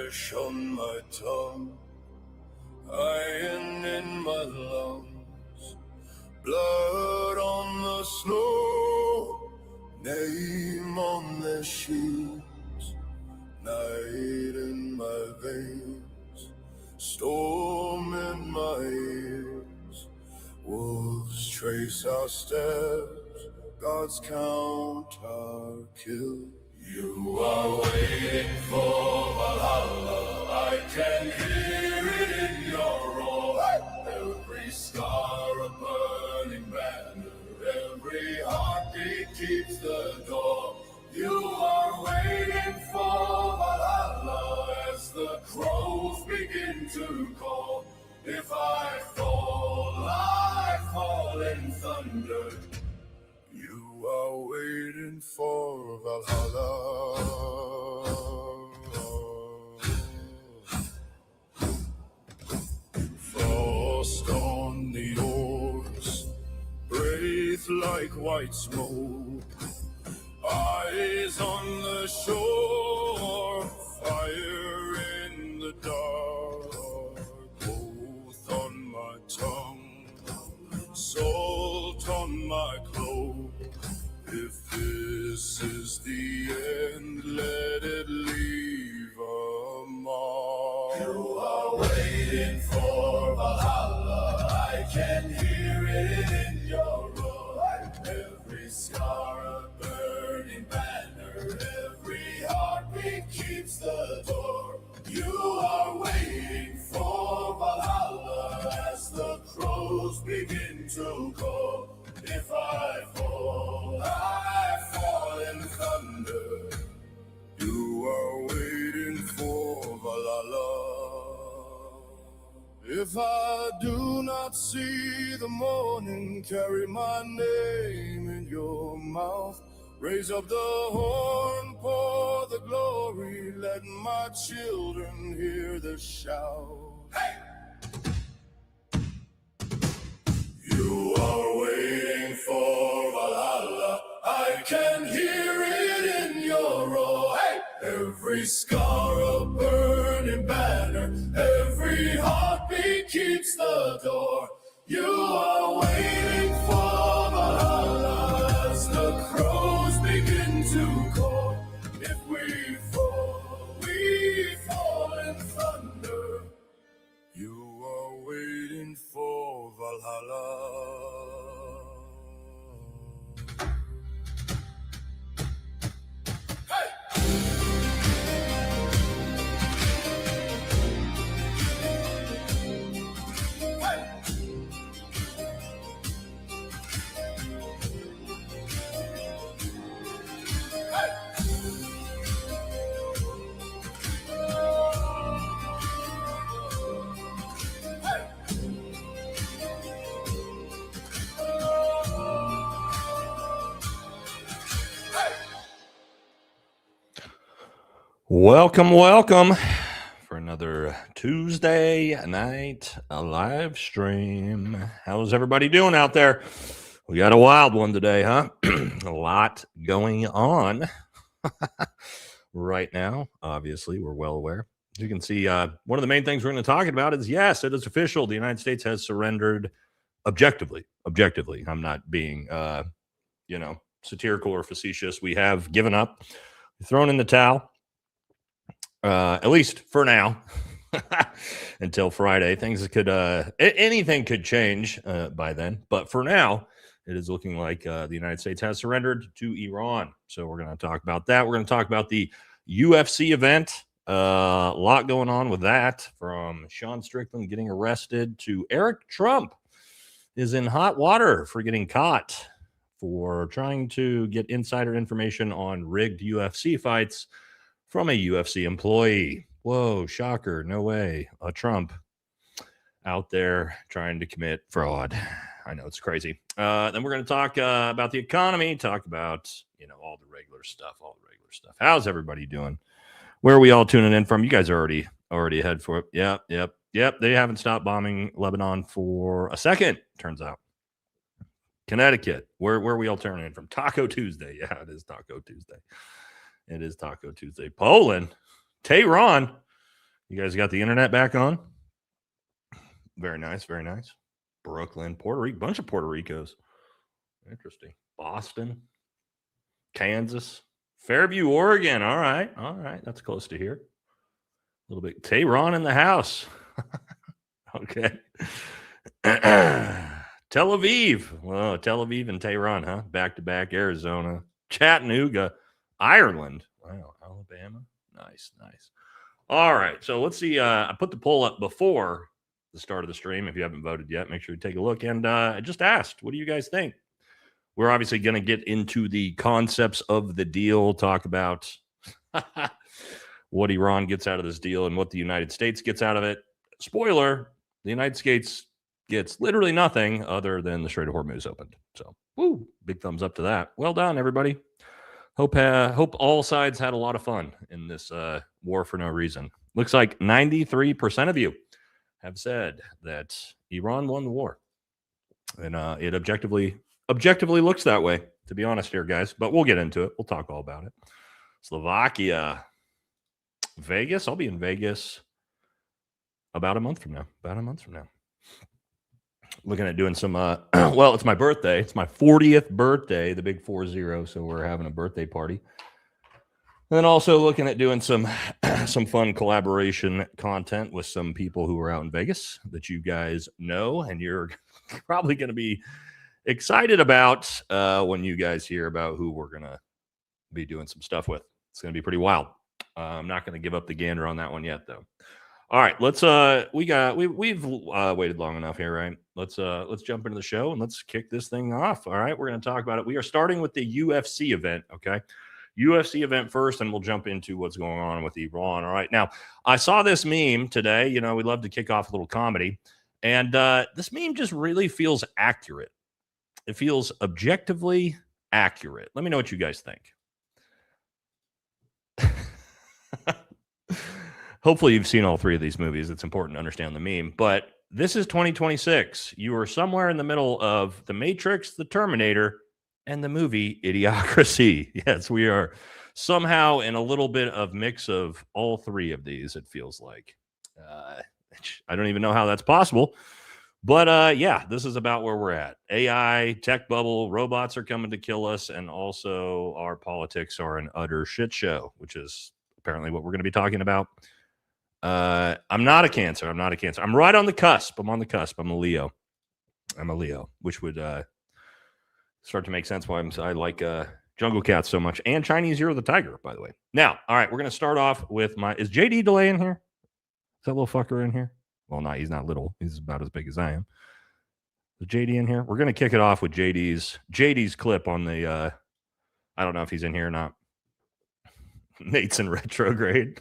flesh on my tongue, iron in my lungs, blood on the snow, name on their shields, night in my veins, storm in my ears. Wolves trace our steps, God's count our kill. You are waiting for Valhalla, I can hear it in your roar. Every scar a burning banner, every heartbeat keeps the door. You are waiting for Valhalla as the crows begin to call. If I fall in thunder. You are waiting for Valhalla. Frost on the oars, breathe like white smoke. Eyes on the shore, fire in the dark. Both on my tongue, salt on my cloak. If this is the end, let it leave a mark. You are waiting for Valhalla, I can hear it in your roar. Every scar a burning banner, every heartbeat keeps the door. You are waiting for Valhalla as the crows begin to call. If I fall in thunder. You are waiting for Valhalla. If I do not see the morning, carry my name in your mouth. Raise up the horn, pour the glory, let my children hear the shout. Hey! You are waiting for Valhalla, I can hear it in your roar. Hey! Every scar a burning banner, every heartbeat keeps the door. You are waiting for Valhalla as the crows begin to call. If we fall in thunder. You are waiting for Valhalla. Welcome for another Tuesday night live stream. How's everybody doing out there? We got a wild one today, huh? A lot going on right now. Obviously, we're well aware. As you can see, one of the main things we're going to talk about is, yes, it is official. The United States has surrendered objectively. I'm not being, satirical or facetious. We have given up, thrown in the towel. At least for now, until Friday. Things could, anything could change by then. But for now, it is looking like the United States has surrendered to Iran. So we're going to talk about that. We're going to talk about the UFC event. A lot going on with that, from Sean Strickland getting arrested to Eric Trump is in hot water for getting caught for trying to get insider information on rigged UFC fights from a UFC employee. Whoa, shocker. No way. Trump out there trying to commit fraud. I know, it's crazy. Then we're going to talk about the economy, talk about, all the regular stuff. How's everybody doing? Where are we all tuning in from? You guys are already ahead for it. Yep. They haven't stopped bombing Lebanon for a second, turns out. Connecticut. Where are we all turning in from? Taco Tuesday. Yeah, it is Taco Tuesday. Poland, Tehran. You guys got the internet back on? Very nice, very nice. Brooklyn, Puerto Rico, bunch of Puerto Ricos. Interesting. Boston, Kansas, Fairview, Oregon. All right, that's close to here. A little bit. Tehran in the house. Okay. Tel Aviv. Well, Tel Aviv and Tehran, huh? Back to back. Arizona, Chattanooga, Ireland. Wow, Alabama. Nice. All right. So let's see. I put the poll up before the start of the stream. If you haven't voted yet, make sure you take a look. And I just asked, what do you guys think? We're obviously going to get into the concepts of the deal, talk about what Iran gets out of this deal and what the United States gets out of it. Spoiler, the United States gets literally nothing other than the Strait of Hormuz opened. So, woo, big thumbs up to that. Well done, everybody. Hope all sides had a lot of fun in this war for no reason. Looks like 93% of you have said that Iran won the war. And it objectively looks that way, to be honest here, guys. But we'll get into it. We'll talk all about it. Slovakia. Vegas. I'll be in Vegas about a month from now. Looking at doing some, well, it's my birthday. It's my 40th birthday, the big 40. So we're having a birthday party. And then also looking at doing some fun collaboration content with some people who are out in Vegas that you guys know. And you're probably going to be excited about when you guys hear about who we're going to be doing some stuff with. It's going to be pretty wild. I'm not going to give up the gander on that one yet, though. All right, let's we've waited long enough here, right? Let's jump into the show and let's kick this thing off. All right, we're going to talk about it. We are starting with the UFC event, okay? UFC event first, and we'll jump into what's going on with Iran. All right, now I saw this meme today. You know, we love to kick off a little comedy, and this meme just really feels accurate. It feels objectively accurate. Let me know what you guys think. Hopefully you've seen all three of these movies. It's important to understand the meme. But this is 2026. You are somewhere in the middle of The Matrix, The Terminator, and the movie Idiocracy. Yes, we are somehow in a little bit of mix of all three of these, it feels like. I don't even know how that's possible. But yeah, this is about where we're at. AI, tech bubble, robots are coming to kill us, and also our politics are an utter shit show, which is apparently what we're going to be talking about. I'm not a Cancer. I'm right on the cusp. I'm on the cusp. I'm a Leo, which would start to make sense why I like Jungle Cats so much, and Chinese Year of the Tiger, by the way. Now, all right, we're going to start off with is JD Delay in here? Is that little fucker in here? Well, no, he's not little. He's about as big as I am. Is JD in here? We're going to kick it off with JD's clip on the, I don't know if he's in here or not. Nate's in retrograde.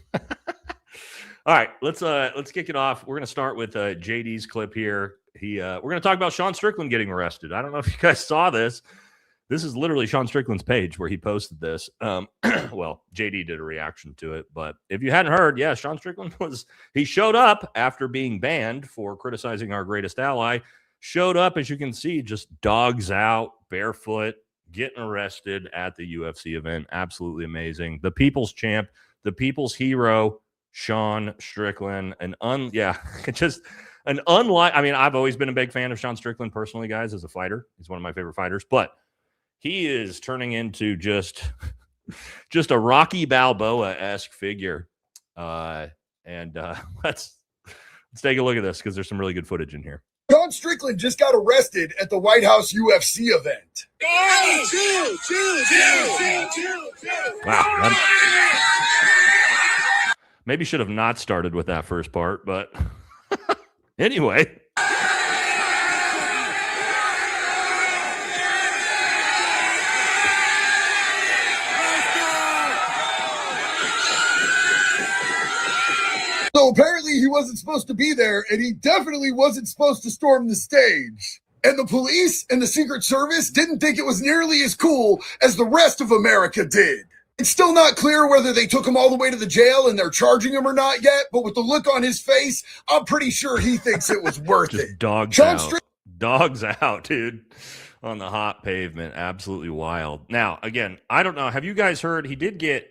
All right, let's kick it off. We're going to start with JD's clip here. We're going to talk about Sean Strickland getting arrested. I don't know if you guys saw this. This is literally Sean Strickland's page where he posted this. Well, JD did a reaction to it, but if you hadn't heard, yeah, Sean Strickland he showed up after being banned for criticizing our greatest ally. Showed up, as you can see, just dogs out, barefoot, getting arrested at the UFC event. Absolutely amazing. The people's champ, the people's hero, Sean Strickland. Just an unlike. I mean, I've always been a big fan of Sean Strickland personally, guys, as a fighter. He's one of my favorite fighters, but he is turning into just a Rocky Balboa-esque figure. Let's take a look at this because there's some really good footage in here. Sean Strickland just got arrested at the White House UFC event. Wow. Maybe should have not started with that first part, but anyway. So apparently he wasn't supposed to be there, and he definitely wasn't supposed to storm the stage. And the police and the Secret Service didn't think it was nearly as cool as the rest of America did. It's still not clear whether they took him all the way to the jail and they're charging him or not yet, but with the look on his face, I'm pretty sure he thinks it was worth it. Dogs out, dude, on the hot pavement. Absolutely wild. Now, again, I don't know. Have you guys heard? He did get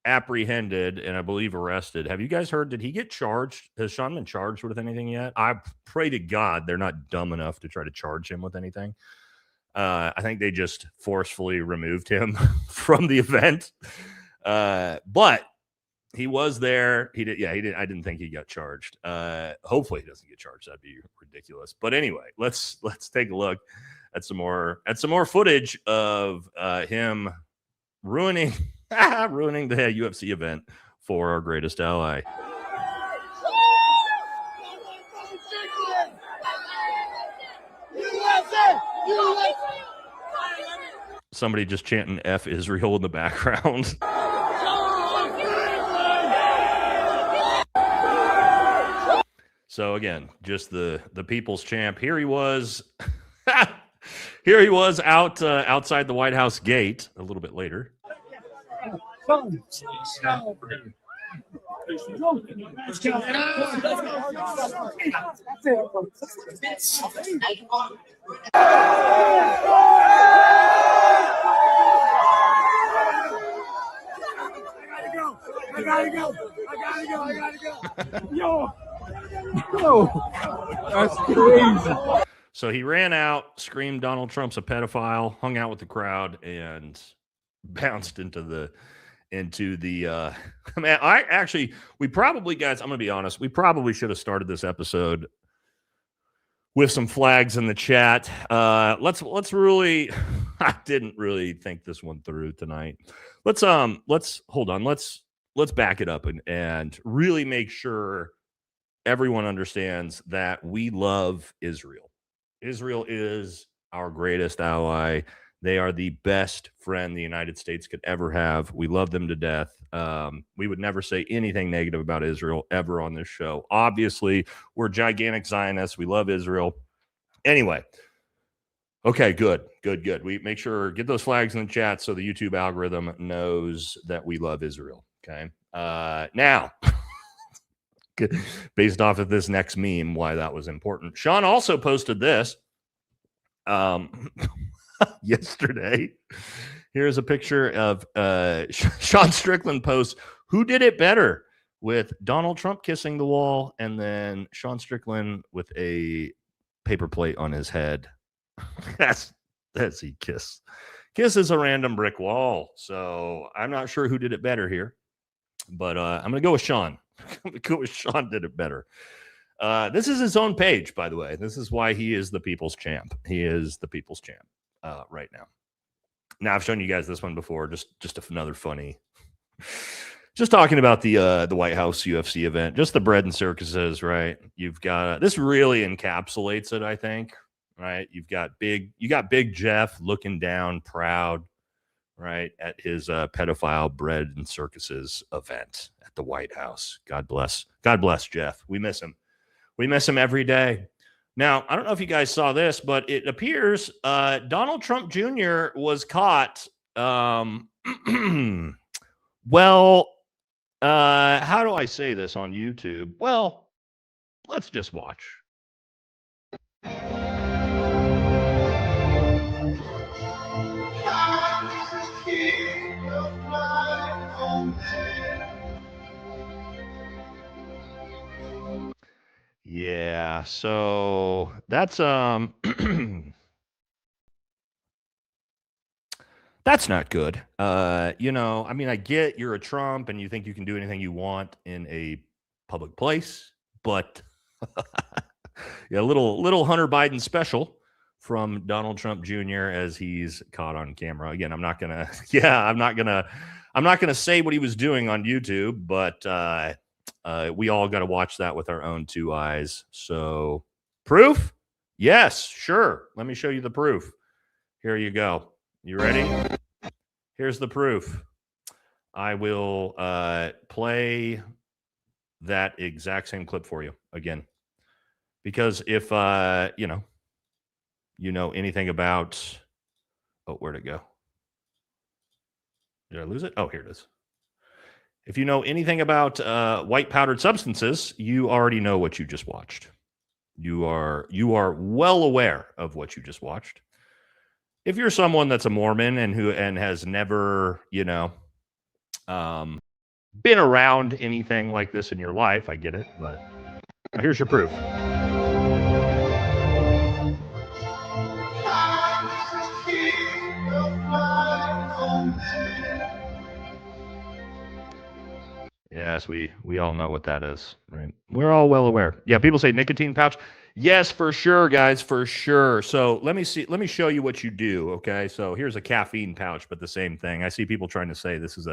apprehended and I believe arrested. Have you guys heard? Did he get charged? Has Sean been charged with anything yet? I pray to God they're not dumb enough to try to charge him with anything. I think they just forcefully removed him from the event. But he was there. He did. Yeah, he did. I didn't think he got charged. Hopefully he doesn't get charged. That'd be ridiculous. But anyway, let's take a look at some more footage of him ruining the UFC event for our greatest ally. Somebody just chanting F Israel in the background. So again, just the people's champ. Here he was. Here he was outside the White House gate a little bit later. I gotta go. Yo. No. That's crazy. So he ran out, screamed Donald Trump's a pedophile, hung out with the crowd, and bounced into the man, we probably, guys, I'm gonna be honest, we probably should have started this episode with some flags in the chat. Let's really I didn't really think this one through tonight. Let's hold on, let's back it up and really make sure everyone understands that we love Israel. Israel is our greatest ally. They are the best friend the United States could ever have. We love them to death. We would never say anything negative about Israel ever on this show. Obviously, we're gigantic Zionists. We love Israel. Anyway, okay, good. We make sure, get those flags in the chat so the YouTube algorithm knows that we love Israel. Okay. Now, based off of this next meme, why that was important. Sean also posted this yesterday. Here's a picture of Sean Strickland posts, "Who did it better?" with Donald Trump kissing the wall and then Sean Strickland with a paper plate on his head. That's he kiss. Kiss is a random brick wall. So I'm not sure who did it better here, but I'm going to go with Sean. I'm going to go with Sean did it better. This is his own page, by the way. This is why he is the people's champ. He is the people's champ right now. Now, I've shown you guys this one before. Just another funny. Just talking about the White House UFC event, just the bread and circuses, right? You've got this really encapsulates it, I think, right? You got Big Jeff looking down, proud, right, at his pedophile bread and circuses event at the White House. God bless Jeff. We miss him. We miss him every day. Now, I don't know if you guys saw this, but it appears Donald Trump Jr. was caught. Well, how do I say this on YouTube? Well, let's just watch. Yeah, so that's that's not good. I mean, I get you're a Trump and you think you can do anything you want in a public place, but yeah, little Hunter Biden special from Donald Trump Jr. as he's caught on camera. Again, I'm not gonna say what he was doing on YouTube, but we all got to watch that with our own two eyes. So, proof? Yes, sure. Let me show you the proof. Here you go. You ready? Here's the proof. I will play that exact same clip for you again. Because if, you know anything about... Oh, where'd it go? Did I lose it? Oh, here it is. If you know anything about white powdered substances, you already know what you just watched. You are well aware of what you just watched. If you're someone that's a Mormon and has never, been around anything like this in your life. I get it, but here's your proof. Yes, we all know what that is, right? We're all well aware. Yeah, people say nicotine pouch. Yes, for sure, guys, for sure. So let me show you what you do. Okay, so here's a caffeine pouch, but the same thing. I see people trying to say this is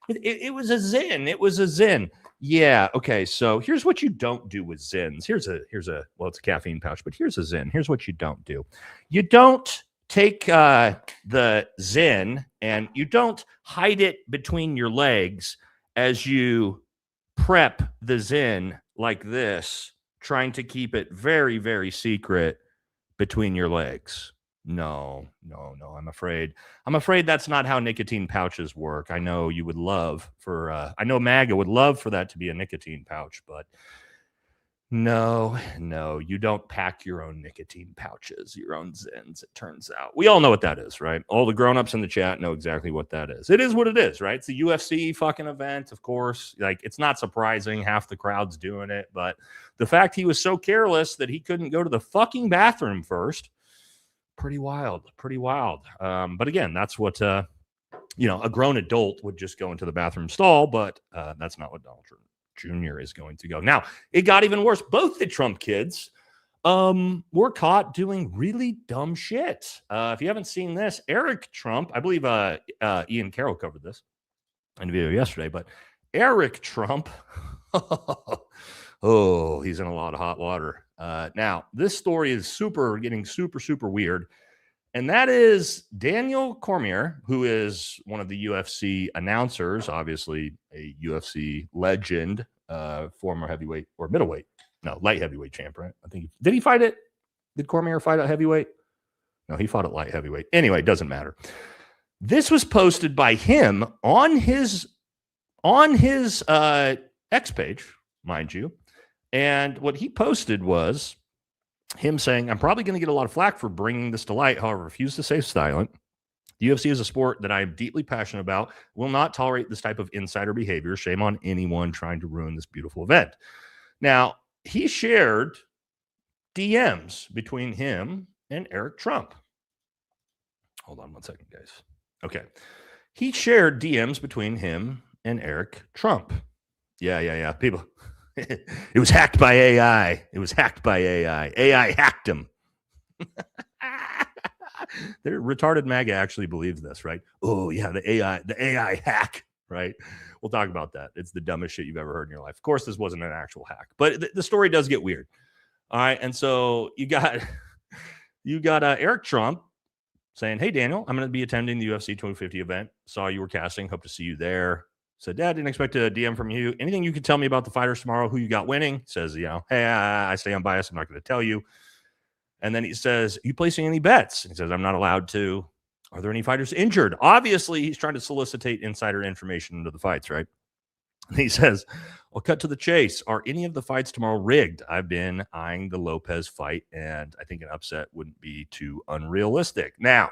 it was a Zyn. It was a Zyn. Yeah. Okay. So here's what you don't do with Zyns. Here's a well, it's a caffeine pouch, but here's a Zyn. Here's what you don't do. You don't take the Zyn and you don't hide it between your legs as you prep the Zyn like this, trying to keep it very, very secret between your legs. No. I'm afraid that's not how nicotine pouches work. I know you would love for, I know MAGA would love for that to be a nicotine pouch, but no, you don't pack your own nicotine pouches, your own Zyns, it turns out. We all know what that is, right? All the grown-ups in the chat know exactly what that is. It is what it is, right? It's a UFC fucking event, of course. Like, it's not surprising half the crowd's doing it, but the fact he was so careless that he couldn't go to the fucking bathroom first, pretty wild. But again, that's what, a grown adult would just go into the bathroom stall, but that's not what Donald Trump Jr. is going to go. Now, it got even worse. Both the Trump kids were caught doing really dumb shit. If you haven't seen this, Eric Trump, I believe Ian Carroll covered this in a video yesterday, but Eric Trump, oh, he's in a lot of hot water. Now, this story is getting super weird. And that is Daniel Cormier, who is one of the UFC announcers, obviously a UFC legend, former heavyweight or middleweight, no, light heavyweight champ, right? I think did he fight it? Did Cormier fight at heavyweight? No, he fought at light heavyweight. Anyway, it doesn't matter. This was posted by him on his X page, mind you, and what he posted was him saying, I'm probably going to get a lot of flack for bringing this to light, however, refuse to stay silent. The UFC is a sport that I am deeply passionate about, will not tolerate this type of insider behavior. Shame on anyone trying to ruin this beautiful event. Now, he shared DMs between him and Eric Trump. Hold on one second, guys. Okay. He shared DMs between him and Eric Trump. Yeah. People... It was hacked by AI. AI hacked him. They're retarded MAGA actually believes this, right? Oh, yeah, the AI hack, right? We'll talk about that. It's the dumbest shit you've ever heard in your life. Of course, this wasn't an actual hack, but the story does get weird. All right, and so you got Eric Trump saying, hey, Daniel, I'm going to be attending the UFC 250 event. Saw you were casting. Hope to see you there. Said, Dad, didn't expect a DM from you. Anything you could tell me about the fighters tomorrow, who you got winning? Says, hey, I stay unbiased. I'm not going to tell you. And then he says, you placing any bets? He says, I'm not allowed to. Are there any fighters injured? Obviously, he's trying to solicitate insider information into the fights, right? And he says, I'll cut to the chase. Are any of the fights tomorrow rigged? I've been eyeing the Lopez fight, and I think an upset wouldn't be too unrealistic. Now,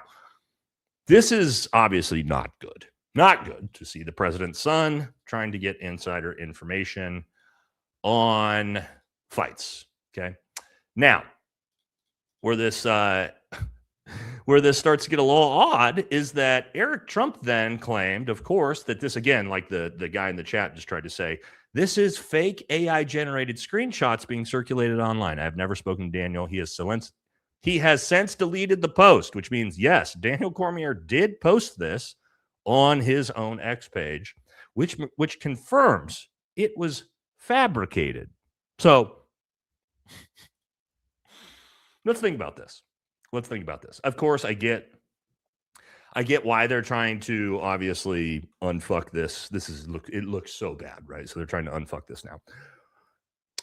this is obviously not good. Not good to see the president's son trying to get insider information on fights. Okay. Now, where this starts to get a little odd is that Eric Trump then claimed, of course, that this, again, like the guy in the chat just tried to say, this is fake AI generated screenshots being circulated online. I have never spoken to Daniel. He has since deleted the post, which means, yes, Daniel Cormier did post this on his own X page, which confirms it was fabricated. So let's think about this. Of course, I get why they're trying to obviously unfuck this. It looks so bad, right? So they're trying to unfuck this now.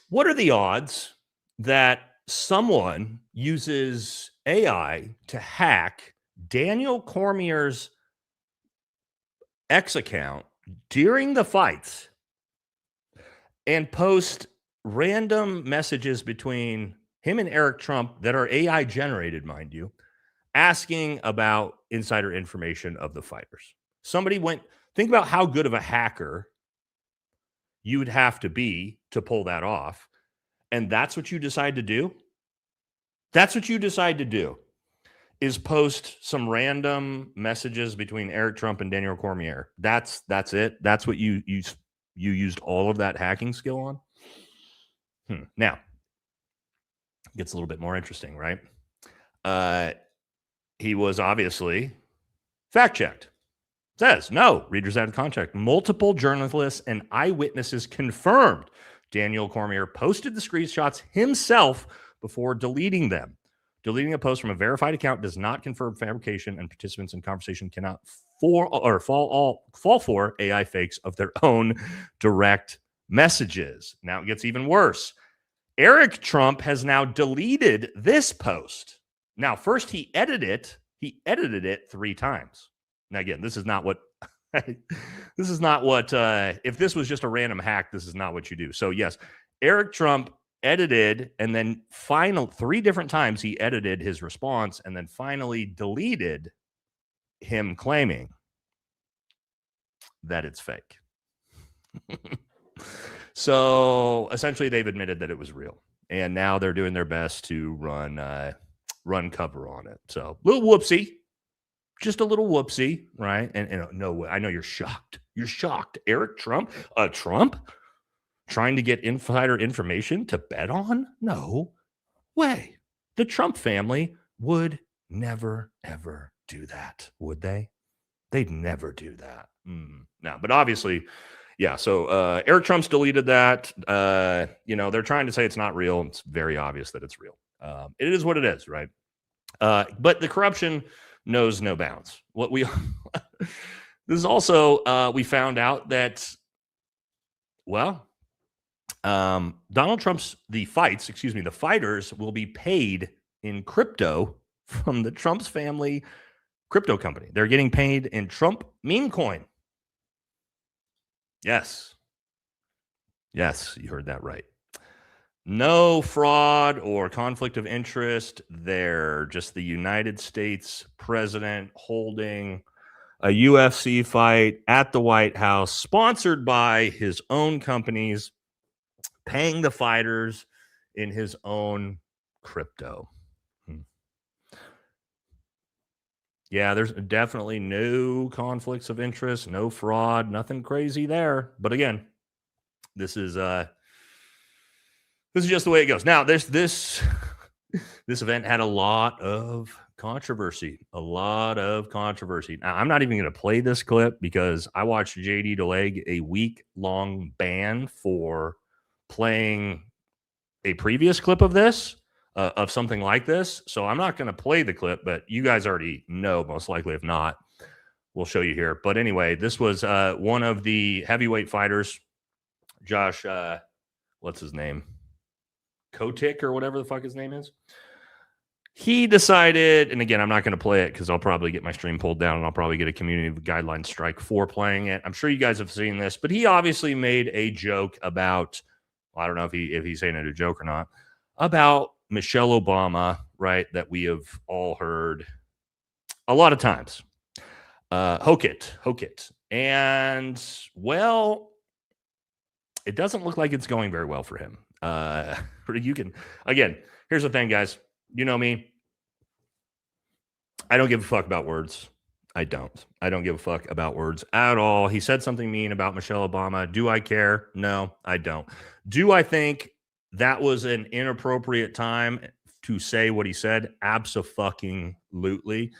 What are the odds that someone uses AI to hack Daniel Cormier's X account during the fights and post random messages between him and Eric Trump that are AI generated, mind you, asking about insider information of the fighters? Think about how good of a hacker you would have to be to pull that off. And that's what you decide to do. That's what you decide to do, is post some random messages between Eric Trump and Daniel Cormier. That's it. That's what you used all of that hacking skill on. Now, it gets a little bit more interesting, right? He was obviously fact-checked. Says, no, readers out of context. Multiple journalists and eyewitnesses confirmed Daniel Cormier posted the screenshots himself before deleting them. Deleting a post from a verified account does not confirm fabrication, and participants in conversation cannot fall for AI fakes of their own direct messages. Now it gets even worse. Eric Trump has now deleted this post. Now, first he edited it 3 times. Now, again, this is not what if this was just a random hack, this is not what you do. So yes, Eric Trump edited, and then 3 different times he edited his response, and then finally deleted him claiming that it's fake. So essentially they've admitted that it was real, and now they're doing their best to run cover on it. So little whoopsie, just a little whoopsie, right? And no, I know you're shocked. You're shocked. Eric Trump, Trump trying to get insider information to bet on? No way. The Trump family would never, ever do that, would they? They'd never do that. No, but obviously, yeah. So Eric Trump's deleted that. They're trying to say it's not real. It's very obvious that it's real. It is what it is, right? But the corruption knows no bounds. This is also, we found out that, Donald Trump's, the fighters will be paid in crypto from the Trump's family crypto company. They're getting paid in Trump meme coin. Yes, you heard that right. No fraud or conflict of interest there. Just the United States president holding a UFC fight at the White House, sponsored by his own companies, paying the fighters in his own crypto. Yeah, there's definitely no conflicts of interest, no fraud, nothing crazy there. But again, this is just the way it goes. Now, this event had a lot of controversy. Now, I'm not even going to play this clip because I watched JD DeLeg a week-long ban for playing a previous clip of this, of something like this. So I'm not going to play the clip, but you guys already know, most likely. If not, we'll show you here. But anyway, this was one of the heavyweight fighters, Josh, what's his name? Kotick or whatever the fuck his name is. He decided, and again, I'm not going to play it because I'll probably get my stream pulled down and I'll probably get a community guideline strike for playing it. I'm sure you guys have seen this, but he obviously made a joke about, I don't know if he's saying it a joke or not, about Michelle Obama, right? That we have all heard a lot of times. Hoke it. And, well, it doesn't look like it's going very well for him. Again, here's the thing, guys. You know me. I don't give a fuck about words. I don't give a fuck about words at all. He said something mean about Michelle Obama. Do I care? No, I don't. Do I think that was an inappropriate time to say what he said? Abso-fucking-lutely.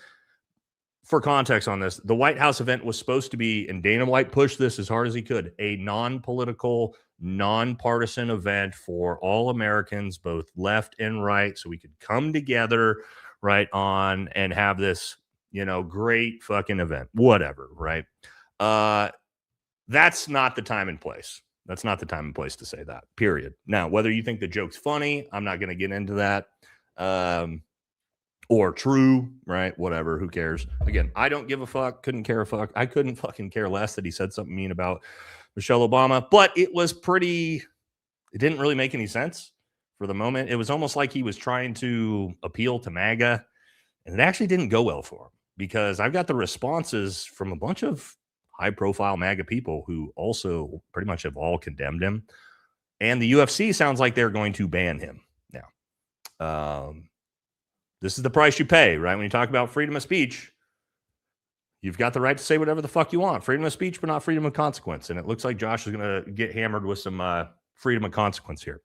For context on this, the White House event was supposed to be, and Dana White pushed this as hard as he could, a non-political, nonpartisan event for all Americans, both left and right, so we could come together, right, on and have this, great fucking event, whatever, right? That's not the time and place. That's not the time and place to say that, period. Now, whether you think the joke's funny, I'm not going to get into that, or true, right? Whatever, who cares? Again, I don't give a fuck, couldn't care a fuck. I couldn't fucking care less that he said something mean about Michelle Obama, but it didn't really make any sense for the moment. It was almost like he was trying to appeal to MAGA, and it actually didn't go well for him because I've got the responses from a bunch of high-profile MAGA people who also pretty much have all condemned him. And the UFC sounds like they're going to ban him now. This is the price you pay, right? When you talk about freedom of speech, you've got the right to say whatever the fuck you want. Freedom of speech, but not freedom of consequence. And it looks like Josh is going to get hammered with some freedom of consequence here.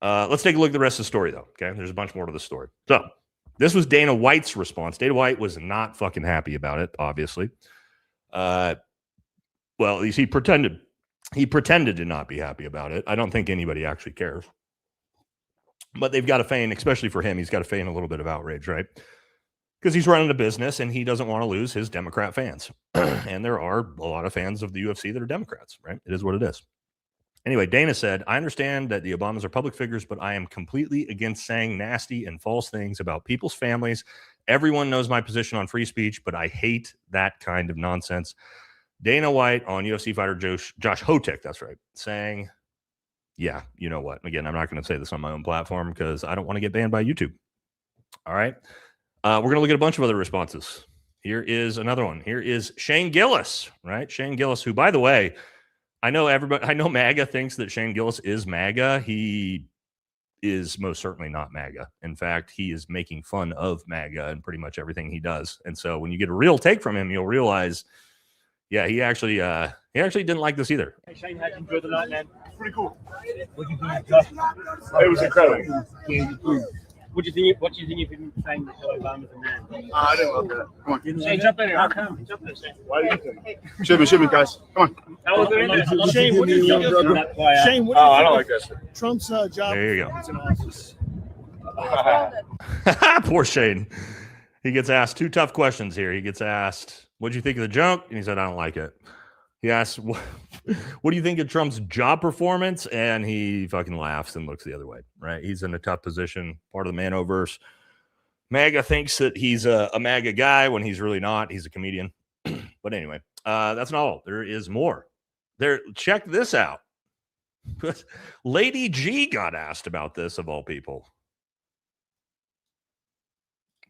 Let's take a look at the rest of the story, though. Okay, there's a bunch more to the story. So this was Dana White's response. Dana White was not fucking happy about it, obviously. Well, at least he pretended to not be happy about it. I don't think anybody actually cares. But they've got to feign, especially for him, he's got to feign a little bit of outrage, right? Because he's running a business and he doesn't want to lose his Democrat fans. And there are a lot of fans of the UFC that are Democrats, right? It is what it is. Anyway, Dana said, I understand that the Obamas are public figures, but I am completely against saying nasty and false things about people's families. Everyone knows my position on free speech, but I hate that kind of nonsense. Dana White on UFC fighter Josh Hotek, that's right, saying, yeah, you know what? Again, I'm not going to say this on my own platform because I don't want to get banned by YouTube. All right. We're going to look at a bunch of other responses. Here is another one. Here is Shane Gillis, right? Shane Gillis, who, by the way, I know MAGA thinks that Shane Gillis is MAGA. He is most certainly not MAGA. In fact, he is making fun of MAGA and pretty much everything he does. And so when you get a real take from him, you'll realize, yeah, he actually didn't like this either. Hey Shane, how'd you enjoy the night, man? Pretty cool. What do you think? It was incredible. What do you think? What do you think of him saying that Obama's a man? I didn't love that. Come on. Shane, jump in here. How come? Jump in, Shane. Why do you think? Shoot me, guys. Come on. How was it? Shane, what do you think of that player? Shane, what Oh, do you I think don't of like that shit. Trump's job? There you go. It's in office. Poor Shane. He gets asked two tough questions here. He gets asked, what'd you think of the junk? And he said, I don't like it. He asks, what do you think of Trump's job performance? And he fucking laughs and looks the other way, right? He's in a tough position, part of the Manoverse. MAGA thinks that he's a MAGA guy when he's really not. He's a comedian. But anyway, that's not all. There is more. Check this out. Lady G got asked about this, of all people.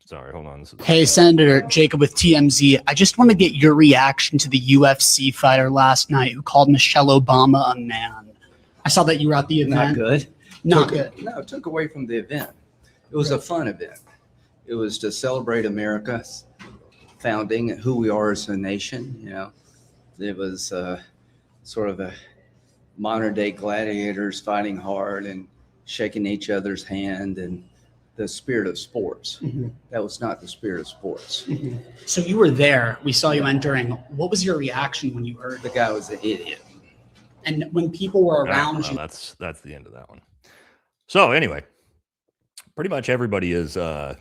Sorry, hold on. Hey, Senator Jacob with TMZ. I just want to get your reaction to the UFC fighter last night who called Michelle Obama a man. I saw that you were at the event. Not good. Not good. No, it took away from the event. It was a fun event. It was to celebrate America's founding, who we are as a nation. You know, it was sort of a modern day gladiators fighting hard and shaking each other's hand and the spirit of sports. Mm-hmm. That was not the spirit of sports. Mm-hmm. So you were there. We saw you entering. What was your reaction when you heard The guy was an idiot. And when people were around you? That's the end of that one. So anyway, pretty much everybody is shut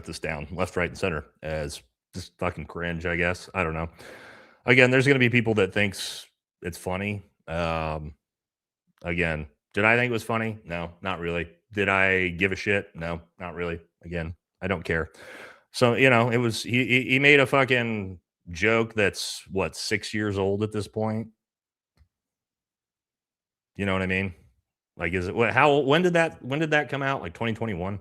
this down left, right, and center as just fucking cringe, I guess. I don't know. Again, there's going to be people that thinks it's funny. Again, did I think it was funny? No, not really. Did I give a shit? No, not really. Again, I don't care. So, you know, it was, he made a fucking joke that's what, 6 years old at this point. You know what I mean? Like, is it, when did that come out? Like 2021?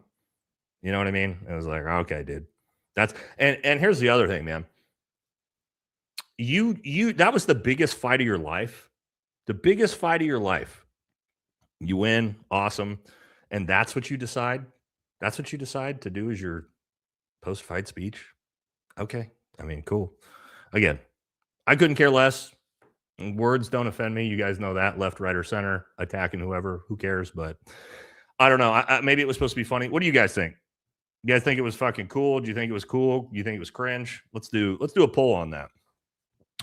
You know what I mean? It was like, okay, dude. And here's the other thing, man. That was the biggest fight of your life. The biggest fight of your life. You win, awesome. And that's what you decide. That's what you decide to do as your post-fight speech. Okay. I mean, cool. Again, I couldn't care less. Words don't offend me. You guys know that. Left, right, or center, attacking whoever. Who cares? But I don't know. Maybe it was supposed to be funny. What do you guys think? You guys think it was fucking cool? Do you think it was cool? Do you think it was cringe? Let's do a poll on that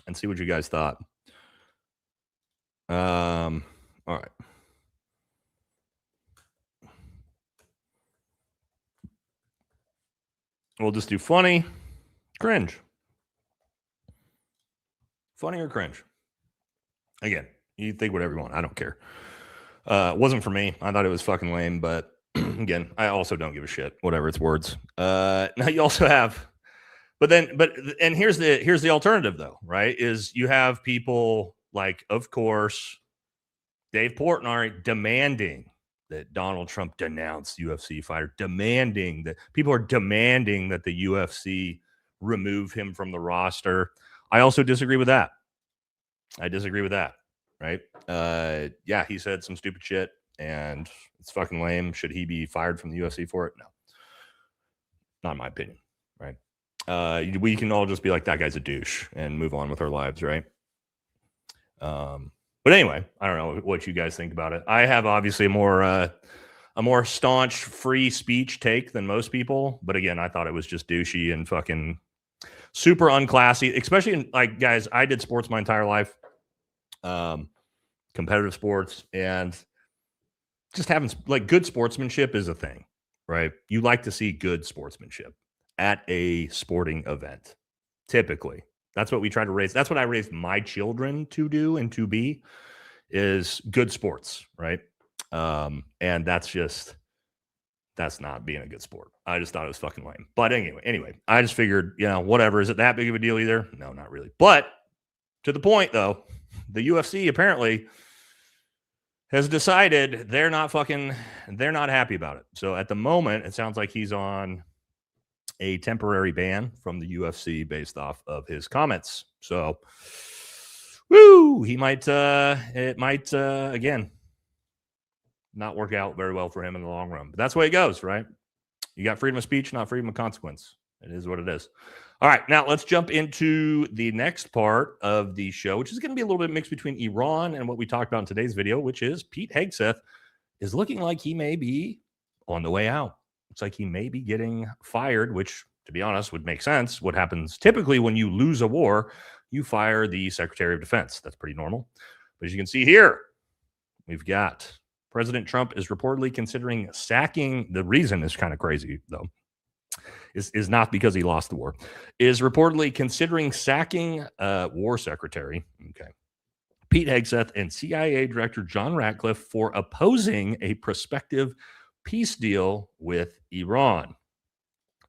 and see what you guys thought. All right. We'll just do funny, cringe. Funny or cringe. Again, you think whatever you want. I don't care. It wasn't for me. I thought it was fucking lame, but again, I also don't give a shit. Whatever, it's words. Now you also have, and here's the alternative though, right? Is you have people like, of course, Dave Portnoy demanding that Donald Trump denounce UFC fighter, demanding that people are demanding that the UFC remove him from the roster. I also disagree with that. Right? Yeah, he said some stupid shit, and it's fucking lame. Should he be fired from the UFC for it? No. Not in my opinion, right? We can all just be like, that guy's a douche and move on with our lives, right? But anyway, I don't know what you guys think about it. I have obviously a more staunch free speech take than most people. But again, I thought it was just douchey and fucking super unclassy, especially in, like, guys, I did sports my entire life, competitive sports, and just having like good sportsmanship is a thing, right? You like to see good sportsmanship at a sporting event. Typically, that's what we try to raise. That's what I raised my children to do and to be, is good sports, right? And that's not being a good sport. I just thought it was fucking lame. But anyway, I just figured, whatever. Is it that big of a deal either? No, not really. But to the point, though, the UFC apparently has decided they're not happy about it. So at the moment, it sounds like he's on a temporary ban from the UFC based off of his comments. So, it might again not work out very well for him in the long run. But that's the way it goes, right? You got freedom of speech, not freedom of consequence. It is what it is. All right, now let's jump into the next part of the show, which is going to be a little bit mixed between Iran and what we talked about in today's video, which is Pete Hegseth is looking like he may be on the way out. Looks like he may be getting fired, which, to be honest, would make sense. What happens typically when you lose a war, you fire the Secretary of Defense. That's pretty normal. But as you can see here, we've got President Trump is reportedly considering sacking. The reason is kind of crazy, though. Is not because he lost the war, is reportedly considering sacking War Secretary, Pete Hegseth, and CIA Director John Ratcliffe for opposing a prospective peace deal with Iran.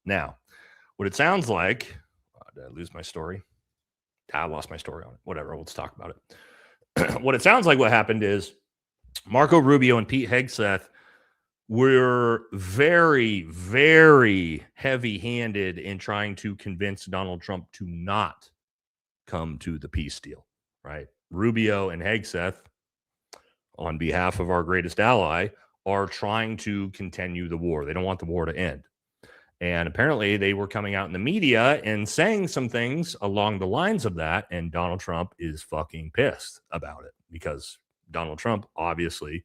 Now, what it sounds like, did I lose my story? I lost my story on it. Whatever, let's talk about it. What it sounds like what happened is Marco Rubio and Pete Hegseth were very, very heavy-handed in trying to convince Donald Trump to not come to the peace deal, right? Rubio and Hegseth, on behalf of our greatest ally, are trying to continue the war. They don't want the war to end. And apparently they were coming out in the media and saying some things along the lines of that, and Donald Trump is fucking pissed about it because Donald Trump obviously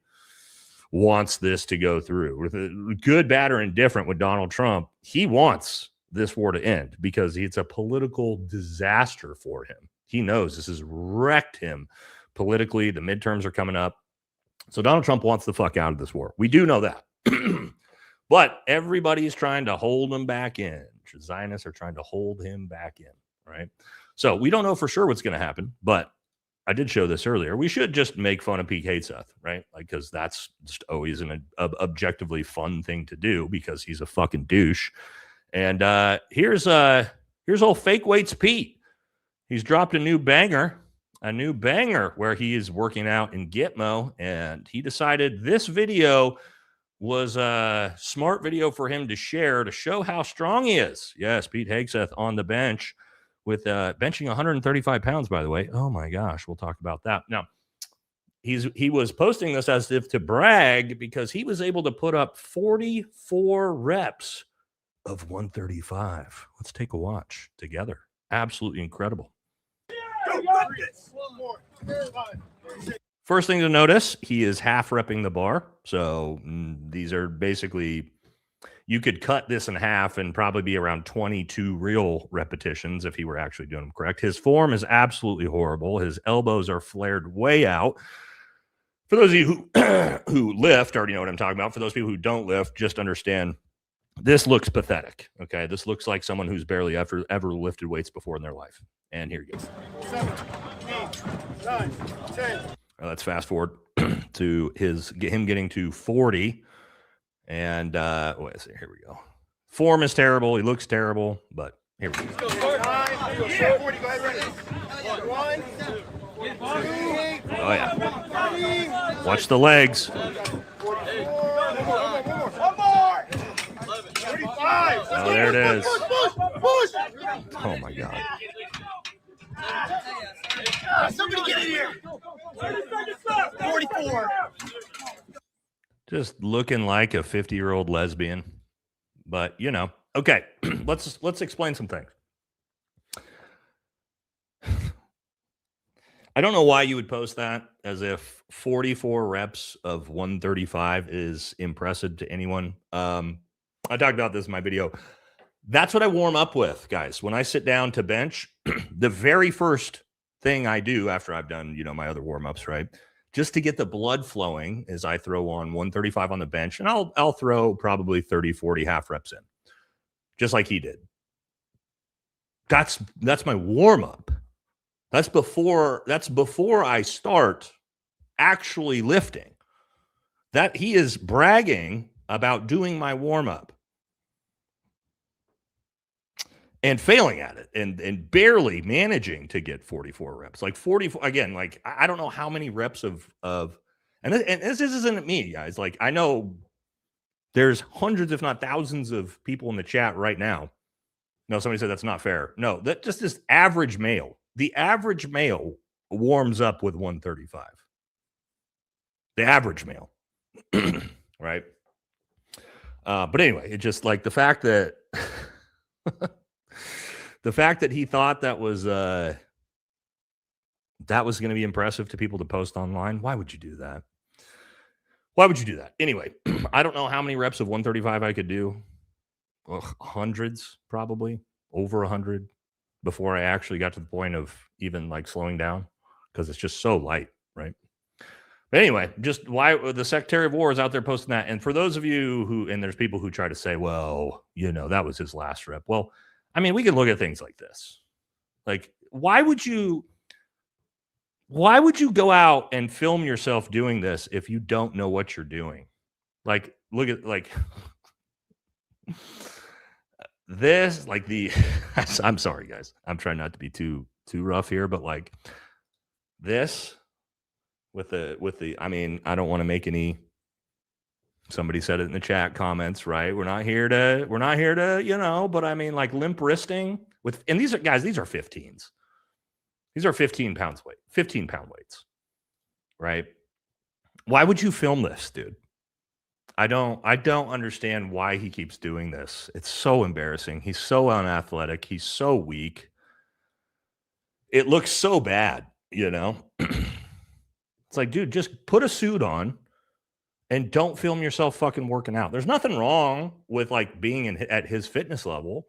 wants this to go through. With good, bad, or indifferent with Donald Trump, he wants this war to end because it's a political disaster for him. He knows this has wrecked him politically. The midterms are coming up. So Donald Trump wants the fuck out of this war. We do know that. But everybody's trying to hold him back in. Zionists are trying to hold him back in, right? So we don't know for sure what's going to happen, but I did show this earlier. We should just make fun of Pete Hegseth, right? Like, because that's just always an objectively fun thing to do because he's a fucking douche. And here's old fake weights Pete. He's dropped a new banger where he is working out in Gitmo, and he decided this video was a smart video for him to share to show how strong he is. Yes, Pete Hegseth on the bench with benching 135 pounds, by the way. Oh my gosh, we'll talk about that. Now, he was posting this as if to brag because he was able to put up 44 reps of 135. Let's take a watch together. Absolutely incredible. First thing to notice, he is half repping the bar. So these are basically, you could cut this in half and probably be around 22 real repetitions if he were actually doing them correct. His form is absolutely horrible. His elbows are flared way out. For those of you who lift, already know what I'm talking about. For those people who don't lift, just understand this looks pathetic. Okay, this looks like someone who's barely ever lifted weights before in their life. And here you go. 7, 8, 9, 10. Let's fast forward to him getting to 40. And wait, see, here we go. Form is terrible. He looks terrible, but here we go. Oh yeah. Watch the legs. Oh, there it is. Oh my God. Somebody get in here. 44. Just looking like a 50-year-old lesbian. But, you know, okay, let's explain some things. I don't know why you would post that as if 44 reps of 135 is impressive to anyone. I talked about this in my video. That's what I warm up with, guys. When I sit down to bench, the very first thing I do after I've done, you know, my other warm-ups, right? Just to get the blood flowing is I throw on 135 on the bench, and I'll throw probably 30, 40 half reps in, just like he did. That's my warm-up. That's before I start actually lifting. That he is bragging about doing my warm-up and failing at it and barely managing to get 44 reps. Like 44 again, like I don't know how many reps of and this isn't me, guys. Like I know there's hundreds, if not thousands, of people in the chat right now. No, somebody said that's not fair. No, that just this average male. The average male warms up with 135. The average male. Right? But anyway, it just like the fact that he thought that was going to be impressive to people to post online. Why would you do that? Why would you do that? Anyway, I don't know how many reps of 135 I could do. Hundreds, probably over 100 before I actually got to the point of even like slowing down because it's just so light, right? But anyway, just why the Secretary of War is out there posting that. And for those of you who, and there's people who try to say, well, you know, that was his last rep. Well, I mean, we can look at things like this. Like, why would you go out and film yourself doing this if you don't know what you're doing? Like, look at like this, like the I'm sorry, guys. I'm trying not to be too rough here, but like this with the I mean, I don't want to make any, somebody said it in the chat comments, right? We're not here to, you know, but I mean like limp wristing with, and these are guys, these are 15s. These are 15 pound weights, right? Why would you film this, dude? I don't understand why he keeps doing this. It's so embarrassing. He's so unathletic. He's so weak. It looks so bad, you know? It's like, dude, just put a suit on and don't film yourself fucking working out. There's nothing wrong with like being at his fitness level,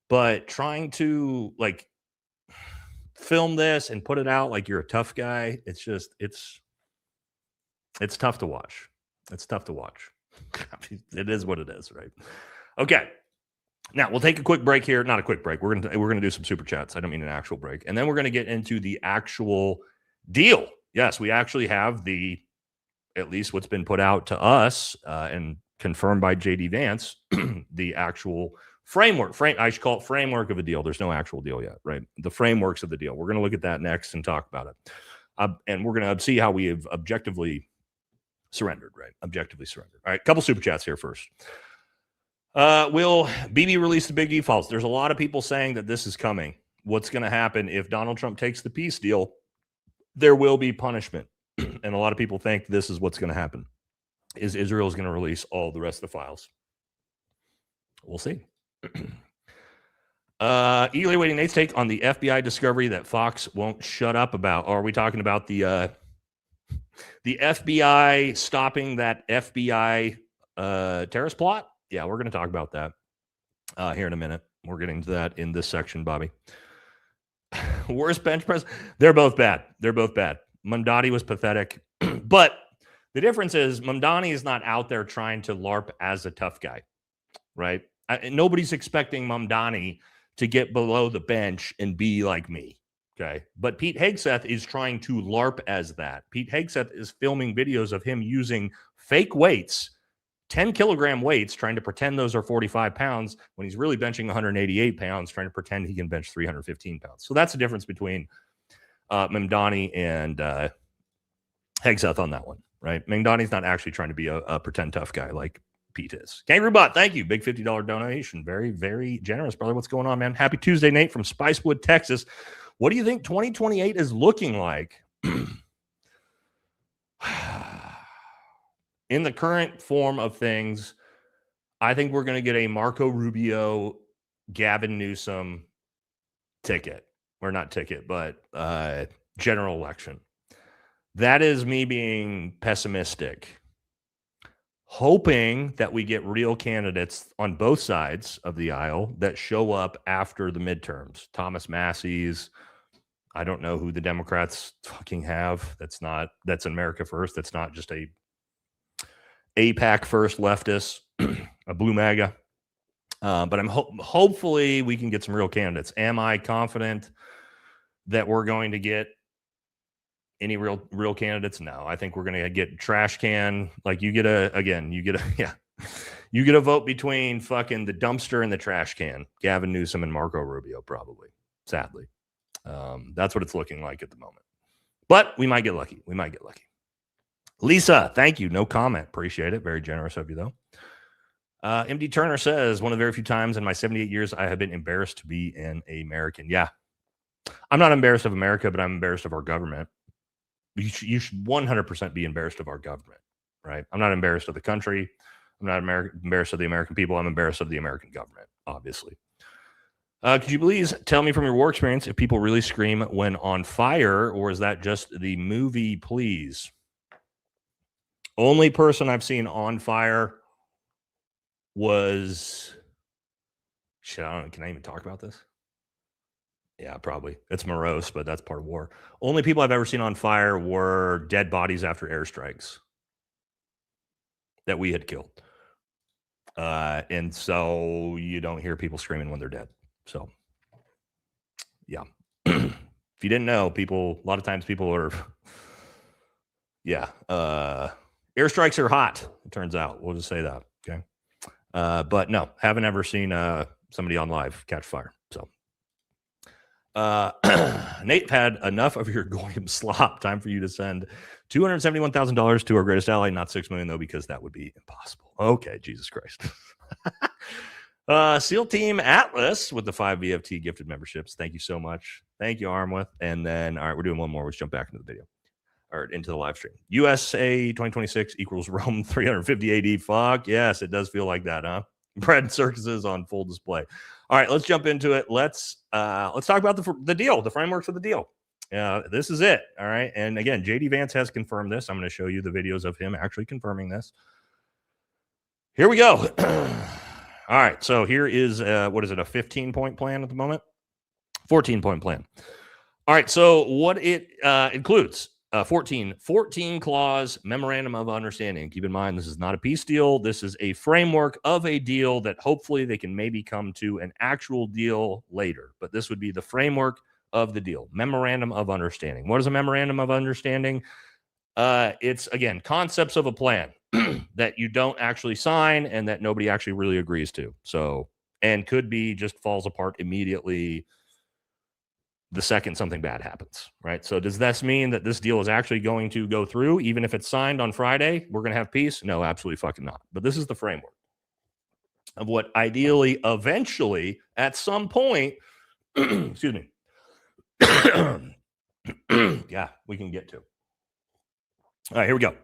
but trying to like film this and put it out like you're a tough guy, it's just, it's tough to watch. It's tough to watch. It is what it is, right? Okay. Now we'll take a quick break here. Not a quick break. We're gonna do some super chats. I don't mean an actual break. And then we're gonna get into the actual deal. Yes, we actually have at least what's been put out to us and confirmed by JD Vance, the actual framework. I should call it framework of a deal. There's no actual deal yet, right? The frameworks of the deal. We're going to look at that next and talk about it. And we're going to see how we have objectively surrendered, right? Objectively surrendered. All right, couple super chats here first. Will BB release the big defaults? There's a lot of people saying that this is coming. What's going to happen if Donald Trump takes the peace deal? There will be punishment. And a lot of people think this is what's going to happen. Is Israel's going to release all the rest of the files? We'll see. Eagerly waiting Nate's take on the FBI discovery that Fox won't shut up about. Or are we talking about the FBI stopping that FBI terrorist plot? Yeah, we're going to talk about that here in a minute. We're getting to that in this section, Bobby. Worst bench press? They're both bad. Mamdani was pathetic. But the difference is Mamdani is not out there trying to LARP as a tough guy, right? Nobody's expecting Mamdani to get below the bench and be like me, okay? But Pete Hegseth is trying to LARP as that. Pete Hegseth is filming videos of him using fake weights, 10-kilogram weights, trying to pretend those are 45 pounds when he's really benching 188 pounds, trying to pretend he can bench 315 pounds. So that's the difference between Mamdani and Hegseth on that one, right? Mamdani's not actually trying to be a pretend tough guy like Pete is. Kangaroo Bot, thank you. Big $50 donation. Very, very generous, brother. What's going on, man? Happy Tuesday, Nate from Spicewood, Texas. What do you think 2028 is looking like? In the current form of things, I think we're going to get a Marco Rubio, Gavin Newsom ticket. Or not ticket, but general election. That is me being pessimistic. Hoping that we get real candidates on both sides of the aisle that show up after the midterms. Thomas Massey's. I don't know who the Democrats fucking have. That's an America First. That's not just a APAC first leftist, a blue MAGA. But I'm hopefully we can get some real candidates. Am I confident that we're going to get any real candidates? No. I think we're going to get trash can. Like you get a vote between fucking the dumpster and the trash can. Gavin Newsom and Marco Rubio, probably. Sadly. That's what it's looking like at the moment. But we might get lucky. Lisa, thank you. No comment. Appreciate it. Very generous of you, though. MD Turner says, one of the very few times in my 78 years I have been embarrassed to be an American. Yeah. I'm not embarrassed of America, but I'm embarrassed of our government. You should 100% be embarrassed of our government, right? I'm not embarrassed of the country. I'm not embarrassed of the American people. I'm embarrassed of the American government, obviously. Could you please tell me from your war experience if people really scream when on fire, or is that just the movie, please? Only person I've seen on fire was... Shit, I don't know. Can I even talk about this? Yeah, probably. It's morose, but that's part of war. Only people I've ever seen on fire were dead bodies after airstrikes that we had killed. And so you don't hear people screaming when they're dead. So, yeah. If you didn't know, a lot of times people are, airstrikes are hot, it turns out. We'll just say that, okay? But no, haven't ever seen somebody on live catch fire, so. Nate had enough of your Goyim slop. Time for you to send $271,000 to our greatest ally, not $6 million, though, because that would be impossible. Okay, Jesus Christ. SEAL Team Atlas with the 5 VFT gifted memberships. Thank you so much. Thank you, Armwith. And then, all right, we're doing one more. Let's jump back into the video or into the live stream. USA 2026 equals Rome 350 AD. Fuck yes, it does feel like that, huh? Bread circuses on full display. All right, let's jump into it. Let's talk about the deal, the frameworks of the deal. This is it. All right, and again, JD Vance has confirmed this. I'm going to show you the videos of him actually confirming this. Here we go. All right, so here is what is it? A 15-point plan at the moment? 14-point plan. All right, so what it includes. 14 clause memorandum of understanding. Keep in mind, this is not a peace deal. This is a framework of a deal that hopefully they can maybe come to an actual deal later. But this would be the framework of the deal. Memorandum of understanding. What is a memorandum of understanding? It's, again, concepts of a plan that you don't actually sign and that nobody actually really agrees to. So, and could be just falls apart immediately the second something bad happens, right? So does this mean that this deal is actually going to go through? Even if it's signed on Friday, we're going to have peace? No, absolutely fucking not. But this is the framework of what ideally, eventually, at some point, excuse me, yeah, we can get to. All right, here we go.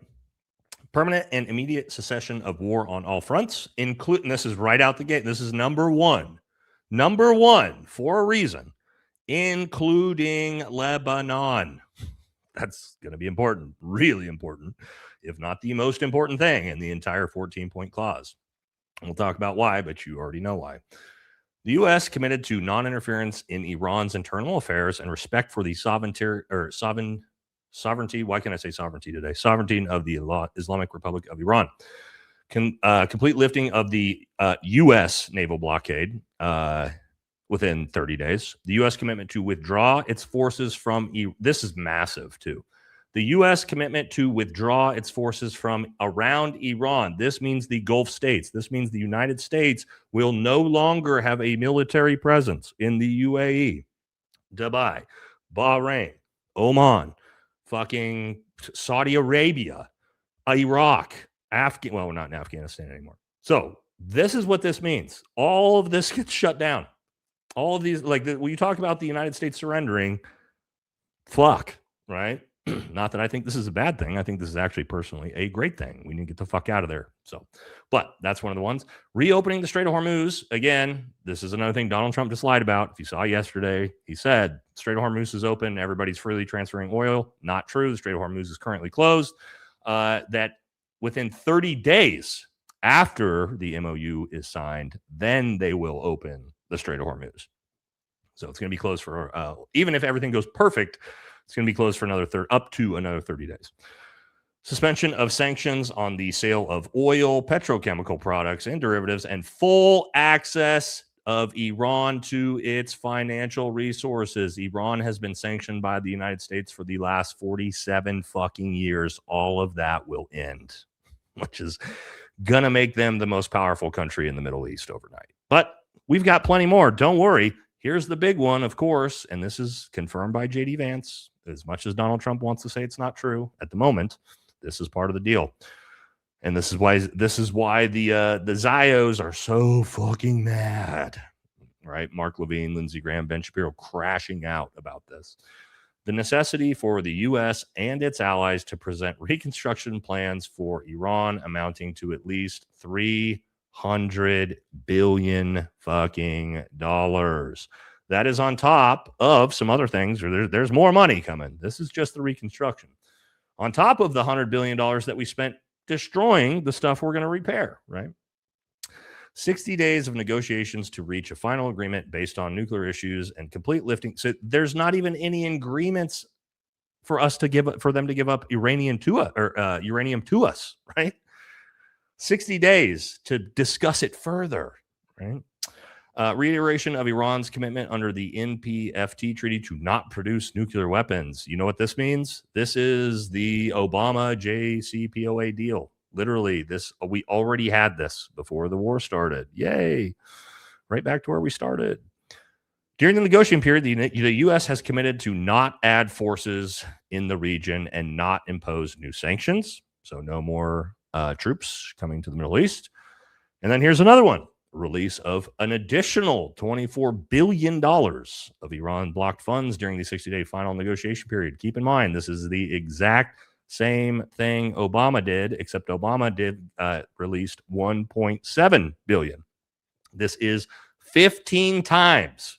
Permanent and immediate cessation of war on all fronts, including, this is right out the gate. This is number one for a reason. Including Lebanon. That's going to be important, really important, if not the most important thing in the entire 14-point clause. We'll talk about why, but you already know why. The U.S. committed to non-interference in Iran's internal affairs and respect for the sovereignty. Why can't I say sovereignty today? Sovereignty of the Islamic Republic of Iran. Complete lifting of the U.S. naval blockade. Within 30 days, the U.S. commitment to withdraw its forces from this is massive too. The U.S. commitment to withdraw its forces from around Iran. This means the Gulf states. This means the United States will no longer have a military presence in the UAE, Dubai, Bahrain, Oman, fucking Saudi Arabia, Iraq, well, we're not in Afghanistan anymore. So this is what this means. All of this gets shut down. All of these, like when you talk about the United States surrendering, fuck, right? Not that I think this is a bad thing. I think this is actually personally a great thing. We need to get the fuck out of there. So, but that's one of the ones. Reopening the Strait of Hormuz. Again, this is another thing Donald Trump just lied about. If you saw yesterday, he said Strait of Hormuz is open. Everybody's freely transferring oil. Not true. The Strait of Hormuz is currently closed. That within 30 days after the MOU is signed, then they will open the Strait of Hormuz. So it's going to be closed for, even if everything goes perfect, it's going to be closed for up to another 30 days. Suspension of sanctions on the sale of oil, petrochemical products, and derivatives, and full access of Iran to its financial resources. Iran has been sanctioned by the United States for the last 47 fucking years. All of that will end, which is going to make them the most powerful country in the Middle East overnight. But we've got plenty more. Don't worry. Here's the big one, of course, and this is confirmed by J.D. Vance. As much as Donald Trump wants to say it's not true at the moment, this is part of the deal. And this is why the Zios are so fucking mad, right? Mark Levine, Lindsey Graham, Ben Shapiro crashing out about this. The necessity for the U.S. and its allies to present reconstruction plans for Iran amounting to at least $300 billion fucking dollars. That is on top of some other things, or there's more money coming. This is just the reconstruction. On top of the $100 billion that we spent destroying the stuff we're going to repair, right? 60 days of negotiations to reach a final agreement based on nuclear issues and complete lifting. So there's not even any agreements for them to give up uranium to us, right? 60 days to discuss it further, right? Reiteration of Iran's commitment under the NPFT treaty to not produce nuclear weapons. You know what this means? This is the Obama JCPOA deal. Literally, we already had this before the war started. Yay. Right back to where we started. During the negotiating period, the U.S. has committed to not add forces in the region and not impose new sanctions. So no more troops coming to the Middle East. And then here's another one. Release of an additional $24 billion of Iran blocked funds during the 60-day final negotiation period. Keep in mind, this is the exact same thing Obama did, except Obama released $1.7 billion. This is 15 times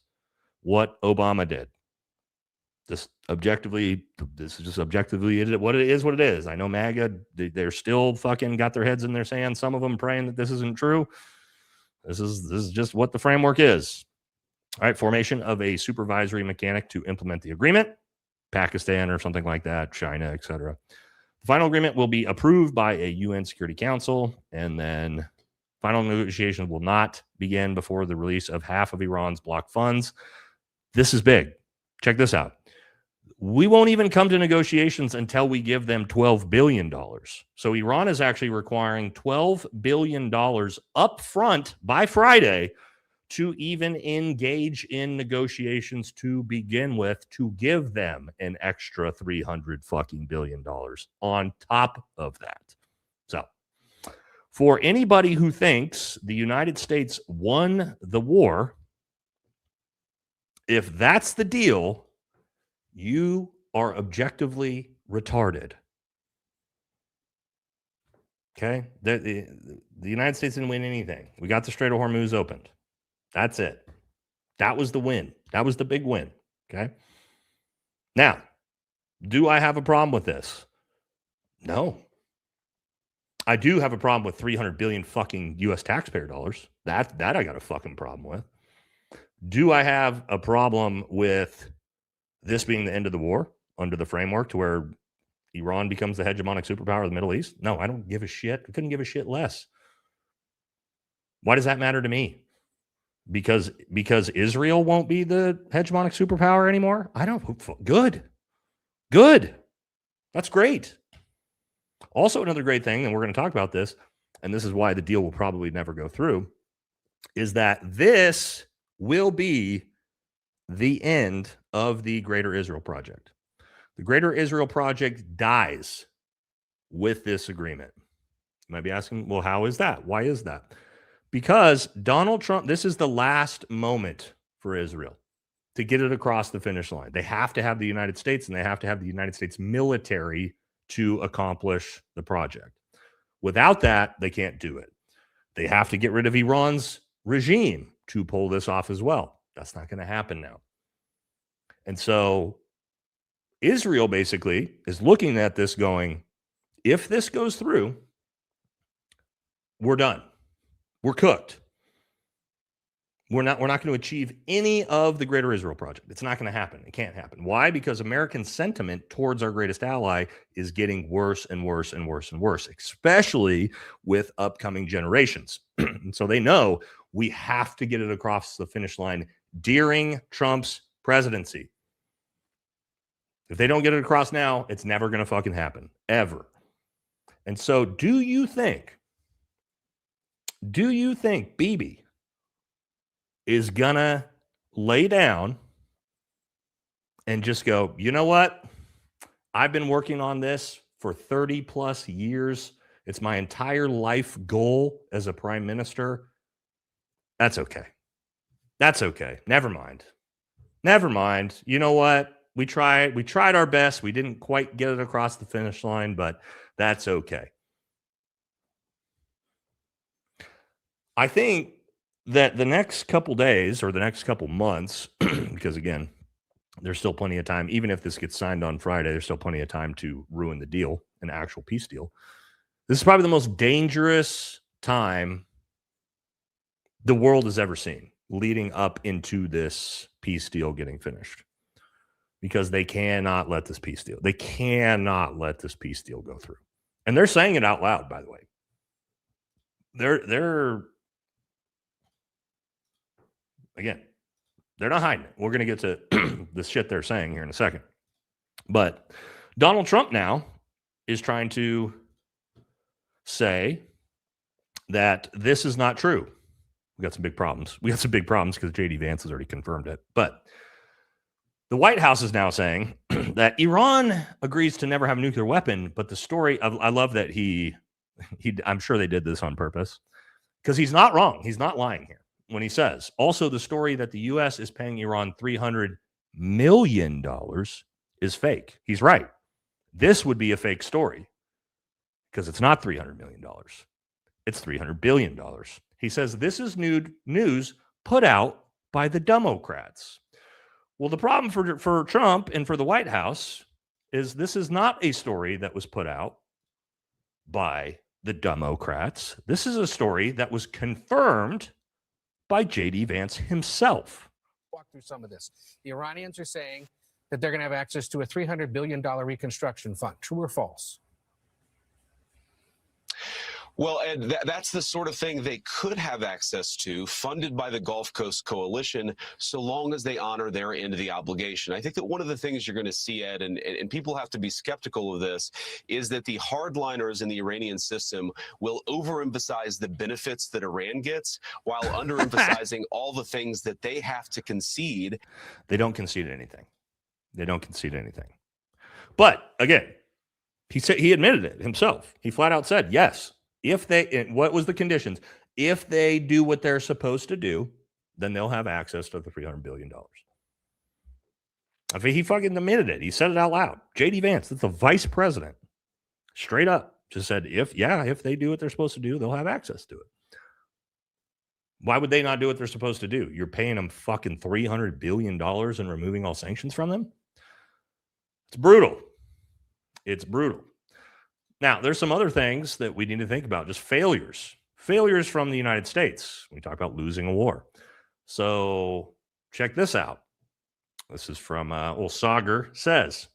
what Obama did. This is just objectively what it is. I know MAGA, they're still fucking got their heads in their sand. Some of them praying that this isn't true. This is just what the framework is. All right, formation of a supervisory mechanic to implement the agreement, Pakistan or something like that, China, etc. The final agreement will be approved by a UN Security Council, and then final negotiations will not begin before the release of half of Iran's blocked funds. This is big. Check this out. We won't even come to negotiations until we give them $12 billion. So Iran is actually requiring $12 billion up front by Friday to even engage in negotiations to begin with, to give them an extra $300 fucking billion on top of that. So for anybody who thinks the United States won the war, if that's the deal, you are objectively retarded. Okay? The United States didn't win anything. We got the Strait of Hormuz opened. That's it. That was the win. That was the big win. Okay? Now, do I have a problem with this? No. I do have a problem with 300 billion fucking US taxpayer dollars. That I got a fucking problem with. Do I have a problem with this being the end of the war under the framework to where Iran becomes the hegemonic superpower of the Middle East? No, I don't give a shit. I couldn't give a shit less. Why does that matter to me? Because Israel won't be the hegemonic superpower anymore? I don't. Good. That's great. Also, another great thing, and we're going to talk about this, and this is why the deal will probably never go through, is that this will be the end of the Greater Israel Project. The Greater Israel Project dies with this agreement. You might be asking, well, how is that? Why is that? Because Donald Trump, this is the last moment for Israel to get it across the finish line. They have to have the United States, and they have to have the United States military to accomplish the project. Without that, they can't do it. They have to get rid of Iran's regime to pull this off as well. That's not going to happen now. And so Israel basically is looking at this going, if this goes through, we're done. We're cooked. We're not going to achieve any of the Greater Israel Project. It's not going to happen. It can't happen. Why? Because American sentiment towards our greatest ally is getting worse and worse and worse and worse, especially with upcoming generations. And so they know we have to get it across the finish line during Trump's presidency. If they don't get it across now, it's never going to fucking happen, ever. And so do you think Bibi is going to lay down and just go, you know what? I've been working on this for 30 plus years. It's my entire life goal as a prime minister. That's okay. That's okay. Never mind. Never mind. You know what? We tried our best. We didn't quite get it across the finish line, but that's okay. I think that the next couple days or the next couple months, because again, there's still plenty of time, even if this gets signed on Friday, there's still plenty of time to ruin the deal, an actual peace deal. This is probably the most dangerous time the world has ever seen leading up into this peace deal getting finished, because they cannot let this peace deal. They cannot let this peace deal go through. And they're saying it out loud, by the way. They're again, they're not hiding it. We're going to get to the shit they're saying here in a second. But Donald Trump now is trying to say that this is not true. We got some big problems. We got some big problems because J.D. Vance has already confirmed it. But the White House is now saying that Iran agrees to never have a nuclear weapon. But the story, I love that he I'm sure they did this on purpose, because he's not wrong. He's not lying here when he says also the story that the U.S. is paying Iran $300 million is fake. He's right. This would be a fake story because it's not $300 million. It's $300 billion. He says this is news put out by the Democrats. Well, the problem for Trump and for the White House is this is not a story that was put out by the Democrats. This is a story that was confirmed by J.D. Vance himself. Walk through some of this. The Iranians are saying that they're going to have access to a $300 billion reconstruction fund. True or false? Well, Ed, that's the sort of thing they could have access to, funded by the Gulf Coast Coalition, so long as they honor their end of the obligation. I think that one of the things you're going to see, Ed, and people have to be skeptical of this, is that the hardliners in the Iranian system will overemphasize the benefits that Iran gets while underemphasizing all the things that they have to concede. They don't concede anything. They don't concede anything. But again, he admitted it himself. He flat out said, yes, if they, what was the conditions? If they do what they're supposed to do, then they'll have access to the $300 billion. I mean, he fucking admitted it. He said it out loud. J.D. Vance, that's the vice president, straight up just said, if they do what they're supposed to do, they'll have access to it. Why would they not do what they're supposed to do? You're paying them fucking $300 billion and removing all sanctions from them? It's brutal. It's brutal. Now, there's some other things that we need to think about, just failures from the United States. We talk about losing a war. So check this out. This is from Sagar says,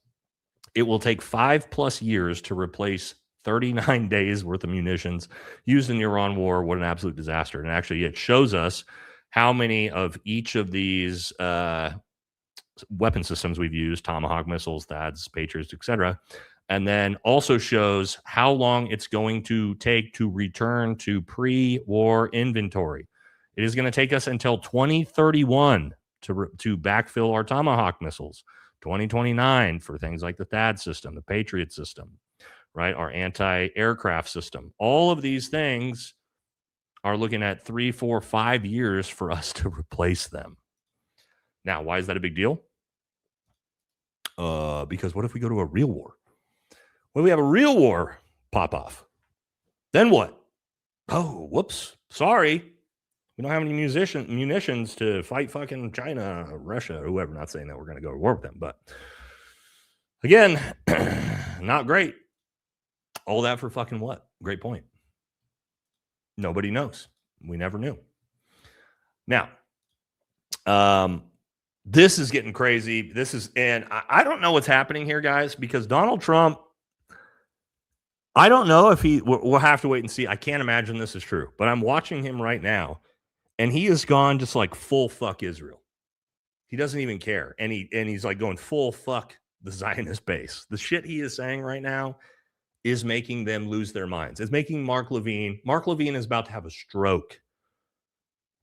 it will take 5+ years to replace 39 days worth of munitions used in the Iran war. What an absolute disaster. And actually, it shows us how many of each of these weapon systems we've used, Tomahawk missiles, THAADs, Patriots, etc., and then also shows how long it's going to take to return to pre-war inventory. It is going to take us until 2031 to backfill our Tomahawk missiles, 2029 for things like the THAAD system, the Patriot system. right? Our anti-aircraft system. All of these things are looking at 3, 4, 5 years for us to replace them. Now, why is that a big deal? Because what if we go to a real war? What if we have a real war pop off? Then what? Oh, whoops. Sorry. We don't have any munitions to fight fucking China, Russia, whoever. Not saying that we're going to go to war with them, but again, not great. All that for fucking what? Great point. Nobody knows. We never knew. Now, this is getting crazy. And I don't know what's happening here, guys, because Donald Trump, I don't know if we'll have to wait and see. I can't imagine this is true, but I'm watching him right now, and he has gone just like full fuck Israel. He doesn't even care. And he's like going full fuck the Zionist base. The shit he is saying right now is making them lose their minds. It's making Mark Levine is about to have a stroke.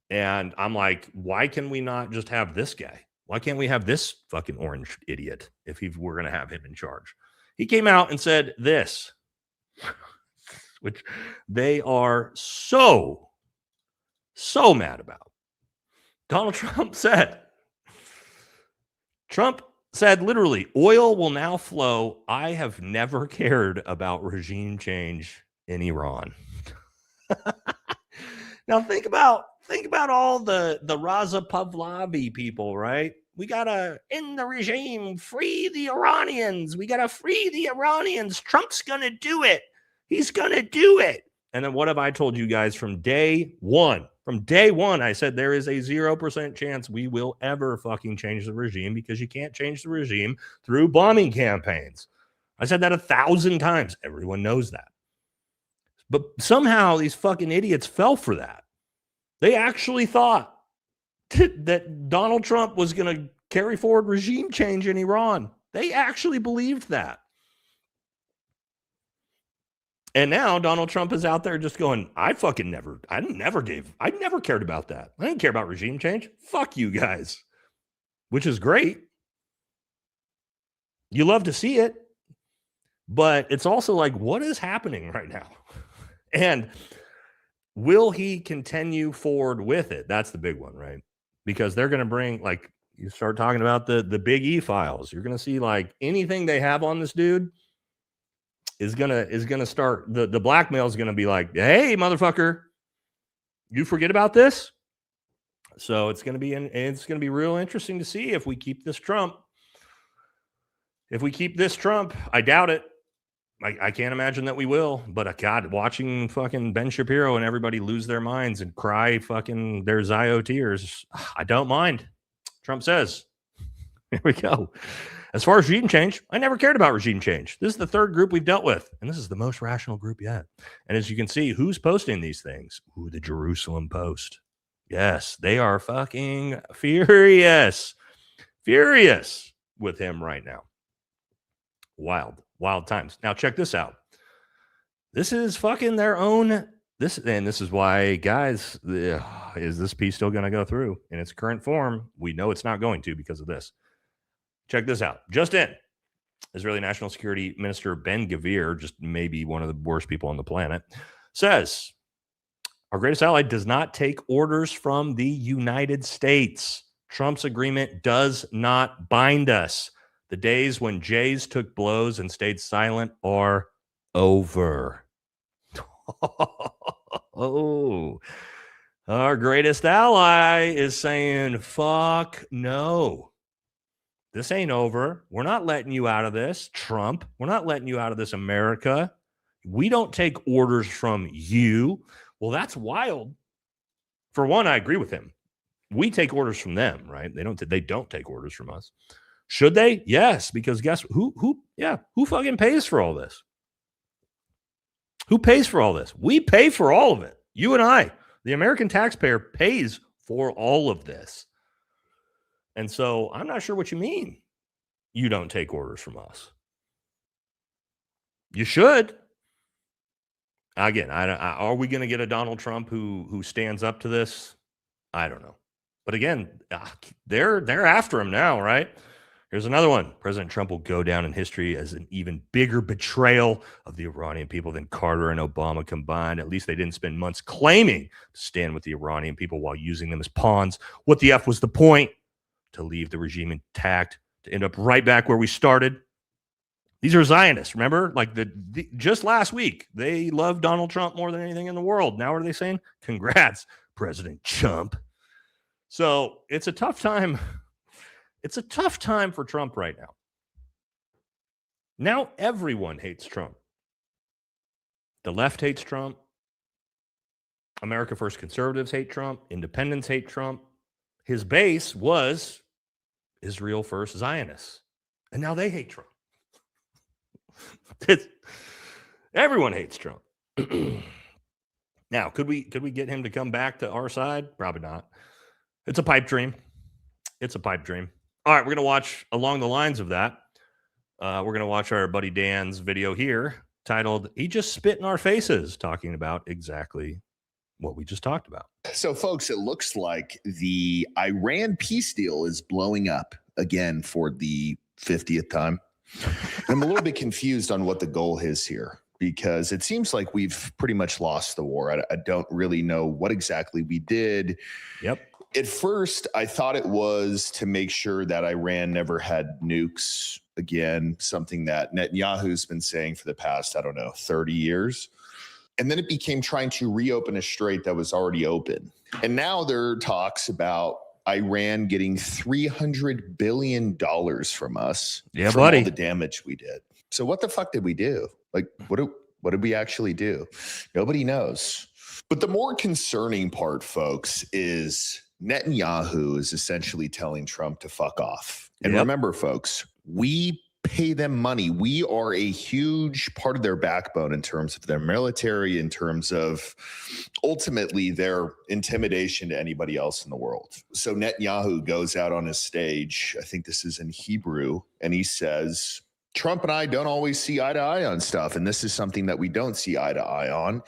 And I'm like, why can we not just have this guy? Why can't we have this fucking orange idiot if we're going to have him in charge? He came out and said this, which they are so mad about. Trump said literally, oil will now flow. I have never cared about regime change in Iran. Now think about all the Raza Pahlavi people, right? We gotta end the regime, free the Iranians. We gotta free the Iranians. Trump's gonna do it. He's gonna do it. And then what have I told you guys from day one? From day one, I said there is a 0% chance we will ever fucking change the regime because you can't change the regime through bombing campaigns. I said that 1,000 times. Everyone knows that. But somehow these fucking idiots fell for that. They actually thought that Donald Trump was going to carry forward regime change in Iran. They actually believed that. And now Donald Trump is out there just going, I never cared about that. I didn't care about regime change. Fuck you guys. Which is great. You love to see it. But it's also like, what is happening right now? And will he continue forward with it? That's the big one, right? Because they're going to bring, like, you start talking about the Big E files. You're going to see like anything they have on this dude is gonna start, the blackmail is gonna be like, hey, motherfucker, you forget about this. So it's gonna be real interesting to see if we keep this Trump. I doubt it. I can't imagine that we will. But God, watching fucking Ben Shapiro and everybody lose their minds and cry fucking their Zio tears, I don't mind. Trump says, here we go. As far as regime change, I never cared about regime change. This is the third group we've dealt with, and this is the most rational group yet. And as you can see, who's posting these things? Ooh, the Jerusalem Post. Yes, they are fucking furious with him right now. Wild times. Now check this out. This is fucking their own. This is why, guys, is this piece still going to go through in its current form? We know it's not going to because of this. Check this out. Just in, Israeli National Security Minister Ben-Gvir, just maybe one of the worst people on the planet, says, our greatest ally does not take orders from the United States. Trump's agreement does not bind us. The days when Jays took blows and stayed silent are over. Oh, our greatest ally is saying, fuck no. This ain't over. We're not letting you out of this, Trump. We're not letting you out of this, America. We don't take orders from you. Well, that's wild. For one, I agree with him. We take orders from them, right? They don't take orders from us. Should they? Yes, because guess who fucking pays for all this? Who pays for all this? We pay for all of it. You and I, the American taxpayer, pays for all of this. And so I'm not sure what you mean. You don't take orders from us. You should. Again, are we going to get a Donald Trump who stands up to this? I don't know. But again, they're after him now, right? Here's another one. President Trump will go down in history as an even bigger betrayal of the Iranian people than Carter and Obama combined. At least they didn't spend months claiming to stand with the Iranian people while using them as pawns. What the F was the point? To leave the regime intact, to end up right back where we started. These are Zionists, remember? Like just last week, they loved Donald Trump more than anything in the world. Now what are they saying? Congrats, President Trump. So it's a tough time. It's a tough time for Trump right now. Now everyone hates Trump. The left hates Trump. America First conservatives hate Trump. Independents hate Trump. His base was Israel First Zionists. And now they hate Trump. Everyone hates Trump. Now, could we get him to come back to our side? Probably not. It's a pipe dream. It's a pipe dream. All right, we're going to watch along the lines of that. We're going to watch our buddy Dan's video here titled, He Just Spit in Our Faces, talking about exactly what we just talked about. So, folks, it looks like the Iran peace deal is blowing up again for the 50th time. I'm a little bit confused on what the goal is here, because it seems like we've pretty much lost the war. I don't really know what exactly we did. Yep. At first, I thought it was to make sure that Iran never had nukes again, something that Netanyahu's been saying for the past, 30 years. And then it became trying to reopen a strait that was already open. And now there are talks about Iran getting $300 billion from us for all the damage we did. So what the fuck did we do? Like, what did we actually do? Nobody knows. But the more concerning part, folks, is Netanyahu is essentially telling Trump to fuck off. And remember, folks, we pay them money. We are a huge part of their backbone in terms of their military, in terms of ultimately their intimidation to anybody else in the world. So Netanyahu goes out on his stage, I think this is in Hebrew, and he says, Trump and I don't always see eye to eye on stuff, and this is something that we don't see eye to eye on.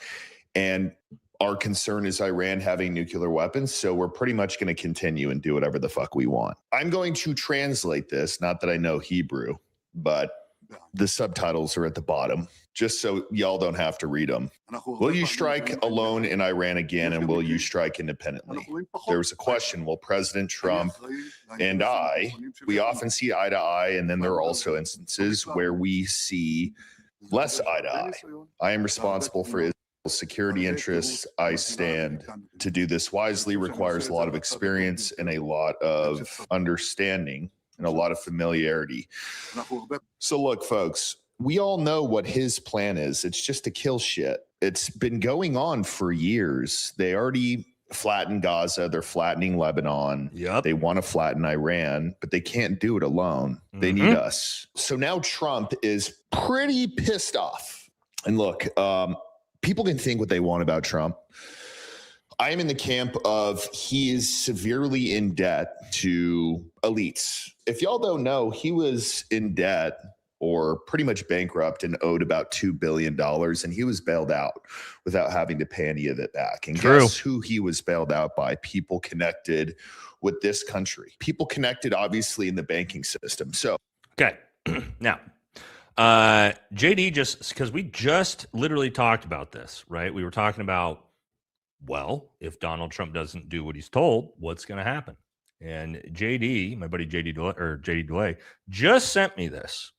And our concern is Iran having nuclear weapons, so we're pretty much going to continue and do whatever the fuck we want. I'm going to translate this, not that I know Hebrew, but the subtitles are at the bottom, just so y'all don't have to read them. Will you strike alone in Iran again, and will you strike independently? There was a question, will President Trump and we often see eye to eye, and then there are also instances where we see less eye to eye. I am responsible for Israel's security interests. I stand to do this wisely, requires a lot of experience and a lot of understanding and a lot of familiarity. So look, folks, we all know what his plan is. It's just to kill shit. It's been going on for years. They already flattened Gaza. They're flattening Lebanon. Yep. They want to flatten Iran, but they can't do it alone. They need us. So now Trump is pretty pissed off. And look, people can think what they want about Trump. I am in the camp of he is severely in debt to elites. If y'all don't know, he was in debt or pretty much bankrupt and owed about $2 billion, and he was bailed out without having to pay any of it back. And guess who he was bailed out by? People connected with this country. People connected, obviously, in the banking system. So, okay. Now, JD, just because we just literally talked about this, right? We were talking about, well, if Donald Trump doesn't do what he's told, what's going to happen? And JD, my buddy JD Delay, just sent me this.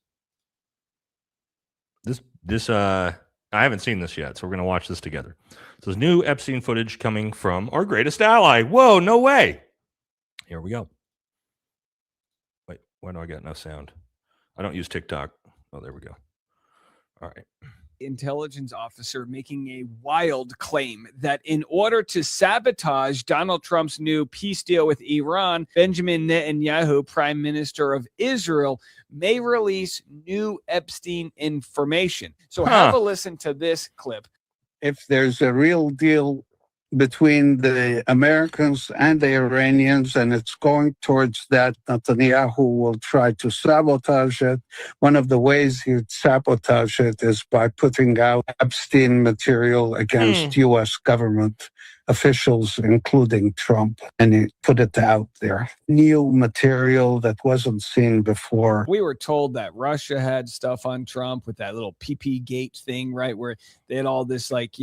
I haven't seen this yet, so we're going to watch this together. So there's new Epstein footage coming from our greatest ally. Whoa, no way. Here we go. Wait, why do I get no sound? I don't use TikTok. Oh, there we go. All right. Intelligence officer making a wild claim that in order to sabotage Donald Trump's new peace deal with Iran, Benjamin Netanyahu, Prime Minister of Israel, may release new Epstein information. So have a listen to this clip. If there's a real deal between the Americans and the Iranians, and it's going towards that, Netanyahu will try to sabotage it. One of the ways he'd sabotage it is by putting out Epstein material against U.S. government officials, including Trump, and he put it out there. New material that wasn't seen before. We were told that Russia had stuff on Trump with that little PP Gate thing, right? Where they had all this, like,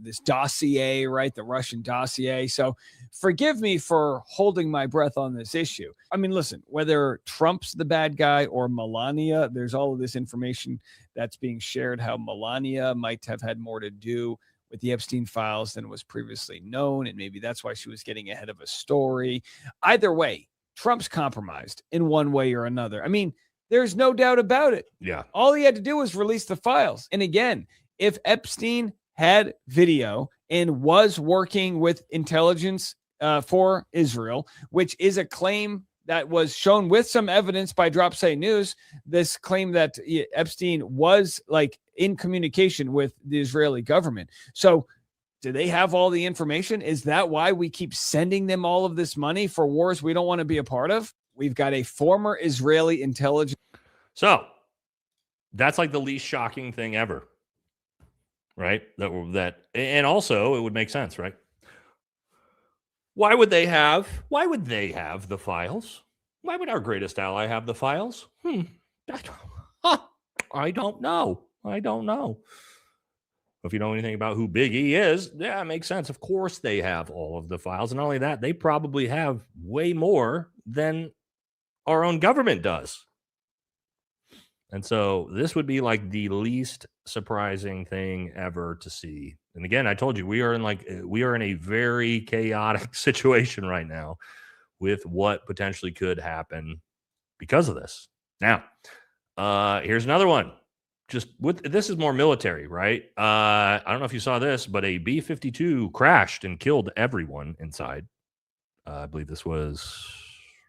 this dossier, right? The Russian dossier. So forgive me for holding my breath on this issue. I mean, listen, whether Trump's the bad guy or Melania, there's all of this information that's being shared, how Melania might have had more to do with the Epstein files than was previously known. And maybe that's why she was getting ahead of a story. Either way, Trump's compromised in one way or another. I mean, there's no doubt about it. Yeah. All he had to do was release the files. And again, if Epstein had video and was working with intelligence for Israel, which is a claim that was shown with some evidence by Dropsite News, this claim that Epstein was like in communication with the Israeli government. So do they have all the information? Is that why we keep sending them all of this money for wars we don't want to be a part of? We've got a former Israeli intelligence. So that's like the least shocking thing ever, right? And also it would make sense, right? Why would they have the files? Why would our greatest ally have the files? I don't know. If you know anything about who Big E is, yeah, it makes sense. Of course they have all of the files. And not only that, they probably have way more than our own government does. And so this would be like the least surprising thing ever to see. And again, I told you, we are in a very chaotic situation right now with what potentially could happen because of this. Now, here's another one. This is more military, right? I don't know if you saw this, but a B-52 crashed and killed everyone inside. I believe this was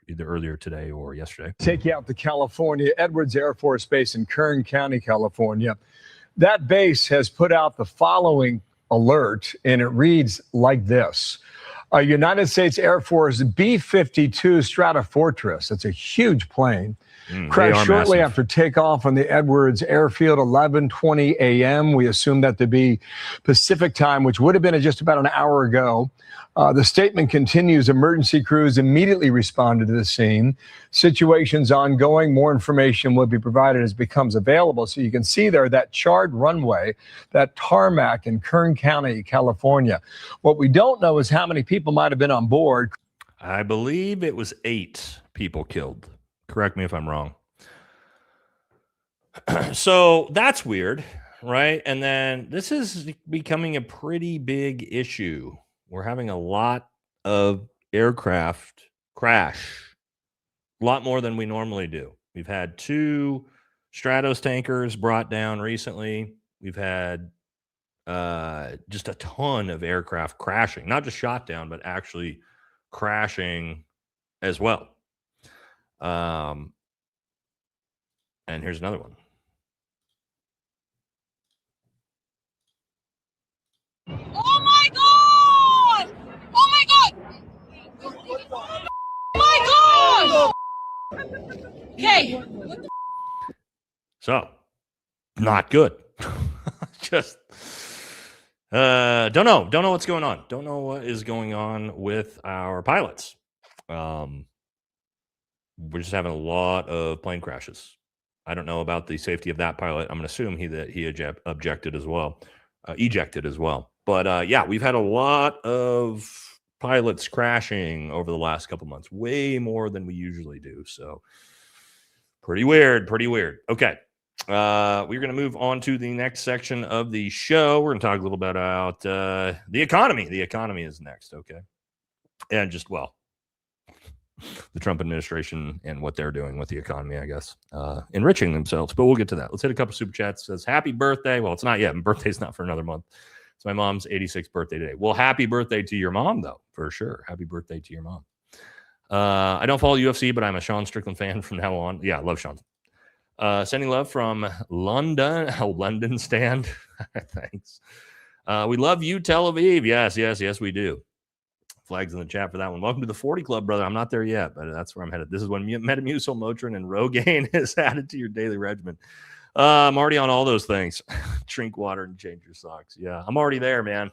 either earlier today or yesterday. Take you out to California, Edwards Air Force Base in Kern County, California. That base has put out the following alert, and it reads like this. A United States Air Force B-52 Stratofortress, it's a huge plane, crashed shortly after takeoff on the Edwards Airfield, 11:20 a.m. We assume that to be Pacific time, which would have been just about an hour ago. The statement continues, emergency crews immediately responded to the scene. Situation's ongoing. More information will be provided as it becomes available. So you can see there that charred runway, that tarmac in Kern County, California. What we don't know is how many people might have been on board. I believe it was 8 people killed. Correct me if I'm wrong. So that's weird, right? And then this is becoming a pretty big issue. We're having a lot of aircraft crash, a lot more than we normally do. We've had 2 Stratos tankers brought down recently. We've had just a ton of aircraft crashing, not just shot down, but actually crashing as well. And here's another one. Oh my God! Oh my God! Oh my God! Okay. So, not good. Just don't know what's going on. Don't know what is going on with our pilots. We're just having a lot of plane crashes. I don't know about the safety of that pilot. I'm going to assume he ejected as well. But yeah, we've had a lot of pilots crashing over the last couple months, way more than we usually do. So pretty weird. Okay. We're going to move on to the next section of the show. We're going to talk a little bit about the economy. The economy is next. Okay. And just, well, the Trump administration and what they're doing with the economy, I guess, enriching themselves. But we'll get to that. Let's hit a couple super chats. It says, happy birthday. Well, it's not yet. My birthday's not for another month. It's my mom's 86th birthday today. Well, happy birthday to your mom, though, for sure. Happy birthday to your mom. I don't follow UFC, but I'm a Sean Strickland fan from now on. Yeah, I love Sean. Sending love from London. Oh, London stand. Thanks. We love you, Tel Aviv. Yes, we do. Flags in the chat for that one. Welcome to the 40 Club, brother. I'm not there yet, but that's where I'm headed. This is when Metamucil, Motrin, and Rogaine is added to your daily regimen. I'm already on all those things. Drink water and change your socks. Yeah, I'm already there, man.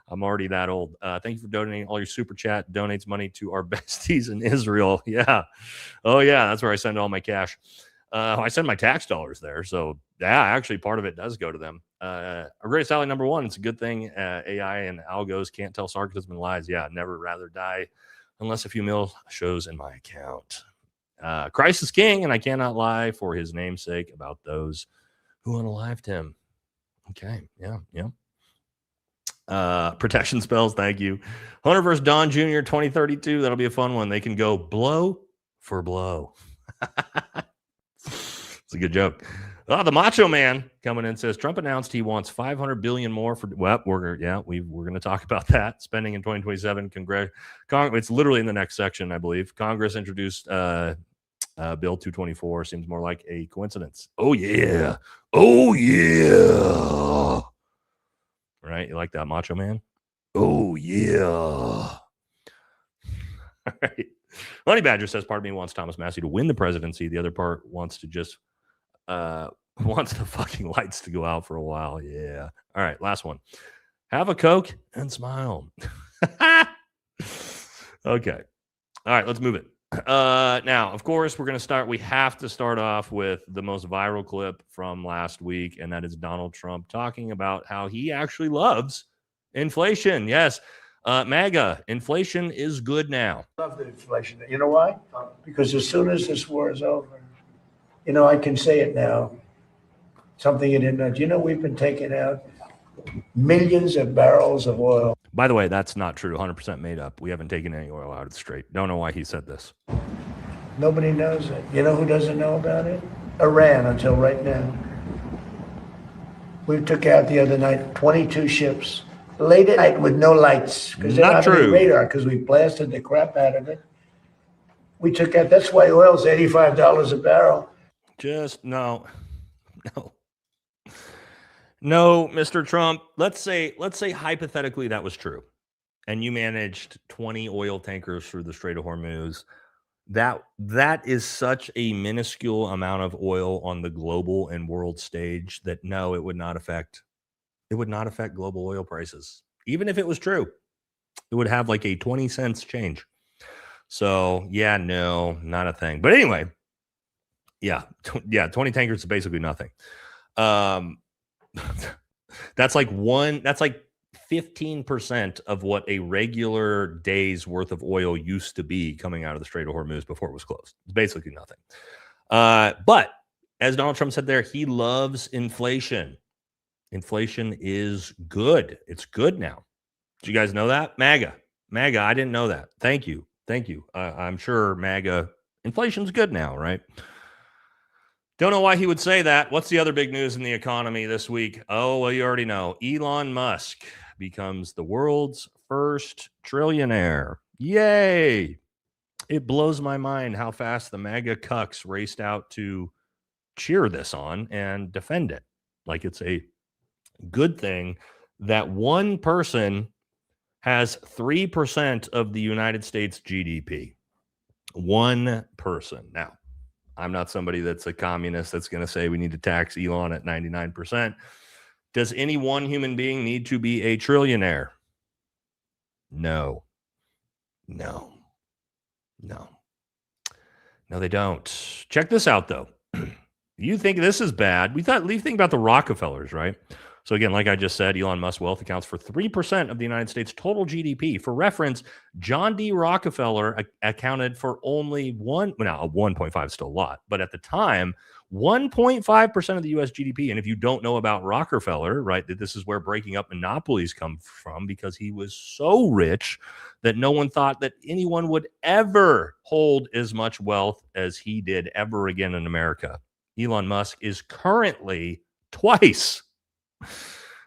I'm already that old. Thank you for donating all your super chat. Donates money to our besties in Israel. Yeah. Oh, yeah. That's where I send all my cash. I send my tax dollars there. So, yeah, actually, part of it does go to them. Our greatest ally number one. It's a good thing AI and algos can't tell sarcasm and lies. Yeah, never rather die unless a few mil shows in my account. Christ is king, and I cannot lie for his namesake about those who unalived him. Okay. Yeah. Yeah. Protection spells, thank you. Hunter versus Don Jr. 2032. That'll be a fun one. They can go blow for blow. It's a good joke. The Macho Man coming in says Trump announced he wants $500 billion more for. Well, we're going to talk about that spending in 2027. It's literally in the next section, I believe. Congress introduced Bill 224. Seems more like a coincidence. Oh yeah. Right? You like that, Macho Man? Oh, yeah. All right. Honey Badger says part of me wants Thomas Massey to win the presidency. The other part wants to just wants the fucking lights to go out for a while. Yeah. All right. Last one. Have a Coke and smile. Okay. All right. Let's move it. Now, of course, we have to start off with the most viral clip from last week, and that is Donald Trump talking about how he actually loves inflation. Yes, MAGA, inflation is good now. Love the inflation. You know why? Because as soon as this war is over, I can say it now. Something you didn't know. Do you know we've been taking out millions of barrels of oil? By the way, that's not true. 100% made up. We haven't taken any oil out of the strait. Don't know why he said this. Nobody knows it. You know who doesn't know about it? Iran until right now. We took out the other night 22 ships late at night with no lights because they're not on radar because we blasted the crap out of it. We took out. That's why oil's $85 a barrel. Just no, Mr. Trump. Let's say hypothetically that was true, and you managed 20 oil tankers through the Strait of Hormuz. That is such a minuscule amount of oil on the global and world stage that no, it would not affect global oil prices. Even if it was true, it would have like a 20 cents change. So yeah, no, not a thing. But anyway, yeah, 20 tankers is basically nothing. That's like 15% of what a regular day's worth of oil used to be coming out of the Strait of Hormuz before it was closed. It's basically nothing. But as Donald Trump said there, he loves inflation. Inflation is good. It's good now. Did you guys know that? MAGA, I didn't know that. Thank you. I'm sure MAGA, inflation's good now, right? Don't know why he would say that. What's the other big news in the economy this week? Oh, well, you already know. Elon Musk becomes the world's first trillionaire. Yay! It blows my mind how fast the MAGA cucks raced out to cheer this on and defend it. Like it's a good thing that one person has 3% of the United States GDP. One person. Now, I'm not somebody that's a communist that's going to say we need to tax Elon at 99%. Does any one human being need to be a trillionaire? No, they don't. Check this out, though. You think this is bad. We think about the Rockefellers, right? So again, like I just said, Elon Musk's wealth accounts for 3% of the United States total GDP. For reference, John D. Rockefeller accounted for only 1.5 is still a lot, but at the time, 1.5% of the U.S. GDP. And if you don't know about Rockefeller, right, that this is where breaking up monopolies come from because he was so rich that no one thought that anyone would ever hold as much wealth as he did ever again in America. Elon Musk is currently twice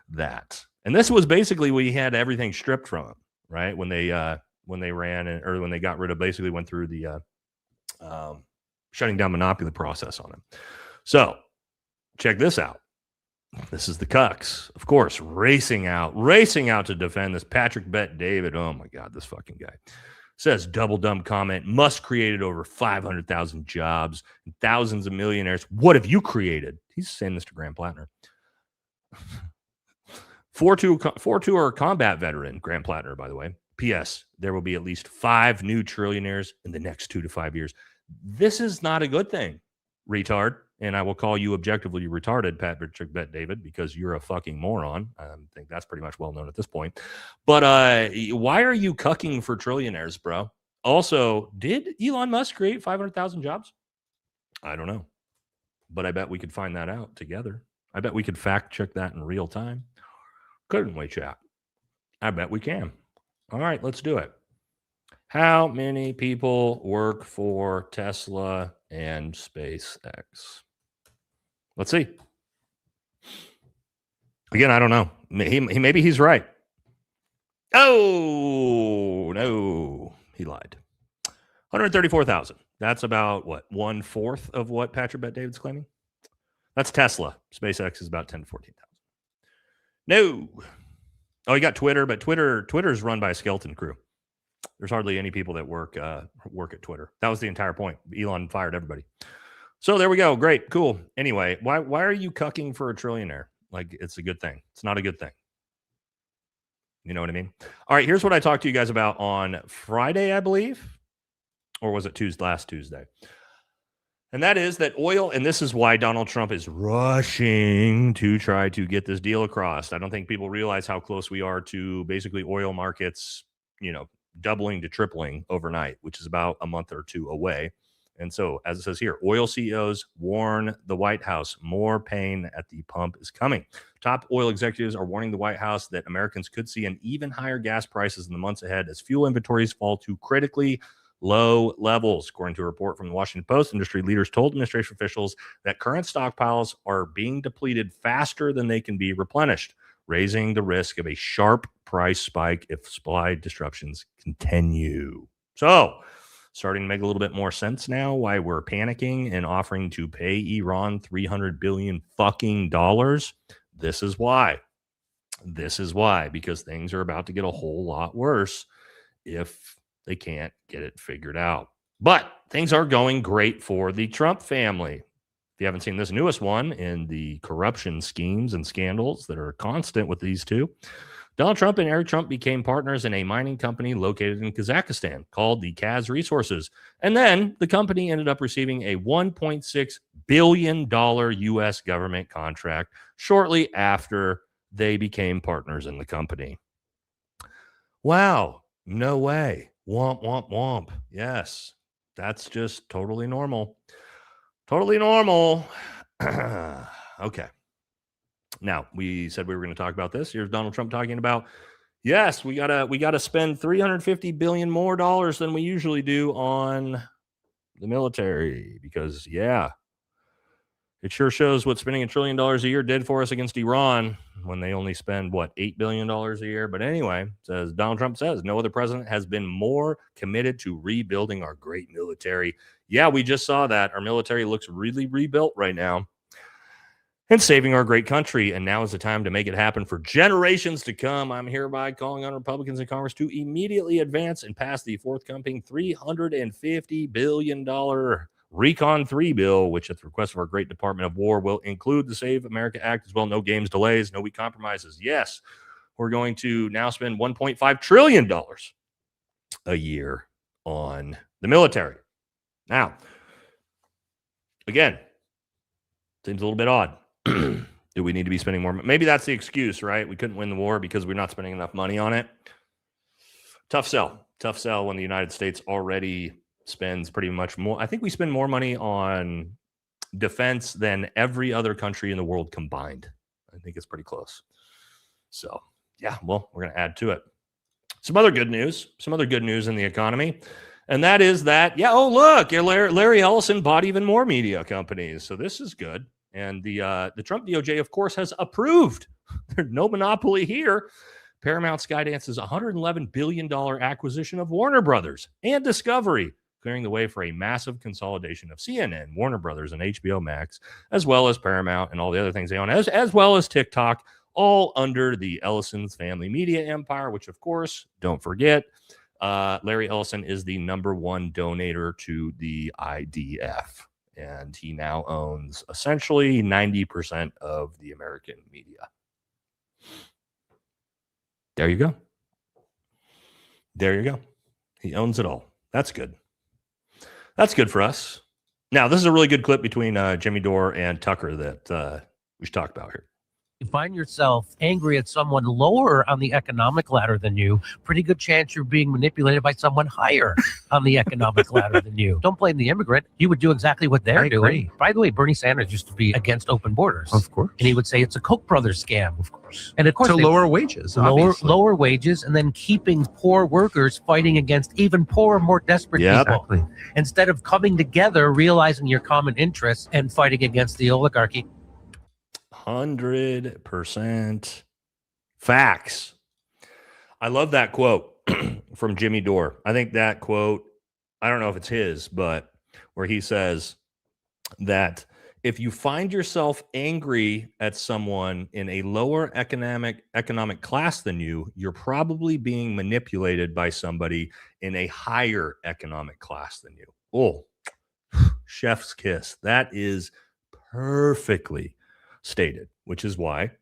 that. And this was basically when he had everything stripped from him, right? When they ran or when they got rid of, basically went through the shutting down monopoly process on him. So check this out. This is the cucks, of course, racing out to defend this. Patrick Bet David. Oh my God, this fucking guy. Says double dumb comment. Musk created over 500,000 jobs and thousands of millionaires. What have you created? He's saying this to Graham Plattner. 4-2 combat veteran, Grant Plattner, by the way. P.S. There will be at least 5 new trillionaires in the next 2 to 5 years. This is not a good thing, retard. And I will call you objectively retarded, Patrick Bet David, because you're a fucking moron. I think that's pretty much well known at this point. But why are you cucking for trillionaires, bro? Also, did Elon Musk create 500,000 jobs? I don't know. But I bet we could find that out together. I bet we could fact check that in real time. Couldn't we, chat? I bet we can. All right, let's do it. How many people work for Tesla and SpaceX? Let's see. Again, I don't know. Maybe he's right. Oh, no. He lied. 134,000. That's about, what, 1/4 of what Patrick Bet David's claiming? That's Tesla. SpaceX is about 10 to 14,000. No. Oh, you got Twitter, but Twitter's run by a skeleton crew. There's hardly any people that work at Twitter. That was the entire point. Elon fired everybody. So there we go. Great. Cool. Anyway, why are you cucking for a trillionaire? Like, it's a good thing. It's not a good thing. You know what I mean? All right, here's what I talked to you guys about on Friday, I believe. Or was it last Tuesday? And that is that oil, and this is why Donald Trump is rushing to try to get this deal across. I don't think people realize how close we are to basically oil markets, doubling to tripling overnight, which is about a month or 2 away. And so, as it says here, oil CEOs warn the White House more pain at the pump is coming. Top oil executives are warning the White House that Americans could see an even higher gas prices in the months ahead as fuel inventories fall to critically low levels. According to a report from the Washington Post, industry leaders told administration officials that current stockpiles are being depleted faster than they can be replenished, raising the risk of a sharp price spike if supply disruptions continue. So, starting to make a little bit more sense now why we're panicking and offering to pay Iran $300 billion fucking dollars. This is why. This is why, because things are about to get a whole lot worse if they can't get it figured out. But things are going great for the Trump family. If you haven't seen this newest one in the corruption schemes and scandals that are constant with these two, Donald Trump and Eric Trump became partners in a mining company located in Kazakhstan called the Kaz Resources. And then the company ended up receiving a $1.6 billion U.S. government contract shortly after they became partners in the company. Wow. No way. Womp, womp, womp. Yes. That's just totally normal. Totally normal. Okay. Now, we said we were going to talk about this. Here's Donald Trump talking about, yes, we gotta spend $350 billion more dollars than we usually do on the military because, yeah, it sure shows what spending $1 trillion a year did for us against Iran when they only spend, $8 billion a year. But anyway, says Donald Trump says, no other president has been more committed to rebuilding our great military. Yeah, we just saw that. Our military looks really rebuilt right now. And saving our great country. And now is the time to make it happen for generations to come. I'm hereby calling on Republicans in Congress to immediately advance and pass the forthcoming $350 billion Recon 3 bill, which at the request of our great Department of War will include the Save America Act as well. No games, delays, no weak compromises. Yes, we're going to now spend $1.5 trillion a year on the military. Now, again, seems a little bit odd. Do we need to be spending more? Maybe that's the excuse, right? We couldn't win the war because we're not spending enough money on it. Tough sell. Tough sell when the United States already spends pretty much more. I think we spend more money on defense than every other country in the world combined. I think it's pretty close. So, yeah, well, we're going to add to it. Some other good news in the economy. And that is that, yeah, oh, look, Larry Ellison bought even more media companies. So this is good. And the Trump DOJ, of course, has approved. There's no monopoly here. Paramount Skydance's $111 billion acquisition of Warner Brothers and Discovery, clearing the way for a massive consolidation of CNN, Warner Brothers, and HBO Max, as well as Paramount and all the other things they own, as well as TikTok, all under the Ellison's family media empire, which, of course, don't forget, Larry Ellison is the #1 donator to the IDF. and he now owns essentially 90% of the American media. There you go. There you go. He owns it all. That's good. That's good for us. Now, this is a really good clip between Jimmy Dore and Tucker that we should talk about here. You find yourself angry at someone lower on the economic ladder than you, pretty good chance you're being manipulated by someone higher on the economic ladder than you. Don't blame the immigrant. You would do exactly what they're doing. By the way, Bernie Sanders used to be against open borders. Of course. And he would say it's a Koch brothers scam. Of course. And of course, To lower wages. Obviously. lower wages, and then keeping poor workers fighting against even poorer, more desperate people. Exactly. Instead of coming together, realizing your common interests and fighting against the oligarchy. 100% facts. I love that quote from Jimmy Dore. I think that quote, I don't know if it's his, but where he says that if you find yourself angry at someone in a lower economic class than you, you're probably being manipulated by somebody in a higher economic class than you. Oh, chef's kiss. That is perfectly stated, which is why,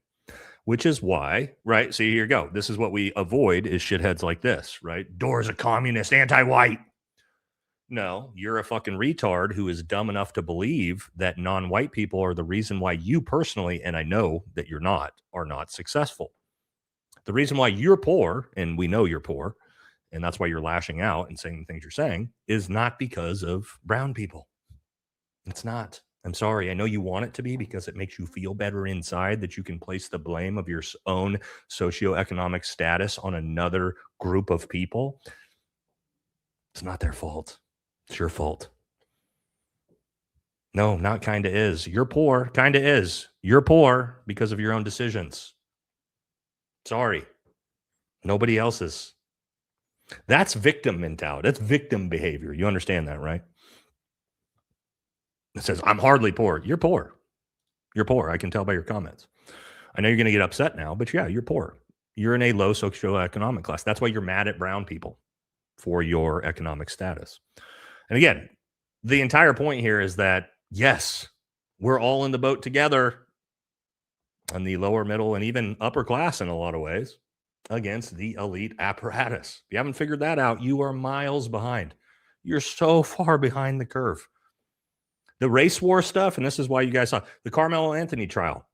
right? See, here you go. This is what we avoid is shitheads like this, right? Dore's a communist, anti-white. No, you're a fucking retard who is dumb enough to believe that non-white people are the reason why you personally, and I know that you're not, are not successful. The reason why you're poor, and we know you're poor, and that's why you're lashing out and saying the things you're saying, is not because of brown people. It's not. I'm sorry. I know you want it to be because it makes you feel better inside that you can place the blame of your own socioeconomic status on another group of people. It's not their fault. It's your fault. No, not kinda is. You're poor. Kinda is. You're poor because of your own decisions. Sorry. Nobody else's. That's victim mentality. That's victim behavior. You understand that, right? It says, I'm hardly poor. You're poor. You're poor. I can tell by your comments. I know you're going to get upset now, but yeah, you're poor. You're in a low socioeconomic class. That's why you're mad at brown people for your economic status. And again, the entire point here is that, yes, we're all in the boat together on the lower, middle, and even upper class in a lot of ways against the elite apparatus. If you haven't figured that out, you are miles behind. You're so far behind the curve. The race war stuff, and this is why you guys saw the Carmelo Anthony trial.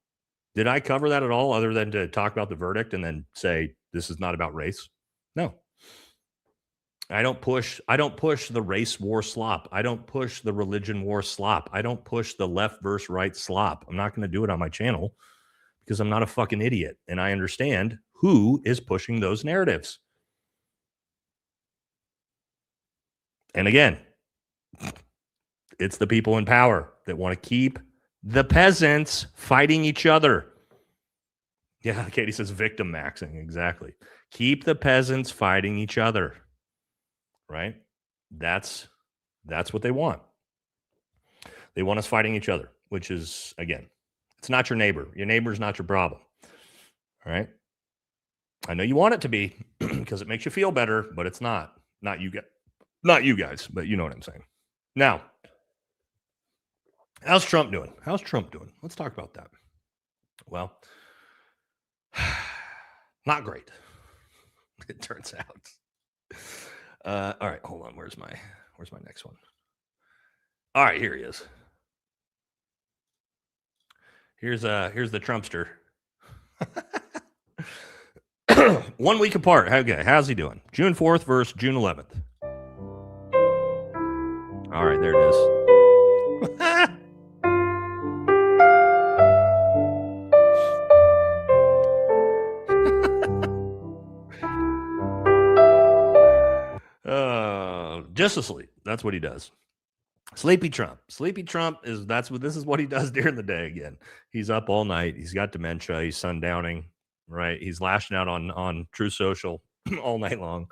Did I cover that at all other than to talk about the verdict and then say this is not about race? No. I don't push the race war slop. I don't push the religion war slop. I don't push the left versus right slop. I'm not going to do it on my channel because I'm not a fucking idiot. And I understand who is pushing those narratives. And again, it's the people in power that want to keep the peasants fighting each other. Yeah, Katie says victim maxing. Exactly. Keep the peasants fighting each other. Right? That's what they want. They want us fighting each other, which is, again, it's not your neighbor. Your neighbor's not your problem. All right? I know you want it to be because it makes you feel better, but it's not. Not you guys, but you know what I'm saying. Now, how's Trump doing? Let's talk about that. Well, not great. It turns out. All right, hold on. Where's my next one? All right, here he is. Here's the Trumpster. 1 week apart. Okay, how's he doing? June 4th versus June 11th. All right, there it is. Just asleep. That's what he does. Sleepy Trump. Sleepy Trump this is what he does during the day again. He's up all night. He's got dementia. He's sundowning, right? He's lashing out on True Social all night long.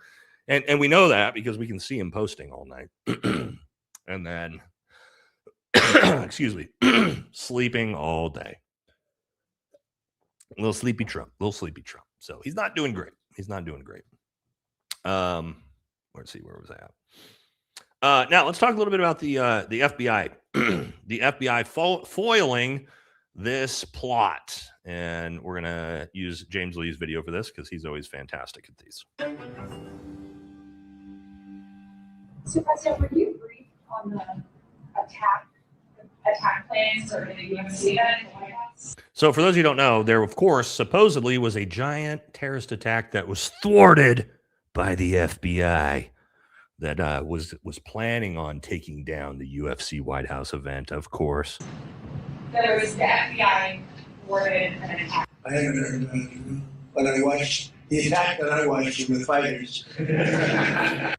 And we know that because we can see him posting all night. And then excuse me, sleeping all day. Little sleepy Trump. So he's not doing great. Let's see, where was I at? Now let's talk a little bit about the FBI. The FBI foiling this plot, and we're gonna use James Lee's video for this because he's always fantastic at these. So, President, were you briefed on the attack plans or the UMC at the White House? So, for those who don't know, there of course supposedly was a giant terrorist attack that was thwarted by the FBI that was planning on taking down the UFC White House event, of course. There was the FBI thwarted an attack. I haven't heard about it, but I watched the attack that I watched with fighters.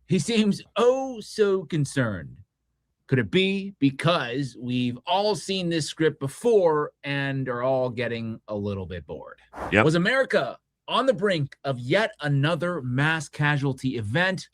He seems oh so concerned. Could it be because we've all seen this script before and are all getting a little bit bored? Yep. Was America on the brink of yet another mass casualty event,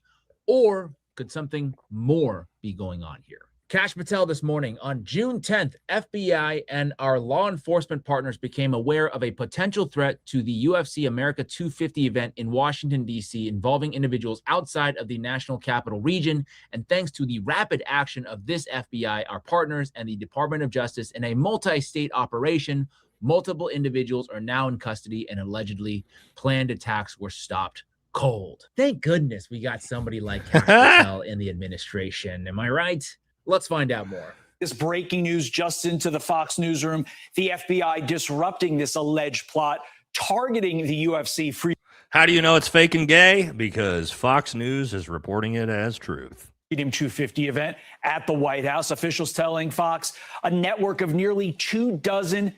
or could something more be going on here? Kash Patel this morning. On June 10th, FBI and our law enforcement partners became aware of a potential threat to the UFC America 250 event in Washington, D.C., involving individuals outside of the National Capital Region. And thanks to the rapid action of this FBI, our partners, and the Department of Justice in a multi-state operation, multiple individuals are now in custody, and allegedly planned attacks were stopped cold. Thank goodness we got somebody like Kash Patel in the administration. Am I right? Let's find out more. This breaking news just into the Fox newsroom. The FBI disrupting this alleged plot, targeting the UFC free. How do you know it's fake and gay? Because Fox News is reporting it as truth. Freedom 250 event at the White House. Officials telling Fox a network of nearly 24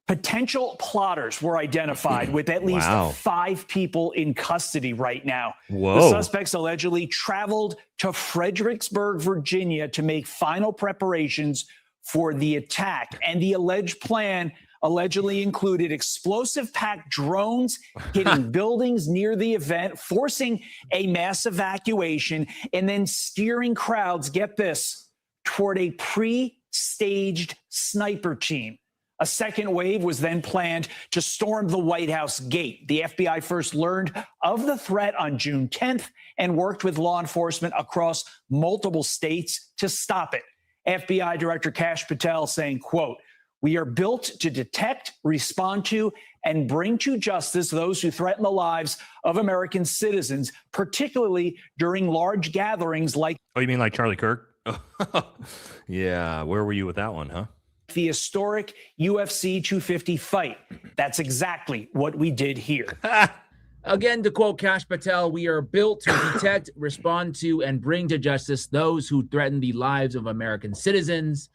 potential plotters were identified, with at least 5 people in custody right now. Whoa. The suspects allegedly traveled to Fredericksburg, Virginia to make final preparations for the attack. And the alleged plan allegedly included explosive-packed drones hitting buildings near the event, forcing a mass evacuation, and then steering crowds, get this, toward a pre-staged sniper team. A second wave was then planned to storm the White House gate. The FBI first learned of the threat on June 10th and worked with law enforcement across multiple states to stop it. FBI Director Kash Patel saying, quote, "We are built to detect, respond to, and bring to justice those who threaten the lives of American citizens, particularly during large gatherings like..." Oh, you mean like Charlie Kirk? Yeah, where were you with that one, huh? The historic UFC 250 fight. That's exactly what we did here. Again, to quote Kash Patel, "We are built to detect, respond to, and bring to justice those who threaten the lives of American citizens."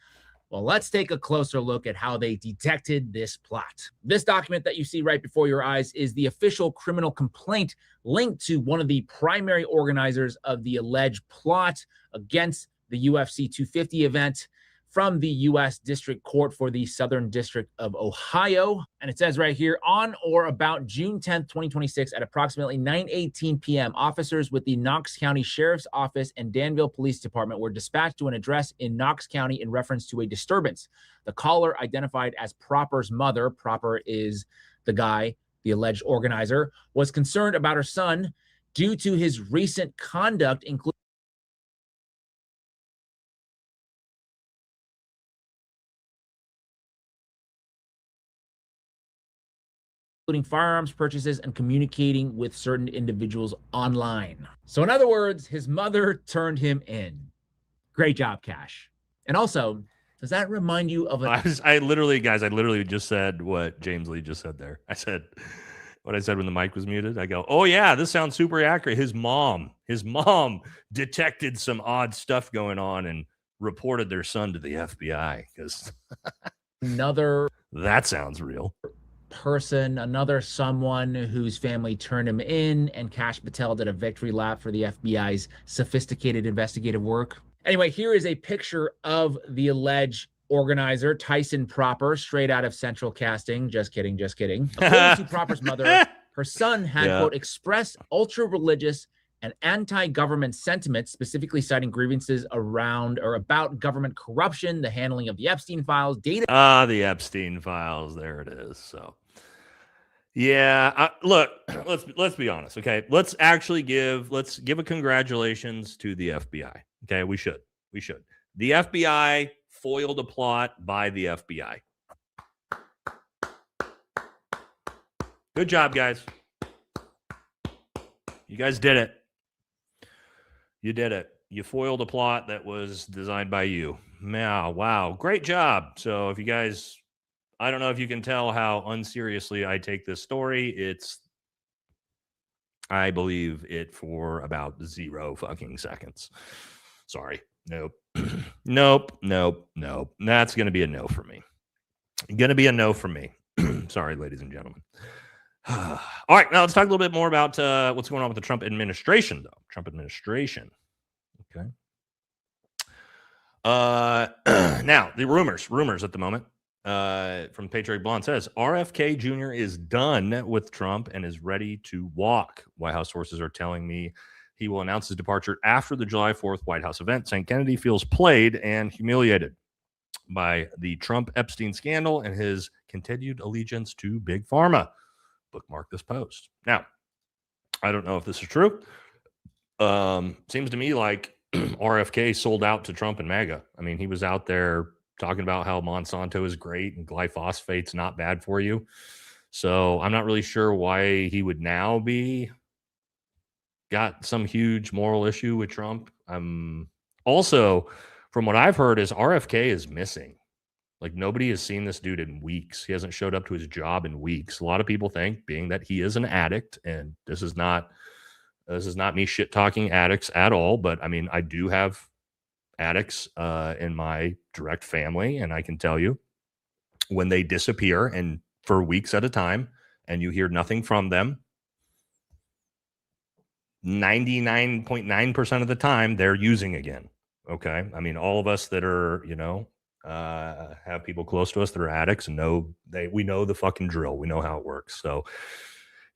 Well, let's take a closer look at how they detected this plot. This document that you see right before your eyes is the official criminal complaint linked to one of the primary organizers of the alleged plot against the UFC 250 event, from the U.S. District Court for the Southern District of Ohio. And it says right here, on or about June 10th, 2026, at approximately 9:18 p.m., officers with the Knox County Sheriff's Office and Danville Police Department were dispatched to an address in Knox County in reference to a disturbance. The caller, identified as Proper's mother — Proper is the guy, the alleged organizer — was concerned about her son due to his recent conduct, including firearms purchases and communicating with certain individuals online. So in other words, his mother turned him in. Great job, Kash. And also, does that remind you of I literally just said what James Lee just said there. I said what I said when the mic was muted. I go, oh yeah, this sounds super accurate. His mom detected some odd stuff going on and reported their son to the FBI because that sounds real. Another someone whose family turned him in, and Kash Patel did a victory lap for the FBI's sophisticated investigative work. Anyway, here is a picture of the alleged organizer, Tyson Proper, straight out of Central Casting. Just kidding. According to Proper's mother, her son had, quote, expressed ultra-religious and anti-government sentiments, specifically citing grievances around or about government corruption, the handling of the Epstein files, data. The Epstein files. There it is. So, yeah, look, let's be honest, okay? Let's give a congratulations to the FBI, Okay, we should. The FBI foiled a plot by the FBI. Good job, guys. You guys did it. You did it. You foiled a plot that was designed by you. Wow. Great job. So if you guys, I don't know if you can tell how unseriously I take this story. I believe it for about 0 fucking seconds. Sorry. Nope. Nope. That's going to be a no for me. Sorry, ladies and gentlemen. All right, now let's talk a little bit more about what's going on with the Trump administration, though. Trump administration. Okay. Now, the rumors at the moment from Patriot Blonde says RFK Jr. is done with Trump and is ready to walk. White House sources are telling me he will announce his departure after the July 4th White House event, saying Kennedy feels played and humiliated by the Trump-Epstein scandal and his continued allegiance to Big Pharma. Bookmark this post. Now, I don't know if this is true. Seems to me like RFK sold out to Trump and MAGA. I mean, he was out there talking about how Monsanto is great and glyphosate's not bad for you. So I'm not really sure why he would now be got some huge moral issue with Trump. Also, from what I've heard, is RFK is missing. Like, nobody has seen this dude in weeks. He hasn't showed up to his job in weeks. A lot of people think, being that he is an addict, and this is not me shit talking addicts at all, but I mean, I do have addicts in my direct family, and I can tell you, when they disappear and for weeks at a time, and you hear nothing from them, 99.9% of the time they're using again. Okay, I mean, all of us that are, have people close to us that are addicts and we know the fucking drill. We know how it works. So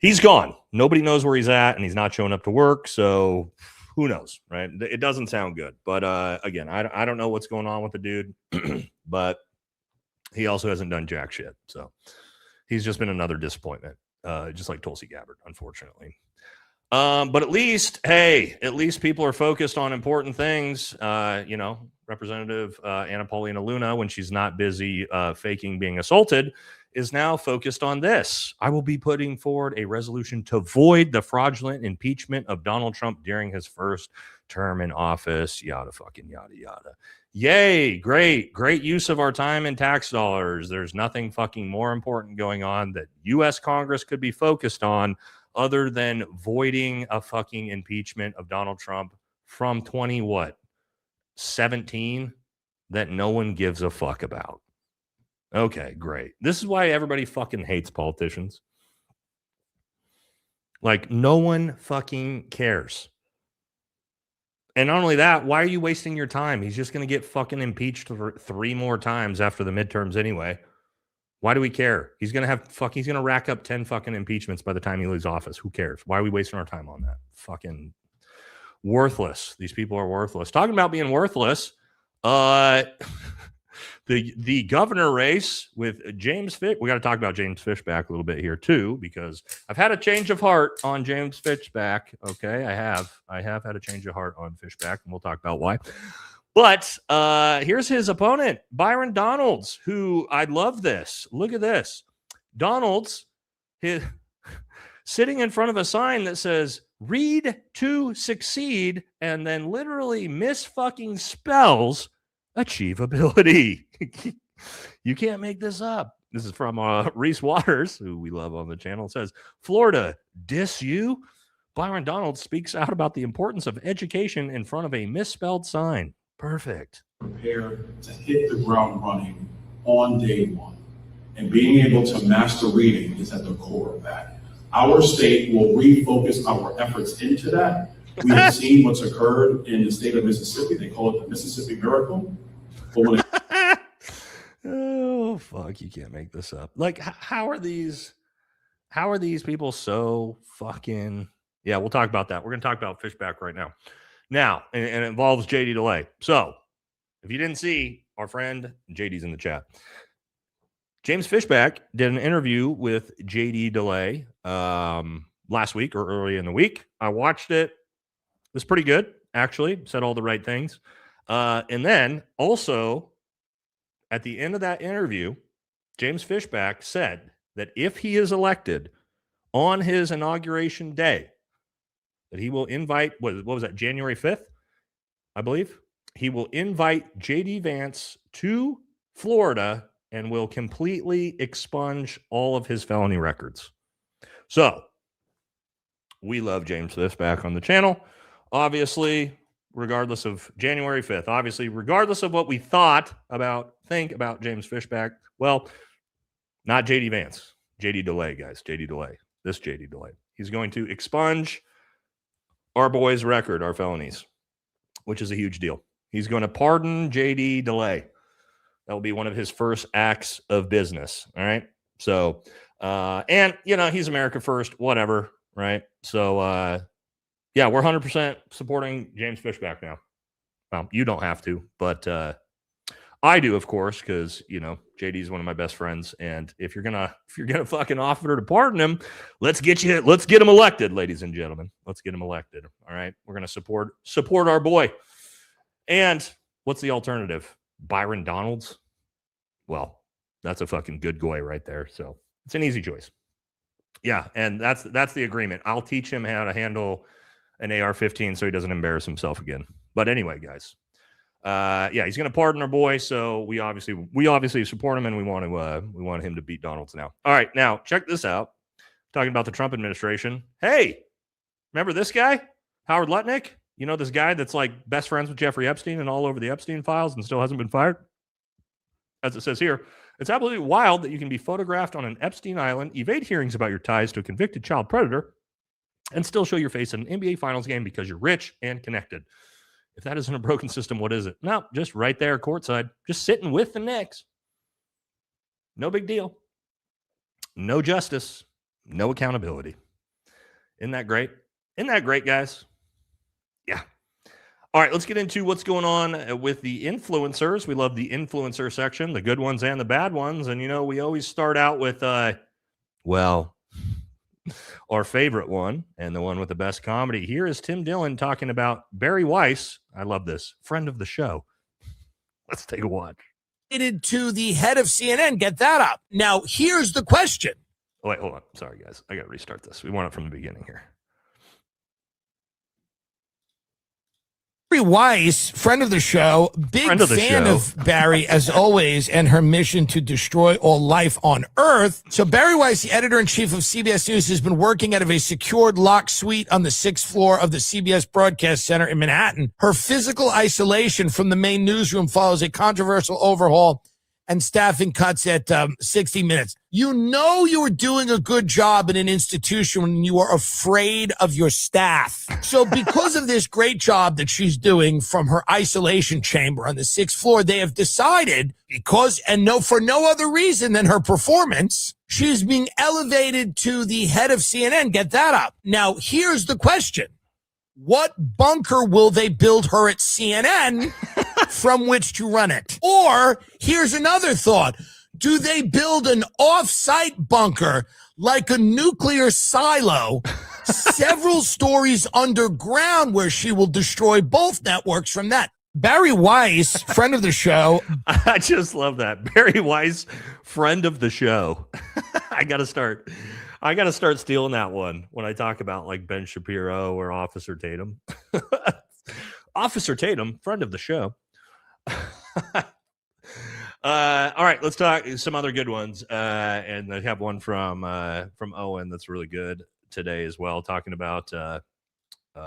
he's gone. Nobody knows where he's at, and he's not showing up to work. So who knows, right? It doesn't sound good. But again, I don't know what's going on with the dude, but he also hasn't done jack shit. So he's just been another disappointment, just like Tulsi Gabbard, unfortunately. But at least people are focused on important things. Representative Anna Paulina Luna, when she's not busy faking being assaulted, is now focused on this. I will be putting forward a resolution to void the fraudulent impeachment of Donald Trump during his first term in office. Yada fucking yada yada. Yay, great use of our time and tax dollars. There's nothing fucking more important going on that U.S. Congress could be focused on other than voiding a fucking impeachment of Donald Trump from 2017 that no one gives a fuck about. Okay, great. This is why everybody fucking hates politicians. Like, no one fucking cares. And not only that, why are you wasting your time? He's just going to get fucking impeached for 3 more times after the midterms anyway. Why do we care? He's going to rack up 10 fucking impeachments by the time he leaves office. Who cares? Why are we wasting our time on that? Fucking worthless. These people are worthless. Talking about being worthless, the governor race with James Fish. We got to talk about James Fishback a little bit here too, because I've had a change of heart on James Fishback. Okay, I have had a change of heart on Fishback, and we'll talk about why. But here's his opponent, Byron Donalds, who I love this. Look at this. Donalds sitting in front of a sign that says "Read to succeed," and then literally misfucking spells achievability. You can't make this up. This is from Reese Waters, who we love on the channel. It says, Florida, diss you? Byron Donalds speaks out about the importance of education in front of a misspelled sign. Perfect. Prepared to hit the ground running on day one. And being able to master reading is at the core of that. Our state will refocus our efforts into that. We have seen what's occurred in the state of Mississippi. They call it the Mississippi Miracle. Oh, fuck. You can't make this up. Like, how are these people so fucking... Yeah, we'll talk about that. We're going to talk about Fishback right now. Now, and it involves JD DeLay. So, if you didn't see, our friend JD's in the chat. James Fishback did an interview with JD DeLay last week or early in the week. I watched it. It was pretty good. actually, said all the right things. And then also at the end of that interview, James Fishback said that if he is elected on his inauguration day, that he will invite, what was that, January 5th, I believe? He will invite J.D. Vance to Florida and will completely expunge all of his felony records. So, we love James Fishback on the channel. Obviously, regardless of January 5th, obviously, regardless of what we think about James Fishback, well, not J.D. Vance. J.D. DeLay, guys. J.D. DeLay. This J.D. DeLay. He's going to expunge our boy's record, our felonies, which is a huge deal. He's going to pardon J.D. DeLay. That will be one of his first acts of business. All right. So, and, he's America first, whatever. Right. So, yeah, we're 100% supporting James Fishback now. Well, you don't have to, but I do, of course, because, JD is one of my best friends. And if you're gonna fucking offer to pardon him, let's get him elected, ladies and gentlemen. Let's get him elected. All right. We're going to support our boy. And what's the alternative? Byron Donalds? Well, that's a fucking good guy right there. So it's an easy choice. Yeah, and that's the agreement. I'll teach him how to handle an AR-15 so he doesn't embarrass himself again. But anyway, guys, yeah, he's going to pardon our boy. So we obviously support him, and we want him to beat Donalds now. All right, now check this out. Talking about the Trump administration. Hey, remember this guy, Howard Lutnick? This guy that's like best friends with Jeffrey Epstein and all over the Epstein files and still hasn't been fired? As it says here, it's absolutely wild that you can be photographed on an Epstein island, evade hearings about your ties to a convicted child predator, and still show your face in an NBA Finals game because you're rich and connected. If that isn't a broken system, what is it? No, just right there courtside, just sitting with the Knicks. No big deal. No justice. No accountability. Isn't that great? Isn't that great, guys? Yeah. All right, let's get into what's going on with the influencers. We love the influencer section, the good ones and the bad ones. And, we always start out with, our favorite one and the one with the best comedy. Here is Tim Dillon talking about Barry Weiss. I love this. Friend of the show. Let's take a watch. To the head of CNN. Get that up. Now, here's the question. Oh, wait, hold on. Sorry, guys. I got to restart this. We want it from the beginning here. Barry Weiss, friend of the show, big fan of Barry as always, and her mission to destroy all life on Earth. So Barry Weiss, the editor-in-chief of CBS News, has been working out of a secured locked suite on the 6th floor of the CBS Broadcast Center in Manhattan. Her physical isolation from the main newsroom follows a controversial overhaul and staffing cuts at 60 Minutes. You were doing a good job in an institution when you were afraid of your staff. So because of this great job that she's doing from her isolation chamber on the 6th floor, they have decided, for no other reason than her performance, she's being elevated to the head of CNN. Get that up. Now, here's the question. What bunker will they build her at CNN from which to run it? Or here's another thought. Do they build an off-site bunker like a nuclear silo several stories underground where she will destroy both networks from that? Barry Weiss, friend of the show. I just love that. Barry Weiss, friend of the show. I got to start stealing that one when I talk about like Ben Shapiro or Officer Tatum. Officer Tatum, friend of the show. All right, let's talk some other good ones. And I have one from Owen that's really good today as well, talking about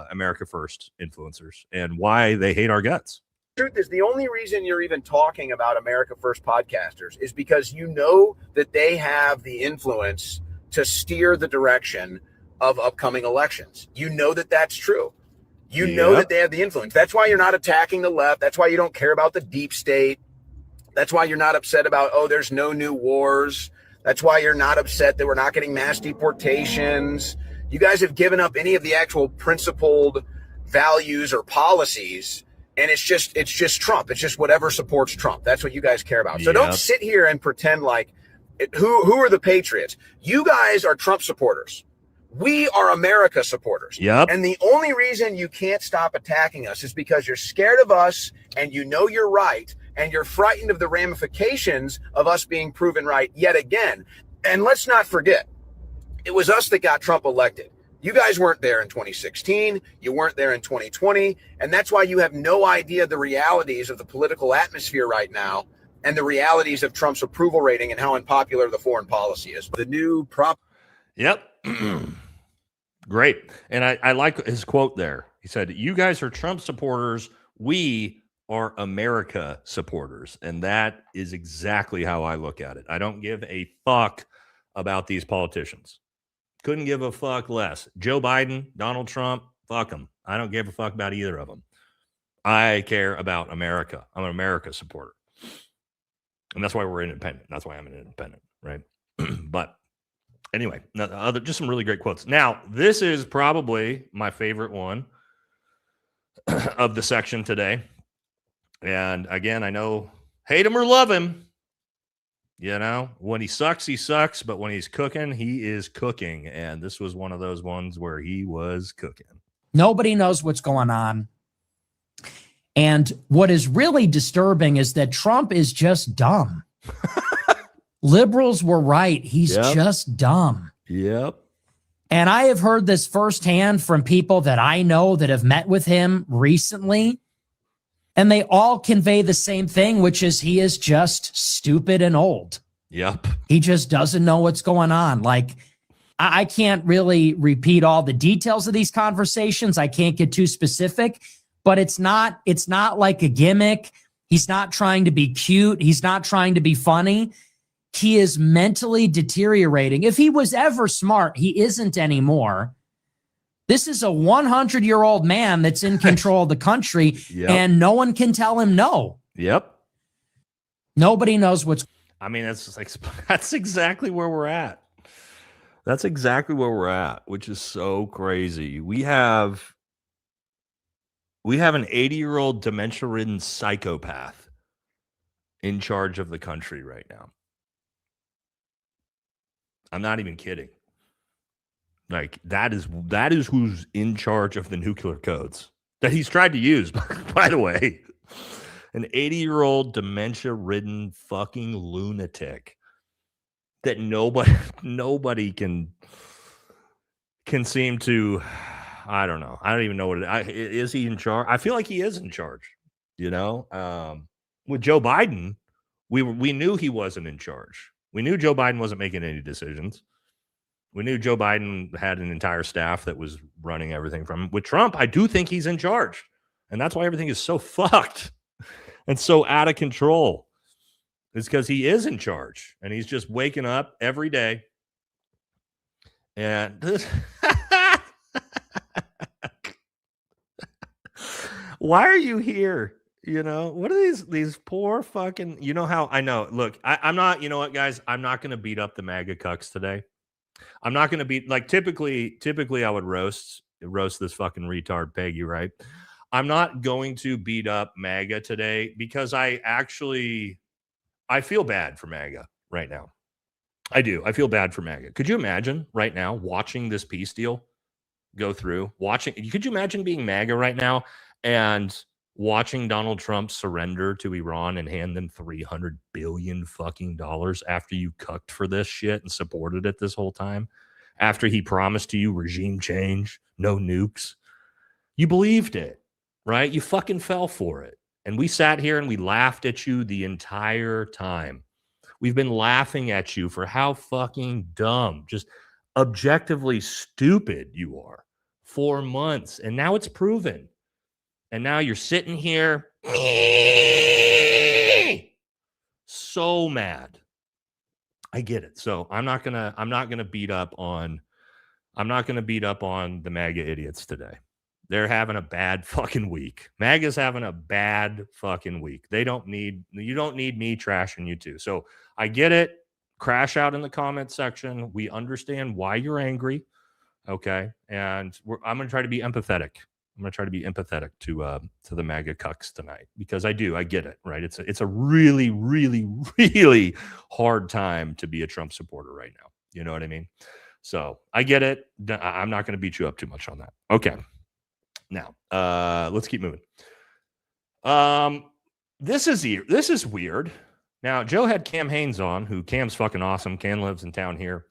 America First influencers and why they hate our guts. Truth is, the only reason you're even talking about America First podcasters is because you know that they have the influence to steer the direction of upcoming elections. You know that that's true. You know that they have the influence. That's why you're not attacking the left. That's why you don't care about the deep state. That's why you're not upset about, there's no new wars. That's why you're not upset that we're not getting mass deportations. You guys have given up any of the actual principled values or policies, and it's just Trump. It's just whatever supports Trump. That's what you guys care about. So don't sit here and pretend like who are the patriots? You guys are Trump supporters. We are America supporters. Yep. And the only reason you can't stop attacking us is because you're scared of us and you know you're right and you're frightened of the ramifications of us being proven right yet again. And let's not forget, it was us that got Trump elected. You guys weren't there in 2016. You weren't there in 2020. And that's why you have no idea the realities of the political atmosphere right now and the realities of Trump's approval rating and how unpopular the foreign policy is. The new prop. Yep. Great. And I like his quote there. He said, you guys are Trump supporters. We are America supporters. And that is exactly how I look at it. I don't give a fuck about these politicians. Couldn't give a fuck less. Joe Biden, Donald Trump, fuck them. I don't give a fuck about either of them. I care about America. I'm an America supporter. And that's why we're independent. That's why I'm an independent, right? But anyway, just some really great quotes. Now, this is probably my favorite one of the section today. And again, I know, hate him or love him. You know, when he sucks, but when he's cooking, he is cooking. And this was one of those ones where he was cooking. Nobody knows what's going on. And what is really disturbing is that Trump is just dumb. Liberals were right. He's just dumb. Yep. And I have heard this firsthand from people that I know that have met with him recently. And they all convey the same thing, which is he is just stupid and old. Yep. He just doesn't know what's going on. Like, I can't really repeat all the details of these conversations. I can't get too specific, but it's not like a gimmick. He's not trying to be cute. He's not trying to be funny. He is mentally deteriorating. If he was ever smart, he isn't anymore. This is a 100-year-old man that's in control of the country, and no one can tell him no. Yep. Nobody knows what's. I mean, that's exactly where we're at. That's exactly where we're at, which is so crazy. We have an 80-year-old dementia-ridden psychopath in charge of the country right now. I'm not even kidding. Like, that is who's in charge of the nuclear codes that he's tried to use, by the way. An 80-year-old dementia-ridden fucking lunatic that nobody can seem to, I don't know. I don't even know what is he in charge? I feel like he is in charge, you know? With Joe Biden, we knew he wasn't in charge. We knew Joe Biden wasn't making any decisions. We knew Joe Biden had an entire staff that was running everything from him. With Trump, I do think he's in charge. And that's why everything is so fucked and so out of control. It's because he is in charge. And he's just waking up every day. And this why are you here? You know, what are these poor fucking, you know how, I know, look, I'm not, you know what, guys, I'm not going to beat up the MAGA cucks today. I'm not going to be like, typically I would roast this fucking retard Peggy, right? I'm not going to beat up MAGA today because I feel bad for MAGA right now. I do. I feel bad for MAGA. Could you imagine right now watching this peace deal go through? Could you imagine being MAGA right now and watching Donald Trump surrender to Iran and hand them $300 billion fucking dollars after you cucked for this shit and supported it this whole time? After he promised to you regime change, no nukes. You believed it, right? You fucking fell for it. And we sat here and we laughed at you the entire time. We've been laughing at you for how fucking dumb, just objectively stupid you are for months. And now it's proven. And now you're sitting here so mad. I get it. So I'm not gonna beat up on the MAGA idiots today. They're having a bad fucking week. MAGA's having a bad fucking week. You don't need me trashing you too. So I get it. Crash out in the comment section. We understand why you're angry. Okay. And I'm going to try to be empathetic. I'm going to try to be empathetic to the MAGA cucks tonight because I get it, right? It's a really, really, really hard time to be a Trump supporter right now. You know what I mean? So I get it. I'm not going to beat you up too much on that. Okay. Now, let's keep moving. This is weird. Now, Joe had Cam Haines on, who Cam's fucking awesome. Cam lives in town here.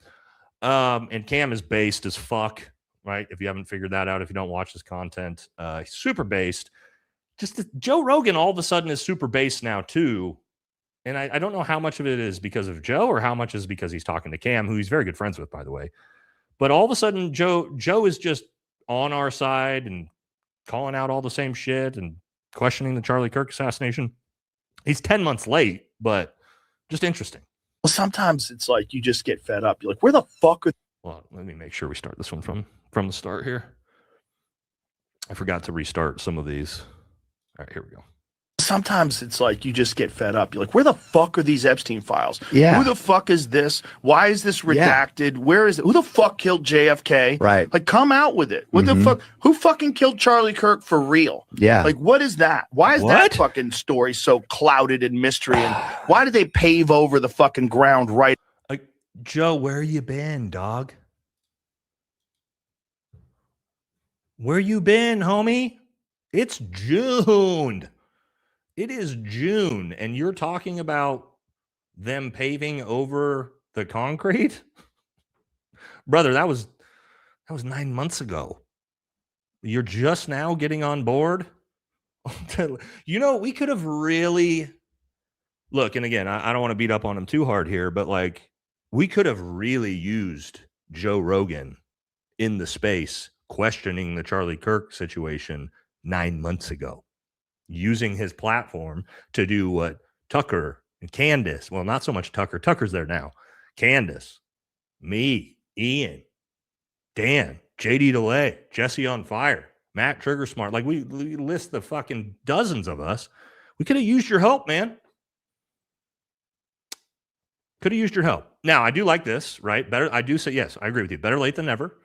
And Cam is based as fuck, right? If you haven't figured that out, if you don't watch his content, super based. Joe Rogan all of a sudden is super based now too. And I don't know how much of it is because of Joe or how much is because he's talking to Cam, who he's very good friends with, by the way. But all of a sudden, Joe is just on our side and calling out all the same shit and questioning the Charlie Kirk assassination. He's 10 months late, but just interesting. Well, sometimes it's like you just get fed up. You're like, where the fuck are... Well, let me make sure we start this one from the start here. I forgot to restart some of these. All right, here we go. Sometimes it's like you just get fed up. You're like, where the fuck are these Epstein files? Yeah. Who the fuck is this? Why is this redacted? Where is it? Who the fuck killed JFK? Right. Like, come out with it. What the fuck? Who fucking killed Charlie Kirk for real? Yeah. Like, what is that? Why is that fucking story so clouded in mystery? And why did they pave over the fucking ground right? Like, Joe, where you been, dog? Where you been, homie? It's June. It is June, and you're talking about them paving over the concrete? Brother, that was 9 months ago. You're just now getting on board? You know, we could have really... Look, and again, I don't want to beat up on him too hard here, but like, we could have really used Joe Rogan in the space questioning the Charlie Kirk situation 9 months ago, using his platform to do what Tucker and Candace, well, not so much Tucker. Tucker's there now. Candace, me, Ian, Dan, JD DeLay, Jesse on Fire, Matt Trigger Smart. Like we list the fucking dozens of us. We could have used your help, man. Could have used your help. Now, I do like this, right? Better. I do say, yes, I agree with you. Better late than never.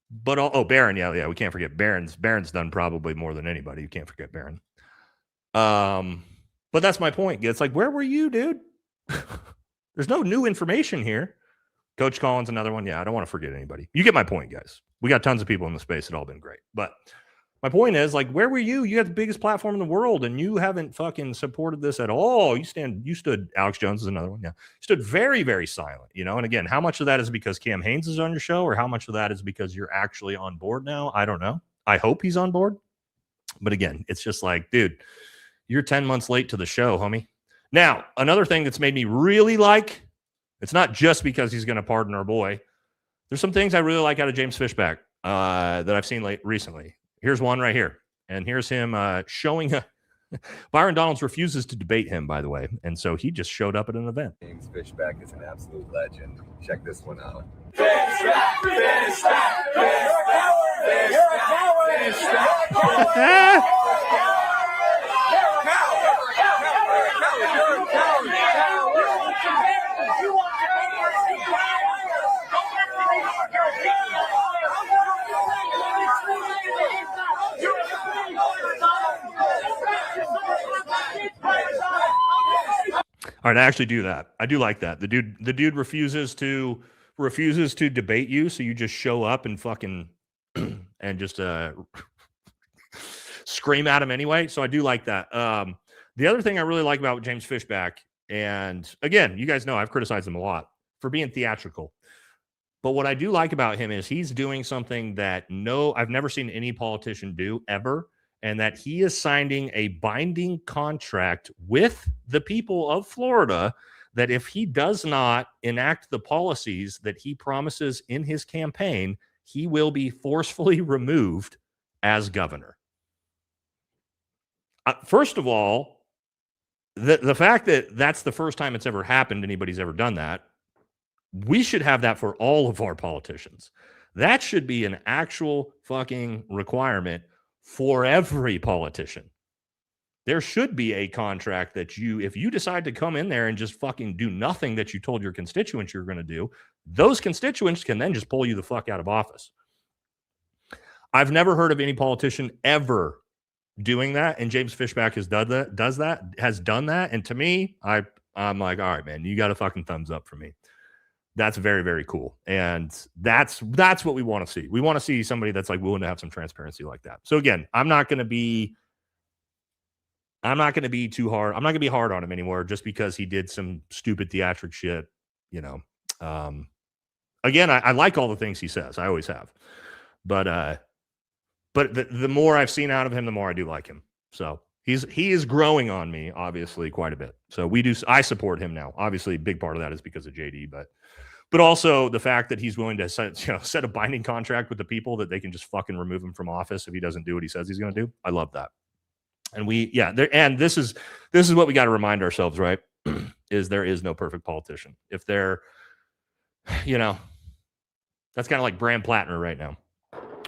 But Barron, yeah, we can't forget Barron's done probably more than anybody. You can't forget Barron. But that's my point. It's like, where were you, dude? There's no new information here. Coach Collins, another one. Yeah, I don't want to forget anybody. You get my point, guys. We got tons of people in the space that all been great. But my point is, like, where were you? You had the biggest platform in the world, and you haven't fucking supported this at all. You stood, Alex Jones is another one. Yeah. Stood very, very silent, you know? And again, how much of that is because Cam Haines is on your show, or how much of that is because you're actually on board now? I don't know. I hope he's on board. But again, it's just like, dude, you're 10 months late to the show, homie. Now, another thing that's made me really like, it's not just because he's going to pardon our boy. There's some things I really like out of James Fishback that I've seen recently. Here's one right here. And here's him showing Byron Donalds refuses to debate him, by the way. And so he just showed up at an event. James Fishback is an absolute legend. Check this one out. All right, I actually do that. I do like that. The dude refuses to debate you, so you just show up and fucking and just scream at him anyway. So I do like that. The other thing I really like about James Fishback, and again, you guys know I've criticized him a lot for being theatrical. But what I do like about him is he's doing something that I've never seen any politician do ever. And that he is signing a binding contract with the people of Florida that if he does not enact the policies that he promises in his campaign, he will be forcefully removed as governor. First of all, the fact that that's the first time it's ever happened, anybody's ever done that, we should have that for all of our politicians. That should be an actual fucking requirement for every politician. There should be a contract that if you decide to come in there and just fucking do nothing that you told your constituents you're going to do, those constituents can then just pull you the fuck out of office. I've never heard of any politician ever doing that, and James Fishback has done that. And to me, I'm like, all right, man, you got a fucking thumbs up for me. That's very, very cool. And that's what we want to see. We want to see somebody that's like willing to have some transparency like that. So again, I'm not going to be too hard. I'm not going to be hard on him anymore just because he did some stupid theatric shit, you know. Again, I like all the things he says. I always have. But the more I've seen out of him, the more I do like him. So he is growing on me, obviously, quite a bit. So I support him now. Obviously, a big part of that is because of JD, but also the fact that he's willing to set a binding contract with the people that they can just fucking remove him from office if he doesn't do what he says he's going to do. I love that. And this is what we got to remind ourselves, right? Is there is no perfect politician. If they're, that's kind of like Graham Plattner right now.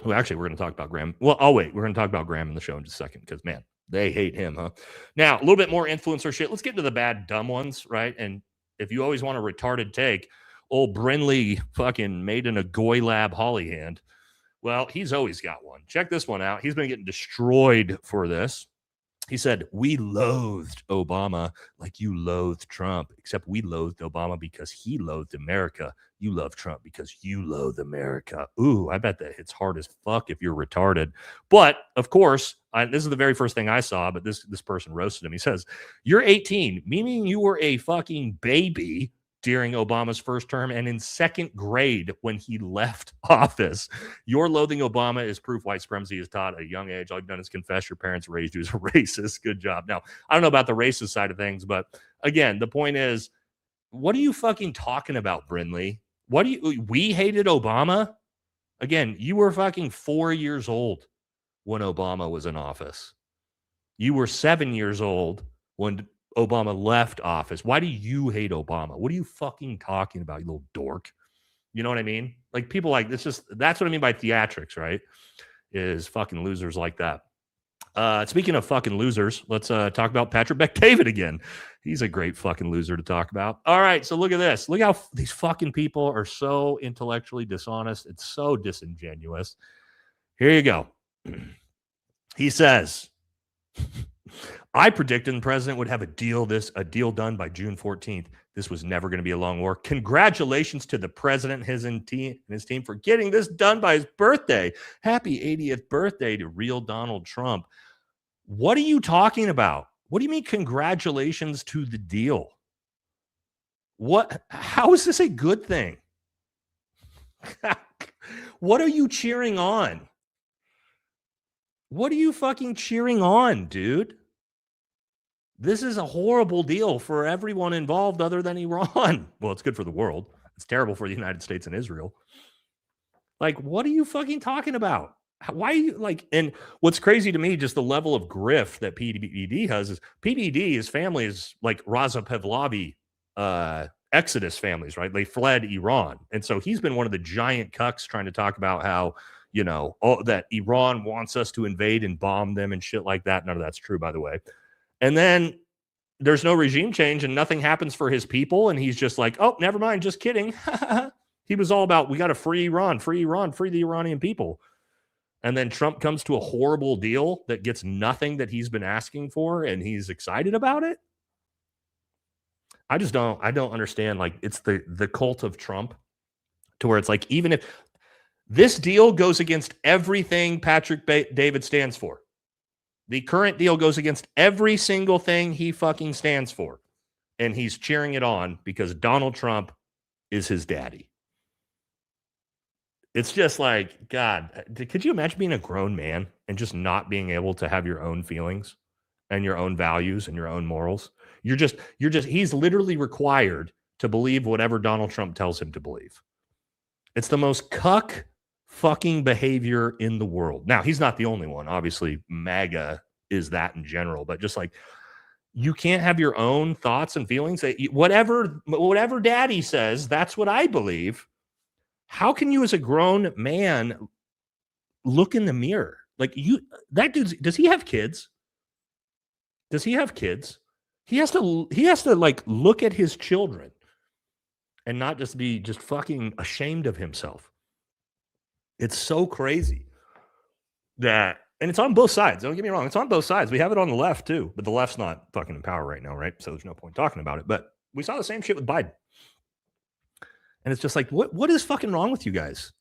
Well, actually, we're going to talk about Graham. Well, we're going to talk about Graham in the show in just a second because, man, they hate him, huh? Now, a little bit more influencer shit. Let's get into the bad, dumb ones, right? And if you always want a retarded take, old Brinley fucking made in a Goy Lab Holly hand. Well, he's always got one. Check this one out. He's been getting destroyed for this. He said, we loathed Obama like you loathed Trump, except we loathed Obama because he loathed America. You love Trump because you loathe America. Ooh, I bet that hits hard as fuck if you're retarded. But, of course, this is the very first thing I saw, but this person roasted him. He says, you're 18, meaning you were a fucking baby during Obama's first term and in second grade when he left office. Your loathing Obama is proof white supremacy is taught at a young age. All you've done is confess your parents raised you as a racist. Good job. Now, I don't know about the racist side of things, but again, the point is, what are you fucking talking about, Brinley? We hated Obama? Again, you were fucking 4 years old when Obama was in office. You were 7 years old when Obama left office. Why do you hate Obama? What are you fucking talking about, you little dork? You know what I mean? Like people like this, that's what I mean by theatrics, right? Is fucking losers like that. Speaking of fucking losers, let's talk about Patrick Bet-David again. He's a great fucking loser to talk about. All right, so look at this. Look how these fucking people are so intellectually dishonest. It's so disingenuous. Here you go. He says, I predicted the president would have a deal done by June 14th. This was never going to be a long war. Congratulations to the president and his team for getting this done by his birthday. Happy 80th birthday to real Donald Trump. What are you talking about? What do you mean congratulations to the deal? How is this a good thing? What are you cheering on? What are you fucking cheering on, dude? This is a horrible deal for everyone involved other than Iran. Well, it's good for the world. It's terrible for the United States and Israel. Like, what are you fucking talking about? Why are you like, and what's crazy to me, just the level of grift that PDD has is PDD, his family is like Raza Pahlavi, Exodus families, right? They fled Iran. And so he's been one of the giant cucks trying to talk about how, that Iran wants us to invade and bomb them and shit like that. None of that's true, by the way. And then there's no regime change and nothing happens for his people. And he's just like, oh, never mind. Just kidding. He was all about, we got to free Iran, free the Iranian people. And then Trump comes to a horrible deal that gets nothing that he's been asking for. And he's excited about it. I don't understand. Like, it's the cult of Trump to where it's like, even if this deal goes against everything Patrick David stands for, the current deal goes against every single thing he fucking stands for. And he's cheering it on because Donald Trump is his daddy. It's just like, God, could you imagine being a grown man and just not being able to have your own feelings and your own values and your own morals? He's literally required to believe whatever Donald Trump tells him to believe. It's the most cuck fucking behavior in the world. Now, he's not the only one. Obviously, MAGA is that in general, but just like, you can't have your own thoughts and feelings. Whatever daddy says, that's what I believe. How can you as a grown man look in the mirror? Like that dude, does he have kids? Does he have kids? He has to like look at his children and not just be just fucking ashamed of himself. It's so crazy that, and it's on both sides. Don't get me wrong. It's on both sides. We have it on the left too, but the left's not fucking in power right now, right? So there's no point talking about it. But we saw the same shit with Biden. And it's just like, what is fucking wrong with you guys?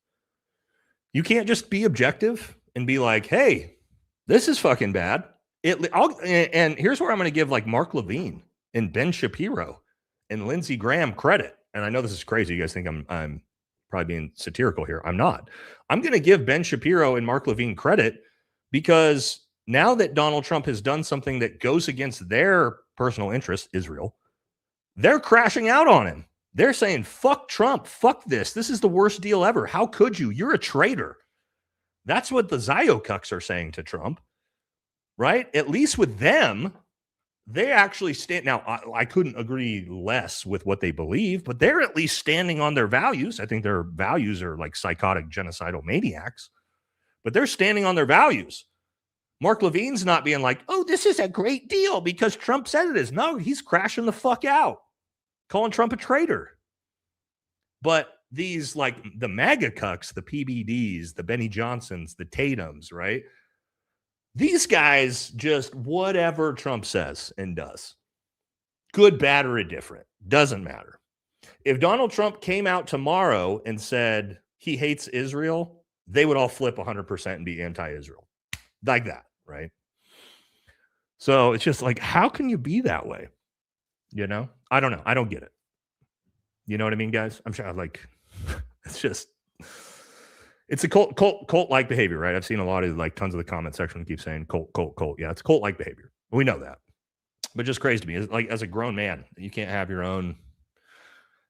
You can't just be objective and be like, hey, this is fucking bad. And here's where I'm going to give like Mark Levine and Ben Shapiro and Lindsey Graham credit. And I know this is crazy. You guys think I'm probably being satirical here. I'm not. I'm going to give Ben Shapiro and Mark Levine credit because now that Donald Trump has done something that goes against their personal interest, Israel, they're crashing out on him. They're saying, fuck Trump. Fuck this. This is the worst deal ever. How could you? You're a traitor. That's what the Ziocucks are saying to Trump, right? At least with them, they actually stand. Now, I couldn't agree less with what they believe, but they're at least standing on their values. I think their values are like psychotic, genocidal maniacs, but they're standing on their values. Mark Levine's not being like, oh, this is a great deal because Trump said it is. No, he's crashing the fuck out, calling Trump a traitor. But these, like the MAGA cucks, the PBDs, the Benny Johnsons, the Tatums, right? These guys just whatever Trump says and does. Good, bad, or indifferent. Doesn't matter. If Donald Trump came out tomorrow and said he hates Israel, they would all flip 100% and be anti-Israel. Like that, right? So it's just like, how can you be that way? You know? I don't know. I don't get it. You know what I mean, guys? I'm sure like it's just it's a cult-like behavior, right? I've seen a lot of like tons of the comment section keep saying cult. Yeah, it's cult-like behavior. We know that. But just crazy to me. It's like as a grown man, you can't have your own.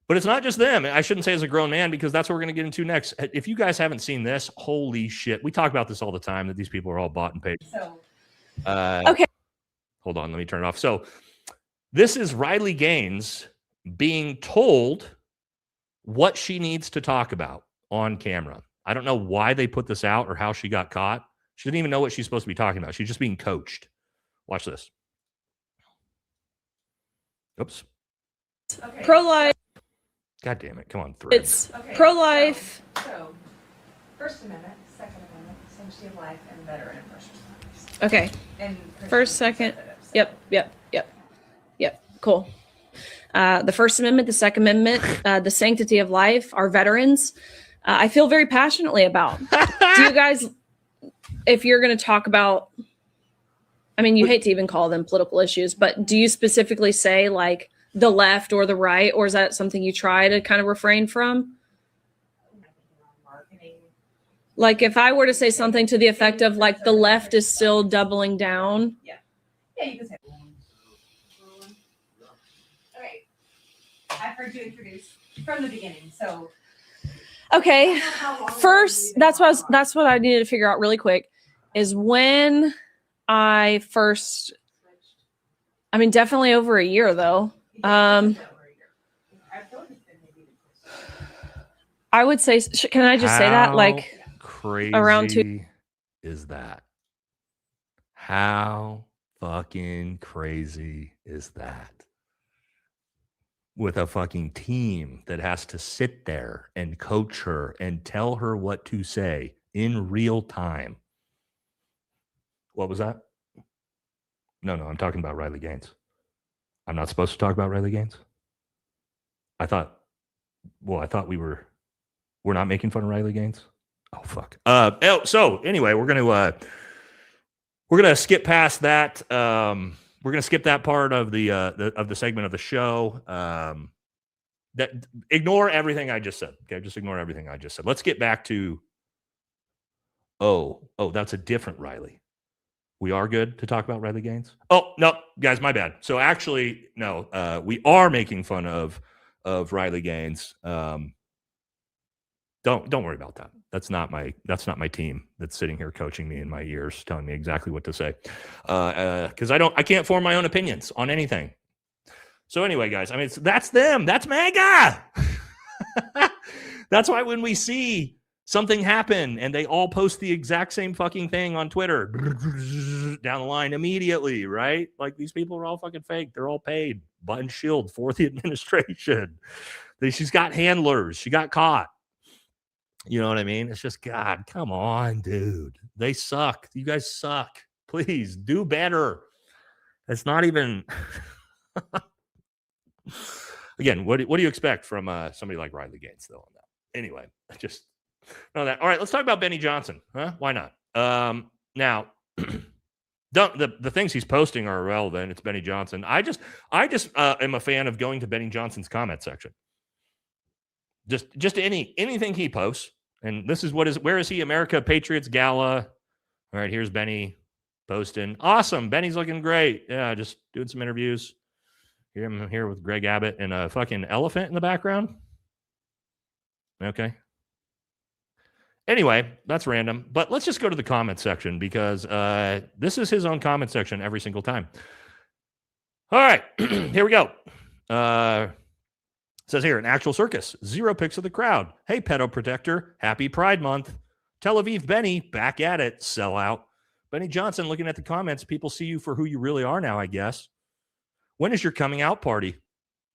But it's not just them. I shouldn't say as a grown man because that's what we're going to get into next. If you guys haven't seen this, holy shit. We talk about this all the time that these people are all bought and paid. Okay. Hold on, let me turn it off. So this is Riley Gaines being told what she needs to talk about on camera. I don't know why they put this out or how she got caught. She didn't even know what she's supposed to be talking about. She's just being coached. Watch this. Oops. Okay. Pro-life. God damn it. Come on. It's pro-life. So, First Amendment, Second Amendment, sanctity of life, and veteran and first responders. Okay. And First, second. Yep. Cool. The First Amendment, the Second Amendment, the sanctity of life, our veterans, I feel very passionately about. Do you guys, if you're going to talk about, I mean, you hate to even call them political issues, but do you specifically say like the left or the right, or is that something you try to kind of refrain from? Like if I were to say something to the effect of like the left is still doubling down. Yeah, you can say. Okay, I've heard you introduce from the beginning, so. Okay, first, that's what I needed to figure out really quick is when I first, I mean, definitely over a year though. I would say, can I just say that like crazy around 2 is that? How fucking crazy is that? With a fucking team that has to sit there and coach her and tell her what to say in real time. What was that? No, I'm talking about Riley Gaines. I'm not supposed to talk about Riley Gaines? I thought we're not making fun of Riley Gaines? Oh, fuck. So anyway, we're gonna skip past that. We're gonna skip that part of the segment of the show. That ignore everything I just said. Okay, just ignore everything I just said. Let's get back to. Oh, that's a different Riley. We are good to talk about Riley Gaines. Oh no, guys, my bad. So actually, no, we are making fun of Riley Gaines. Don't worry about that. That's not my team that's sitting here coaching me in my ears, telling me exactly what to say. Because I can't form my own opinions on anything. So anyway, guys, I mean, that's them. That's MAGA. That's why when we see something happen and they all post the exact same fucking thing on Twitter down the line immediately, right? Like these people are all fucking fake. They're all paid, butt and shield for the administration. She's got handlers. She got caught. You know what I mean? It's just, God, come on, dude. They suck. You guys suck. Please do better. It's not even. Again, what do you expect from somebody like Riley Gaines, though? On that, anyway, just know that. All right, let's talk about Benny Johnson. Huh? Why not? Now, the things he's posting are irrelevant. It's Benny Johnson. I just am a fan of going to Benny Johnson's comment section. Just anything he posts, and this is where is he? America Patriots Gala. All right, here's Benny posting. Awesome, Benny's looking great. Yeah, just doing some interviews. I'm here with Greg Abbott and a fucking elephant in the background. Okay. Anyway, that's random, but let's just go to the comment section because this is his own comment section every single time. All right, here we go. Says here, an actual circus, 0 pics of the crowd. Hey, pedo protector, happy Pride Month. Tel Aviv Benny, back at it, sell out. Benny Johnson, looking at the comments, people see you for who you really are now, I guess. When is your coming out party?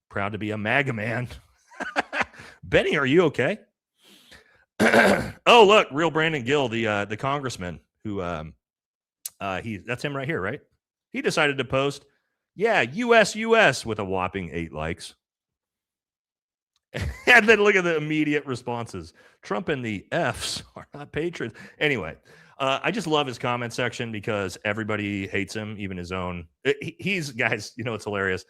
Proud to be a MAGA man. Benny, are you okay? Oh, look, real Brandon Gill, the congressman who that's him right here, right? He decided to post, yeah, US with a whopping 8 likes. And then look at the immediate responses. Trump and the Fs are not patriots. Anyway, I just love his comment section because everybody hates him, even his own. He's, guys, you know, it's hilarious.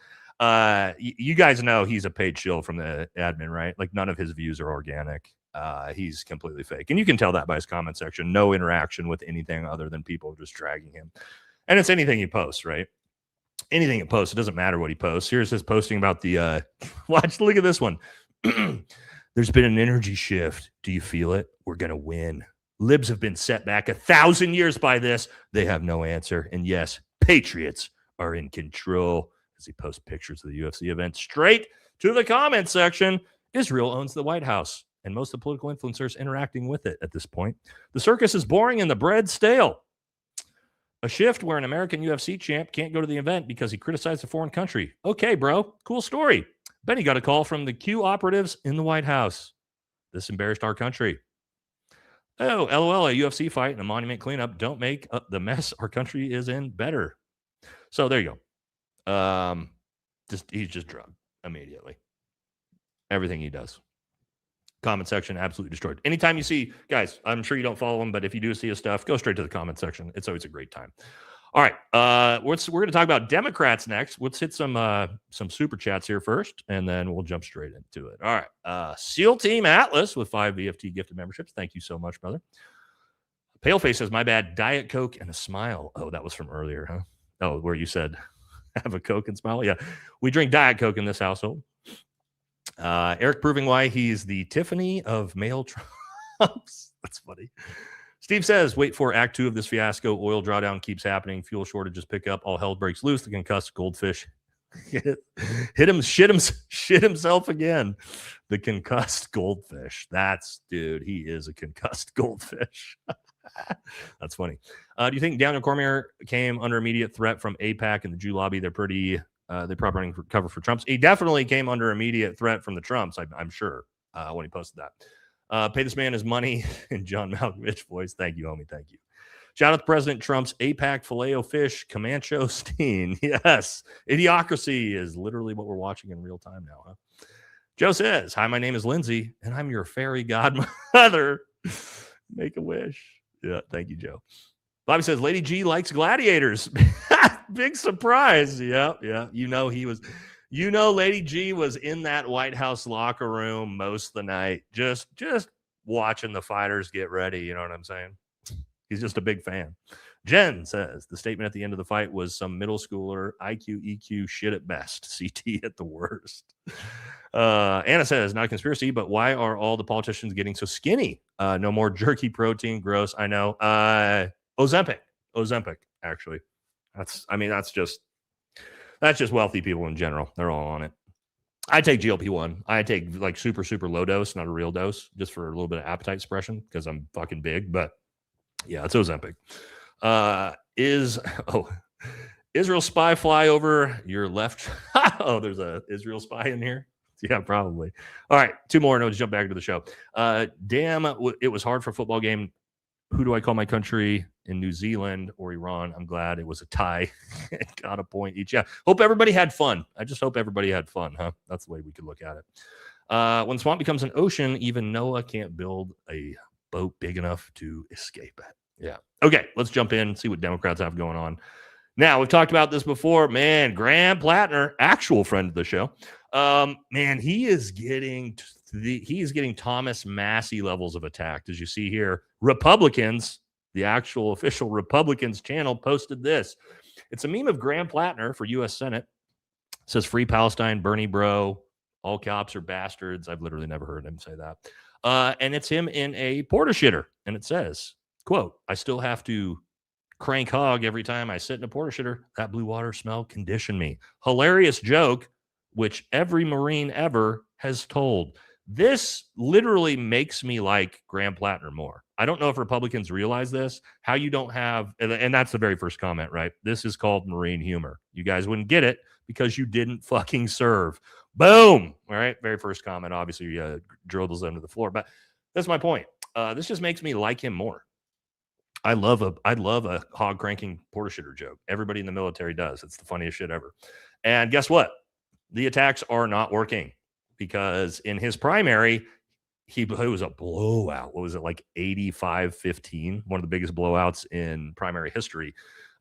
You guys know he's a paid shill from the admin, right? Like none of his views are organic. He's completely fake. And you can tell that by his comment section. No interaction with anything other than people just dragging him. And it's anything he posts, right? Anything he posts. It doesn't matter what he posts. Here's his posting about the, look at this one. There's been an energy shift. Do you feel it? We're going to win. Libs have been set back 1,000 years by this. They have no answer. And yes, patriots are in control. As he posts pictures of the UFC event straight to the comment section. Israel owns the White House and most of the political influencers interacting with it at this point. The circus is boring and the bread stale. A shift where an American UFC champ can't go to the event because he criticized a foreign country. Okay, bro. Cool story. Benny got a call from the Q operatives in the White House. This embarrassed our country. Oh, LOL, a UFC fight and a monument cleanup don't make the mess our country is in better. So there you go. He's just drugged immediately. Everything he does. Comment section absolutely destroyed. Anytime you see, guys, I'm sure you don't follow him, but if you do see his stuff, go straight to the comment section. It's always a great time. All right, we're going to talk about Democrats next. Let's hit some super chats here first, and then we'll jump straight into it. All right, SEAL Team Atlas with 5 VFT gifted memberships. Thank you so much, brother. Paleface says, my bad, Diet Coke and a smile. Oh, that was from earlier, huh? Oh, where you said have a Coke and smile? Yeah, we drink Diet Coke in this household. Eric proving why he's the Tiffany of male Trumps. That's funny. Steve says, wait for Act 2 of this fiasco. Oil drawdown keeps happening. Fuel shortages pick up. All hell breaks loose. The concussed goldfish shit himself again. The concussed goldfish. Dude, he is a concussed goldfish. That's funny. Do you think Daniel Cormier came under immediate threat from AIPAC and the Jew lobby? They're probably running for cover for Trumps. He definitely came under immediate threat from the Trumps, I'm sure, when he posted that. Pay this man his money in John Malkovich voice. Thank you, homie. Thank you. Shout out to President Trump's AIPAC Filet-O-Fish Comanche Steen. Yes. Idiocracy is literally what we're watching in real time now, huh? Joe says, hi, my name is Lindsay, and I'm your fairy godmother. Make a wish. Yeah, thank you, Joe. Bobby says, Lady G likes gladiators. Big surprise. Yeah. You know, Lady G was in that White House locker room most of the night, just watching the fighters get ready. You know what I'm saying? He's just a big fan. Jen says the statement at the end of the fight was some middle schooler IQ, EQ shit at best, CT at the worst. Anna says, not a conspiracy, but why are all the politicians getting so skinny? No more jerky protein. Gross. I know. Ozempic, actually. That's just wealthy people in general. They're all on it. I take GLP-1. I take like super, super low dose, not a real dose, just for a little bit of appetite suppression because I'm fucking big. But yeah, it's Ozempic. Israel spy fly over your left? Oh, there's a Israel spy in here. Yeah, probably. All right, 2 more. No, just jump back to the show. Damn, it was hard for a football game Who do I call my country in New Zealand or Iran? I'm glad it was a tie. Got a point each. Yeah. Hope everybody had fun. I just hope everybody had fun, huh? That's the way we could look at it. When swamp becomes an ocean, even Noah can't build a boat big enough to escape it. Yeah. Okay, let's jump in and see what Democrats have going on. Now, we've talked about this before. Man, Graham Plattner, actual friend of the show. Man, he is getting Thomas Massey levels of attack. As you see here, Republicans, the actual official Republicans channel posted this. It's a meme of Graham Plattner for U.S. Senate. It says, "Free Palestine, Bernie bro. All cops are bastards." I've literally never heard him say that. And it's him in a porta shitter. And it says, quote, "I still have to crank hog every time I sit in a porta shitter. That blue water smell conditioned me." Hilarious joke, which every Marine ever has told. This literally makes me like Graham Plattner more. I don't know if Republicans realize this, how you don't have, and that's the very first comment, right? This is called Marine humor. You guys wouldn't get it because you didn't fucking serve. Boom. All right. Very first comment, obviously, dribbles under the floor. But that's my point. This just makes me like him more. I love a hog cranking porta shitter joke. Everybody in the military does. It's the funniest shit ever. And guess what? The attacks are not working because in his primary, it was a blowout. What was it, like 85-15? One of the biggest blowouts in primary history.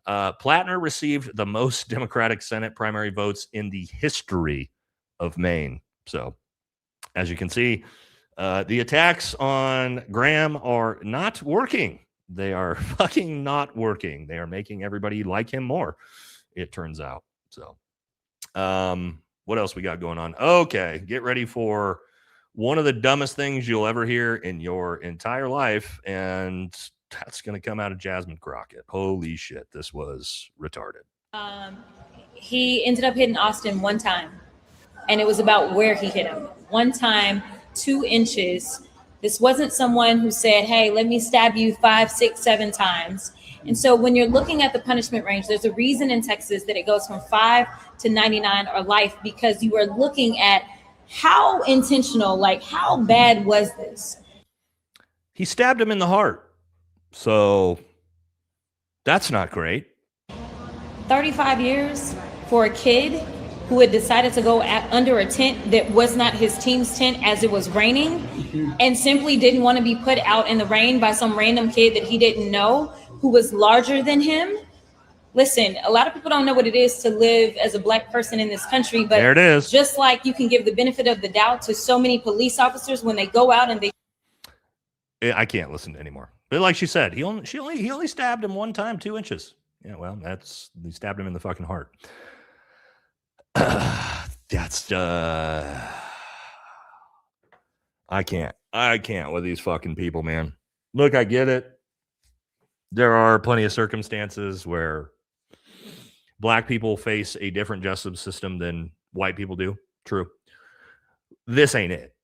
Plattner received the most Democratic Senate primary votes in the history of Maine. So, as you can see, the attacks on Graham are not working. They are fucking not working. They are making everybody like him more, it turns out. So, what else we got going on? Okay, get ready for one of the dumbest things you'll ever hear in your entire life, and that's going to come out of Jasmine Crockett. Holy shit, this was retarded. He ended up hitting Austin one time, and it was about where he hit him. One time, 2 inches. This wasn't someone who said, "Hey, let me stab you 5, 6, 7 times." And so when you're looking at the punishment range, there's a reason in Texas that it goes from 5 to 99 or life, because you are looking at how intentional, like how bad was this? He stabbed him in the heart. So that's not great. 35 years for a kid who had decided to go under a tent that was not his team's tent as it was raining, and simply didn't want to be put out in the rain by some random kid that he didn't know who was larger than him. Listen, a lot of people don't know what it is to live as a Black person in this country, but there it is. Just like you can give the benefit of the doubt to so many police officers when they go out and they... I can't listen to anymore. But like she said, he only stabbed him one time, 2 inches. Yeah, well, he stabbed him in the fucking heart. That's I can't with these fucking people, man. Look, I get it. There are plenty of circumstances where Black people face a different justice system than white people do. True. This ain't it.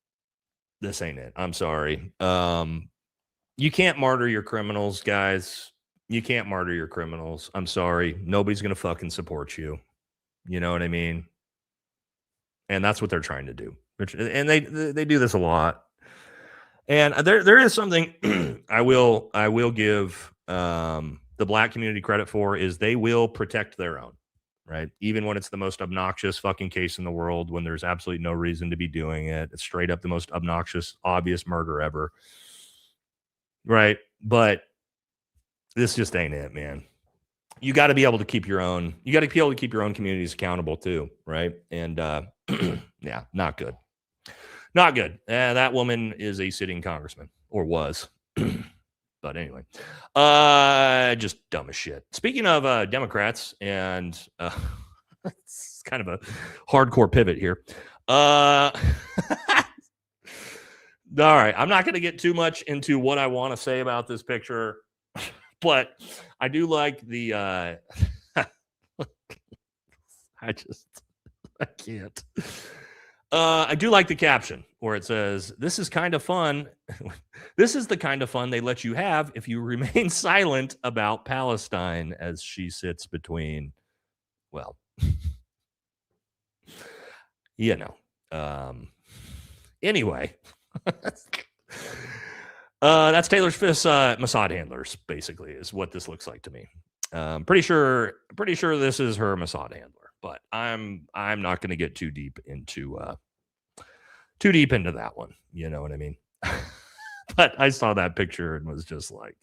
I'm sorry. You can't martyr your criminals, guys. You can't martyr your criminals. I'm sorry. Nobody's going to fucking support you. You know what I mean? And that's what they're trying to do. And they do this a lot. And there is something I will give the Black community credit for, is they will protect their own, right? Even when it's the most obnoxious fucking case in the world, when there's absolutely no reason to be doing it. It's straight up the most obnoxious, obvious murder ever. Right? But this just ain't it, man. You got to be able to keep your own. You got to be able to keep your own communities accountable too, right? And yeah, not good. Not good. That woman is a sitting congressman, or was. But anyway, just dumb as shit. Speaking of Democrats, and it's kind of a hardcore pivot here. All right, I'm not going to get too much into what I want to say about this picture, but I do like the I can't. I do like the caption where it says, "This is kind of fun. This is the kind of fun they let you have if you remain silent about Palestine," as she sits between, well, you know. Anyway, That's Taylor Swift's Mossad handlers, basically, is what this looks like to me. Pretty sure this is her Mossad handler, but I'm not going to get too deep into that one. You know what I mean? But I saw that picture and was just like,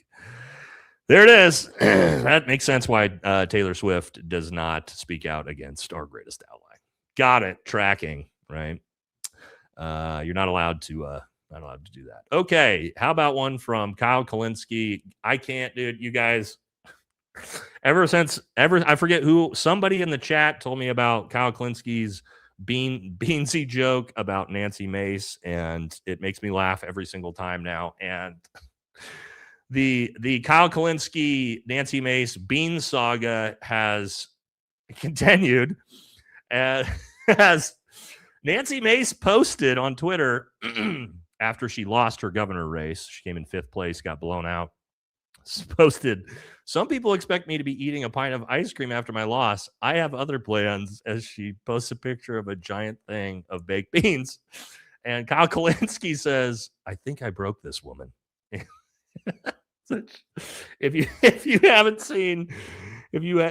there it is. That makes sense why Taylor Swift does not speak out against our greatest ally. Got it. Tracking, right? You're not allowed to do that. Okay. How about one from Kyle Kalinske? I can't, dude. You guys, I forget who, somebody in the chat told me about Kyle Kalinske's beansy joke about Nancy Mace, and it makes me laugh every single time now. And the Kyle Kalinske Nancy Mace bean saga has continued, as Nancy Mace posted on Twitter after she lost her governor race. She came in 5th place, got blown out. Posted, some people expect me to be eating a pint of ice cream after my loss. I have other plans, as she posts a picture of a giant thing of baked beans. And Kyle Kalinske says, I think I broke this woman. If you haven't seen,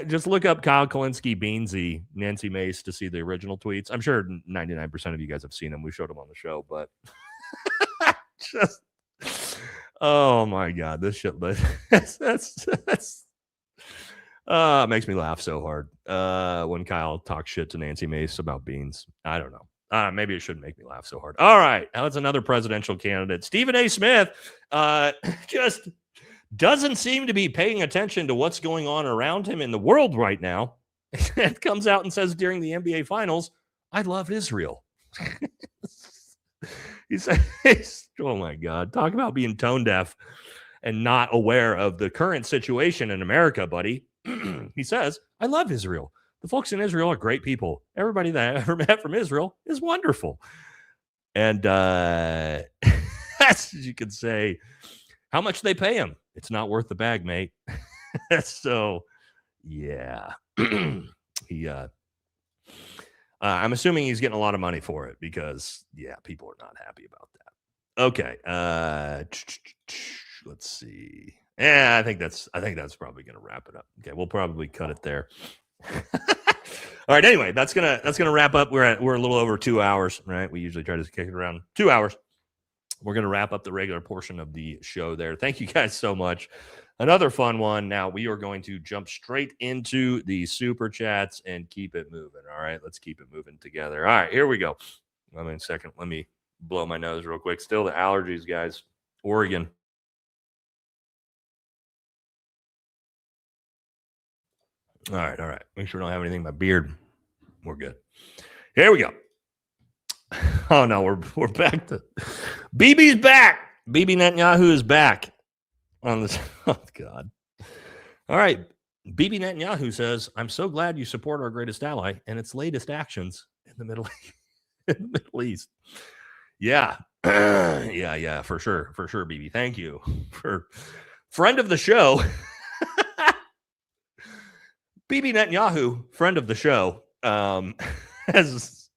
just look up Kyle Kalinske Beansy Nancy Mace to see the original tweets. I'm sure 99% of you guys have seen them. We showed them on the show, but just, oh my God, this shit, that's makes me laugh so hard when Kyle talks shit to Nancy Mace about beans. I don't know. Maybe it shouldn't make me laugh so hard. All right, now it's another presidential candidate, Stephen A. Smith. Just doesn't seem to be paying attention to what's going on around him in the world right now. It comes out and says during the NBA Finals, I love Israel. He says, oh my God, talk about being tone deaf and not aware of the current situation in America, buddy. He says, I love Israel. The folks in Israel are great people. Everybody that I ever met from Israel is wonderful. And as you can say, how much they pay him? It's not worth the bag, mate. So, yeah. I'm assuming he's getting a lot of money for it because, yeah, people are not happy about that. Okay. Let's see. Yeah, I think that's probably going to wrap it up. Okay, we'll probably cut it there. All right. Anyway, that's gonna wrap up. We're a little over 2 hours, right? We usually try to kick it around 2 hours. We're gonna wrap up the regular portion of the show there. Thank you guys so much. Another fun one. Now we are going to jump straight into the super chats and keep it moving. All right, let's keep it moving together. All right, here we go. Wait a second. Let me blow my nose real quick. Still the allergies, guys. Oregon. All right. Make sure we don't have anything in my beard. We're good. Here we go. Oh no, we're back to Bibi's back. Bibi Netanyahu is back on this. Oh God. All right. Bibi Netanyahu says, "I'm so glad you support our greatest ally and its latest actions in the Middle East." Yeah. Yeah, for sure, Bibi. Thank you for friend of the show. Bibi Netanyahu, friend of the show, has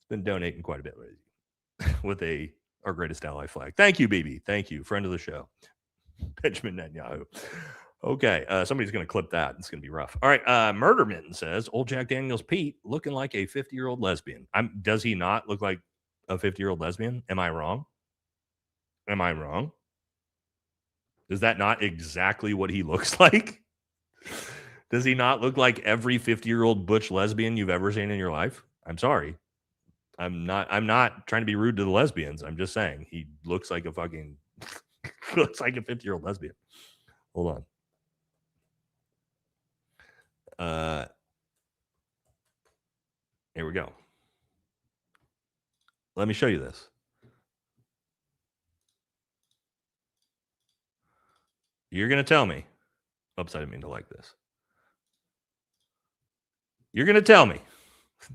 been donating quite a bit with our greatest ally flag. Thank you, Bibi. Thank you, friend of the show, Benjamin Netanyahu. Okay, somebody's going to clip that. It's going to be rough. All right, Murder Mitten says, old Jack Daniels Pete looking like a 50-year-old lesbian. Does he not look like a 50-year-old lesbian? Am I wrong? Is that not exactly what he looks like? Does he not look like every 50-year-old butch lesbian you've ever seen in your life? I'm sorry. I'm not trying to be rude to the lesbians. I'm just saying he looks like a 50-year-old lesbian. Hold on. Here we go. Let me show you this. You're going to tell me. Oops, I didn't mean to like this. You're going to tell me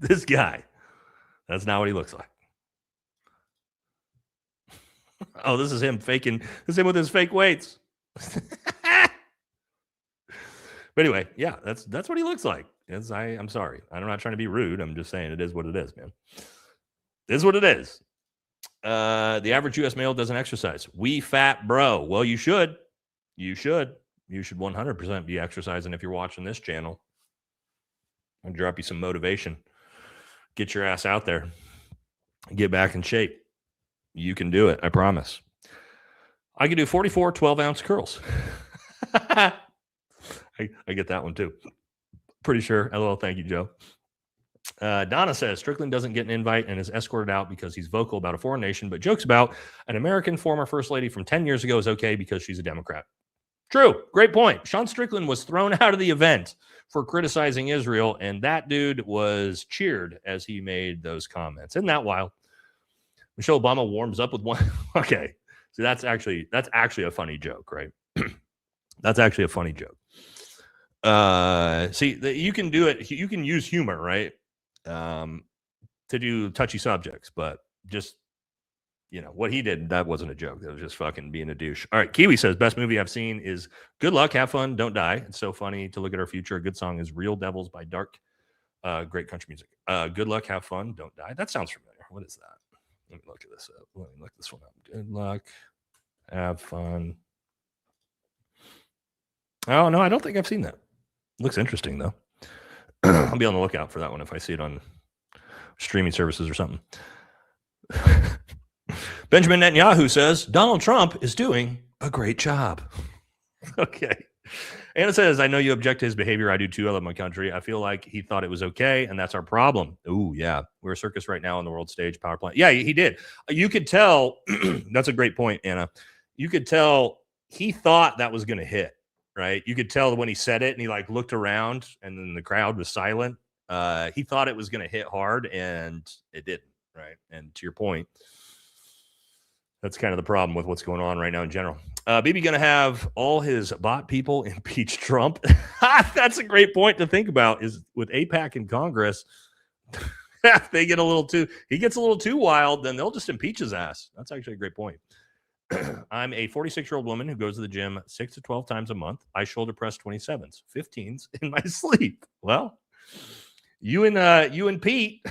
this guy, that's not what he looks like. Oh, this is him faking. This is him with his fake weights. But anyway, yeah, that's what he looks like. I'm sorry. I'm not trying to be rude. I'm just saying it is what it is, man. It is what it is. The average U.S. male doesn't exercise. We fat bro. Well, you should. You should 100% be exercising if you're watching this channel. I'll drop you some motivation. Get your ass out there. Get back in shape. You can do it. I promise. I can do 44 12-ounce curls. I get that one too. Pretty sure. LOL. Thank you, Joe. Donna says Strickland doesn't get an invite and is escorted out because he's vocal about a foreign nation, but jokes about an American former first lady from 10 years ago is okay because she's a Democrat. True. Great point. Sean Strickland was thrown out of the event for criticizing Israel, and that dude was cheered as he made those comments. Isn't that wild? Michelle Obama warms up with one. Okay. So that's actually a funny joke, right? That's actually a funny joke. You can do it. You can use humor, right? To do touchy subjects, but just, what he did, that wasn't a joke. That was just fucking being a douche. All right. Kiwi says, best movie I've seen is Good Luck, Have Fun, Don't Die. It's so funny to look at our future. A good song is Real Devils by Dark. Great country music. Good Luck, Have Fun, Don't Die. That sounds familiar. What is that? Let me look at this up. Let me look this one up. Good luck, have fun. Oh, no, I don't think I've seen that. Looks interesting, though. I'll be on the lookout for that one if I see it on streaming services or something. Benjamin Netanyahu says, Donald Trump is doing a great job. Okay. Anna says, I know you object to his behavior. I do too. I love my country. I feel like he thought it was okay, and that's our problem. Ooh, yeah. We're a circus right now on the world stage, power plant. Yeah, he did. You could tell. That's a great point, Anna. You could tell he thought that was going to hit, right? You could tell when he said it, and he looked around, and then the crowd was silent. He thought it was going to hit hard, and it didn't, right? And to your point, that's kind of the problem with what's going on right now in general. Bibi going to have all his bot people impeach Trump. That's a great point to think about. Is with AIPAC in Congress, if he gets a little too wild, then they'll just impeach his ass. That's actually a great point. I'm a 46-year-old woman who goes to the gym 6 to 12 times a month. I shoulder press 27s, 15s in my sleep. Well, you and Pete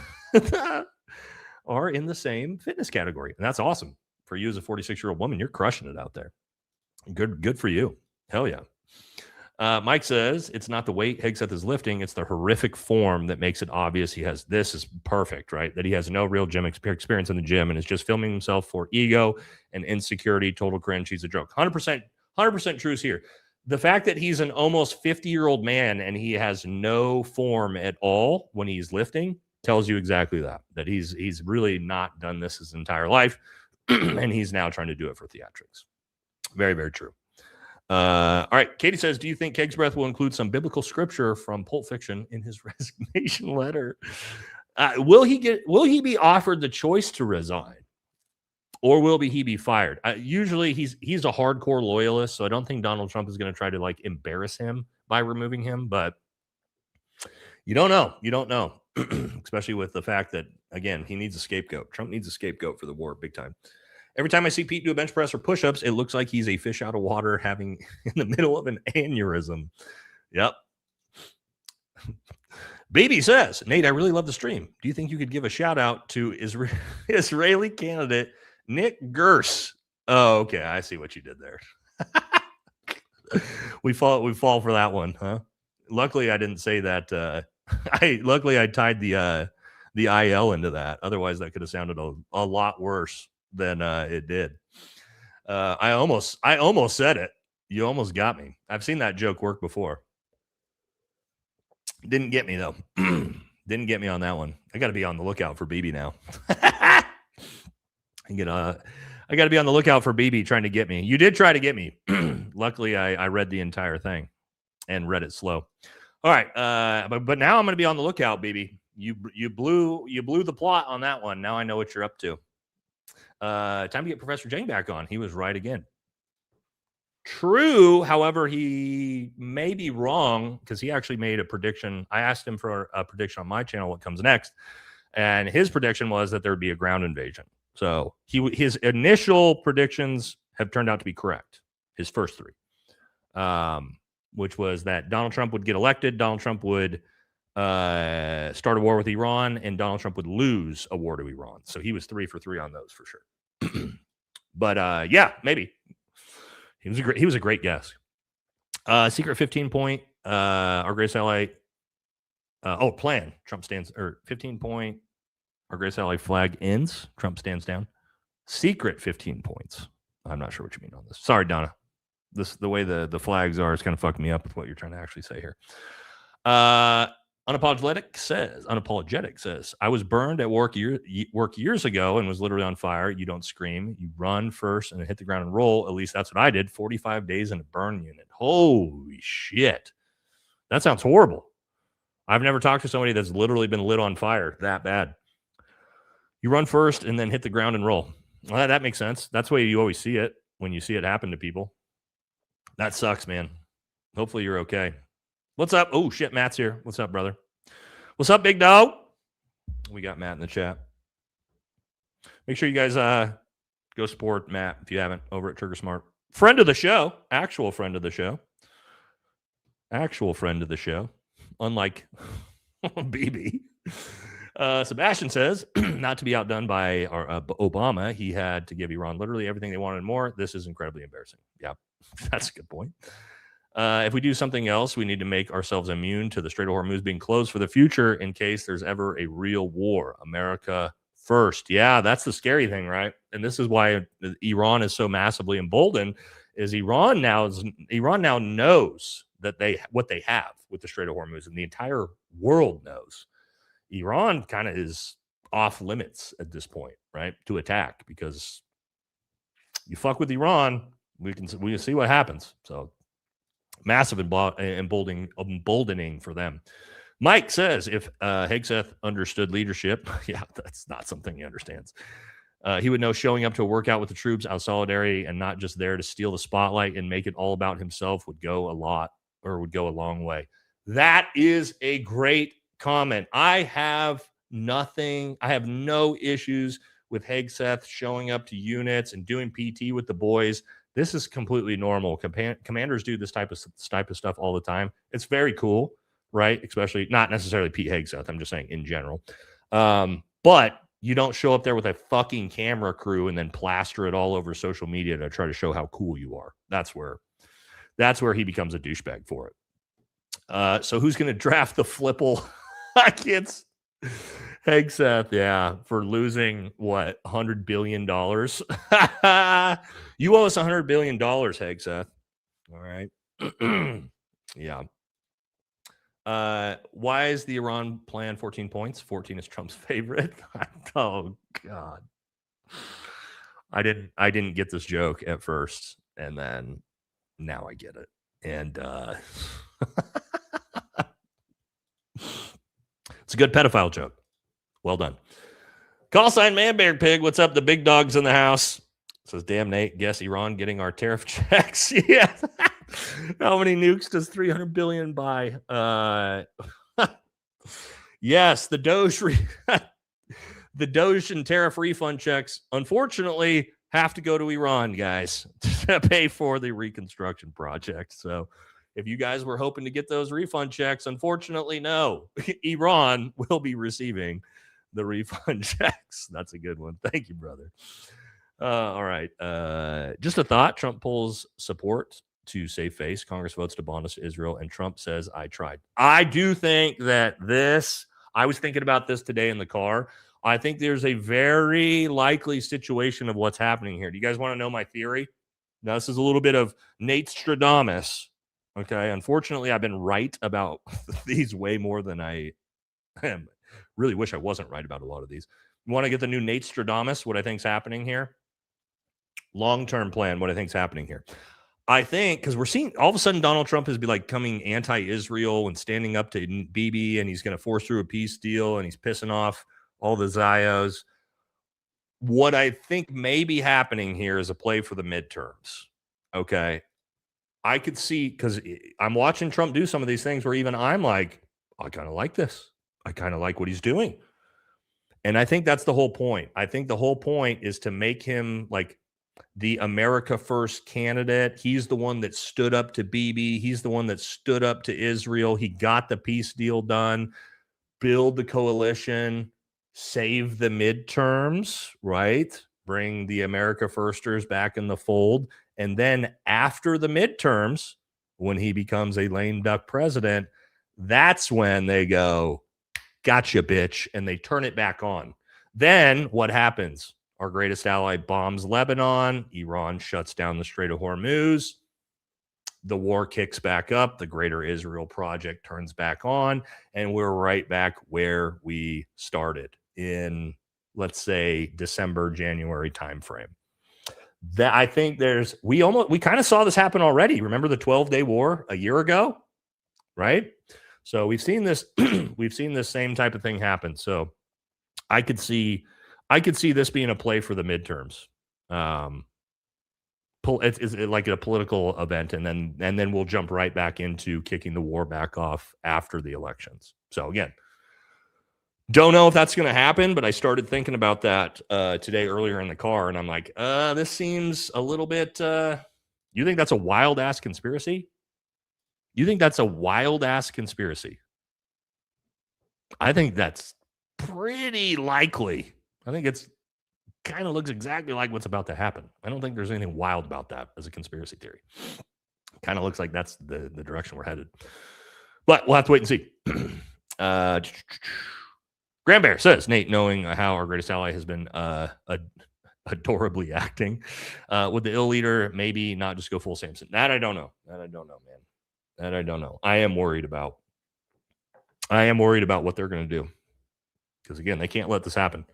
are in the same fitness category, and that's awesome. For you as a 46-year-old woman, you're crushing it out there. Good for you. Hell yeah. Mike says it's not the weight Hegseth is lifting. It's the horrific form that makes it obvious he has. This is perfect, right? That he has no real gym experience in the gym and is just filming himself for ego and insecurity. Total cringe. He's a joke. 100% truth here. The fact that he's an almost 50-year-old man and he has no form at all when he's lifting tells you exactly that he's really not done this his entire life. And he's now trying to do it for theatrics. Very, very true. All right. Katie says, do you think Keg's Breath will include some biblical scripture from Pulp Fiction in his resignation letter? Will he be offered the choice to resign, or will he be fired? Usually he's a hardcore loyalist, so I don't think Donald Trump is going to try to embarrass him by removing him, but you don't know. Especially with the fact that, again, he needs a scapegoat. Trump needs a scapegoat for the war big time. Every time I see Pete do a bench press or push-ups, it looks like he's a fish out of water having in the middle of an aneurysm. Yep. Baby says, Nate, I really love the stream. Do you think you could give a shout out to Israeli candidate Nick Gerse? Oh, okay. I see what you did there. We fall for that one, huh? Luckily, I didn't say that. Luckily I tied the IL into that. Otherwise, that could have sounded a lot worse than it did. I almost said it. You almost got me. I've seen that joke work before. Didn't get me though. Didn't get me on that one. I got to be on the lookout for BB now. I got to be on the lookout for BB trying to get me. You did try to get me. Luckily, I read the entire thing and read it slow. All right, but now I'm going to be on the lookout, BB. You blew the plot on that one. Now I know what you're up to. Time to get Professor Jang back on. He was right again. True, however, he may be wrong because he actually made a prediction. I asked him for a prediction on my channel, what comes next, and his prediction was that there would be a ground invasion. So his initial predictions have turned out to be correct. His first three, which was that Donald Trump would get elected, Donald Trump would start a war with Iran, and Donald Trump would lose a war to Iran. So he was 3 for 3 on those for sure. But yeah, maybe. He was a great guess. Secret 15 point, our greatest ally. Plan. Trump stands, or 15 point, our greatest ally flag ends. Trump stands down. Secret 15 points. I'm not sure what you mean on this. Sorry, Donna. The way the flags are is kind of fucking me up with what you're trying to actually say here. Unapologetic says, I was burned at work years ago and was literally on fire. You don't scream. You run first and then hit the ground and roll. At least that's what I did. 45 days in a burn unit. Holy shit. That sounds horrible. I've never talked to somebody that's literally been lit on fire that bad. You run first and then hit the ground and roll. Well, that makes sense. That's the way you always see it when you see it happen to people. That sucks, man. Hopefully you're okay. What's up? Oh, shit, Matt's here. What's up, brother? What's up, big dog? We got Matt in the chat. Make sure you guys go support Matt if you haven't over at Trigger Smart. Friend of the show. Actual friend of the show. Unlike BB. Sebastian says, not to be outdone by Obama, he had to give Iran literally everything they wanted and more. This is incredibly embarrassing. Yeah, that's a good point. If we do something else, we need to make ourselves immune to the Strait of Hormuz being closed for the future in case there's ever a real war. America first. Yeah, that's the scary thing, right? And this is why Iran is so massively emboldened. Is Iran now knows that what they have with the Strait of Hormuz, and the entire world knows. Iran kind of is off limits at this point, right? To attack, because you fuck with Iran, we can see what happens. So massive emboldening for them. Mike says, if Hegseth understood leadership, yeah, that's not something he understands. He would know showing up to a workout with the troops out of solidarity and not just there to steal the spotlight and make it all about himself would go a long way. That is a great comment. I have no issues with Hegseth showing up to units and doing PT with the boys. This is completely normal. Commanders do this type of stuff all the time. It's very cool, right? Especially not necessarily Pete Hegseth. I'm just saying in general. But you don't show up there with a fucking camera crew and then plaster it all over social media to try to show how cool you are. That's where he becomes a douchebag for it. So who's going to draft the flipple? I can't. Hegseth, yeah, for losing what, $100 billion. You owe us $100 billion, Hegseth. All right. Yeah. Why is the Iran plan 14 points? 14 is Trump's favorite. Oh God. I didn't get this joke at first, and then now I get it. And it's a good pedophile joke. Well done. Call sign Manbear Pig. What's up? The big dog's in the house. Says, damn, Nate, guess Iran getting our tariff checks. Yeah. How many nukes does 300 billion buy? Yes, the Doge the Doge and tariff refund checks, unfortunately, have to go to Iran, guys, to pay for the reconstruction project. So if you guys were hoping to get those refund checks, unfortunately, no. Iran will be receiving the refund checks. That's a good one. Thank you, brother. All right. Just a thought. Trump pulls support to save face. Congress votes to bond us to Israel, and Trump says, I tried. I do think that I was thinking about this today in the car. I think there's a very likely situation of what's happening here. Do you guys want to know my theory? Now, this is a little bit of Nate Stradamus. Okay. Unfortunately, I've been right about these way more than I am. Really wish I wasn't right about a lot of these. You want to get the new Nate Stradamus, what I think's happening here? Long-term plan, what I think's happening here. I think, because we're seeing all of a sudden Donald Trump is becoming anti-Israel and standing up to Bibi, and he's going to force through a peace deal, and he's pissing off all the Zios. What I think may be happening here is a play for the midterms. Okay. I could see, because I'm watching Trump do some of these things where even I'm like, I kind of like this. I kind of like what he's doing. And I think that's the whole point. I think the whole point is to make him like the America First candidate. He's the one that stood up to Bibi. He's the one that stood up to Israel. He got the peace deal done, build the coalition, save the midterms, right? bring the America Firsters back in the fold. And then after the midterms, when he becomes a lame duck president, that's when they go, gotcha, bitch, and they turn it back on. Then what happens? Our greatest ally bombs Lebanon. Iran shuts down the Strait of Hormuz. The war kicks back up. The Greater Israel Project turns back on, and we're right back where we started in, let's say, December, January timeframe. That I think we kind of saw this happen already. Remember the 12-day war a year ago, right? So we've seen this. We've seen this same type of thing happen. So I could see this being a play for the midterms. It's like a political event, and then we'll jump right back into kicking the war back off after the elections. So again, don't know if that's going to happen, but I started thinking about that today earlier in the car, and I'm like, this seems a little bit. You think that's a wild ass conspiracy? You think that's a wild ass conspiracy? I think that's pretty likely. I think it's kind of looks exactly like what's about to happen. I don't think there's anything wild about that as a conspiracy theory. Kind of looks like that's the direction we're headed. But we'll have to wait and see. Grand Bear says, Nate, knowing how our greatest ally has been adorably acting, would the ill leader maybe not just go full Samson? That I don't know. Man. That I don't know. I am worried about what they're going to do. Because again, they can't let this happen.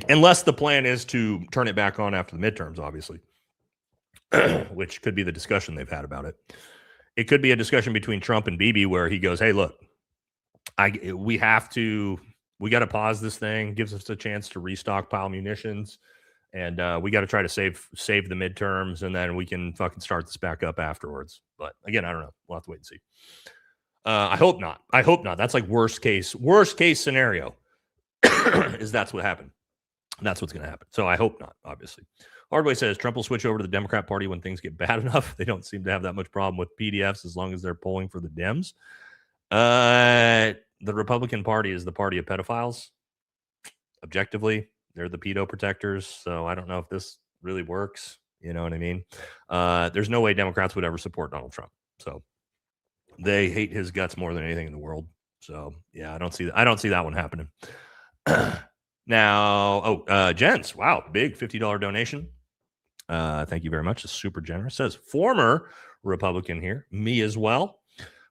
Unless the plan is to turn it back on after the midterms, obviously, which could be the discussion they've had about it. It could be a discussion between Trump and Bibi where he goes, hey, look, we got to pause this thing, gives us a chance to restockpile munitions, and we got to try to save the midterms, and then we can fucking start this back up afterwards. But again, I don't know. We'll have to wait and see. I hope not. That's like worst case scenario is that's what happened. That's what's going to happen. So I hope not, obviously. Hardway says Trump will switch over to the Democrat Party when things get bad enough. They don't seem to have that much problem with PDFs as long as they're polling for the Dems. The Republican Party is the party of pedophiles. Objectively, they're the pedo protectors. So I don't know if this really works. You know what I mean? There's no way Democrats would ever support Donald Trump. So they hate his guts more than anything in the world. So yeah, I don't see that one happening. Now, Jens, wow, big $50 donation. Thank you very much. It's super generous. Says former Republican here, me as well,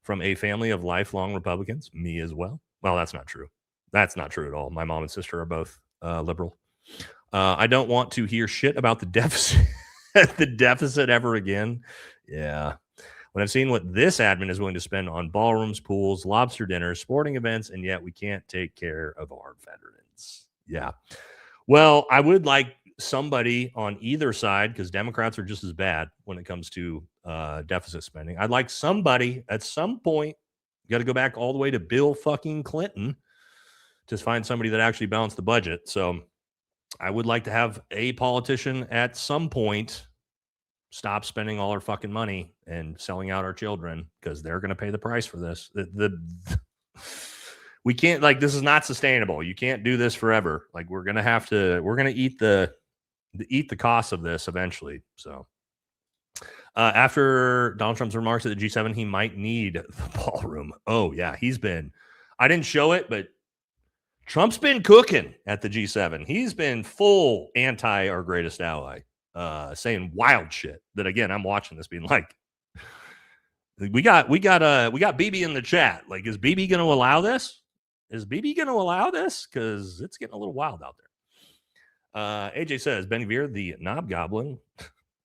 from a family of lifelong Republicans, me as well. Well, that's not true. That's not true at all. My mom and sister are both liberal. I don't want to hear shit about the deficit ever again. Yeah. When I've seen what this admin is willing to spend on ballrooms, pools, lobster dinners, sporting events, and yet we can't take care of our veterans. Yeah. Well, I would like somebody on either side, because Democrats are just as bad when it comes to deficit spending. I'd like somebody at some point, got to go back all the way to Bill fucking Clinton to find somebody that actually balanced the budget. So I would like to have a politician at some point stop spending all our fucking money and selling out our children, because they're going to pay the price for this. We can't, like, this is not sustainable. You can't do this forever. Like, we're going to eat the cost of this eventually. So after Donald Trump's remarks at the G7, he might need the ballroom. Oh yeah. I didn't show it, but Trump's been cooking at the G7. He's been full anti our greatest ally, saying wild shit that, again, I'm watching this being like, we got Bibi in the chat. Like, is Bibi going to allow this? Because it's getting a little wild out there. AJ says, Ben-Gvir, the knob goblin,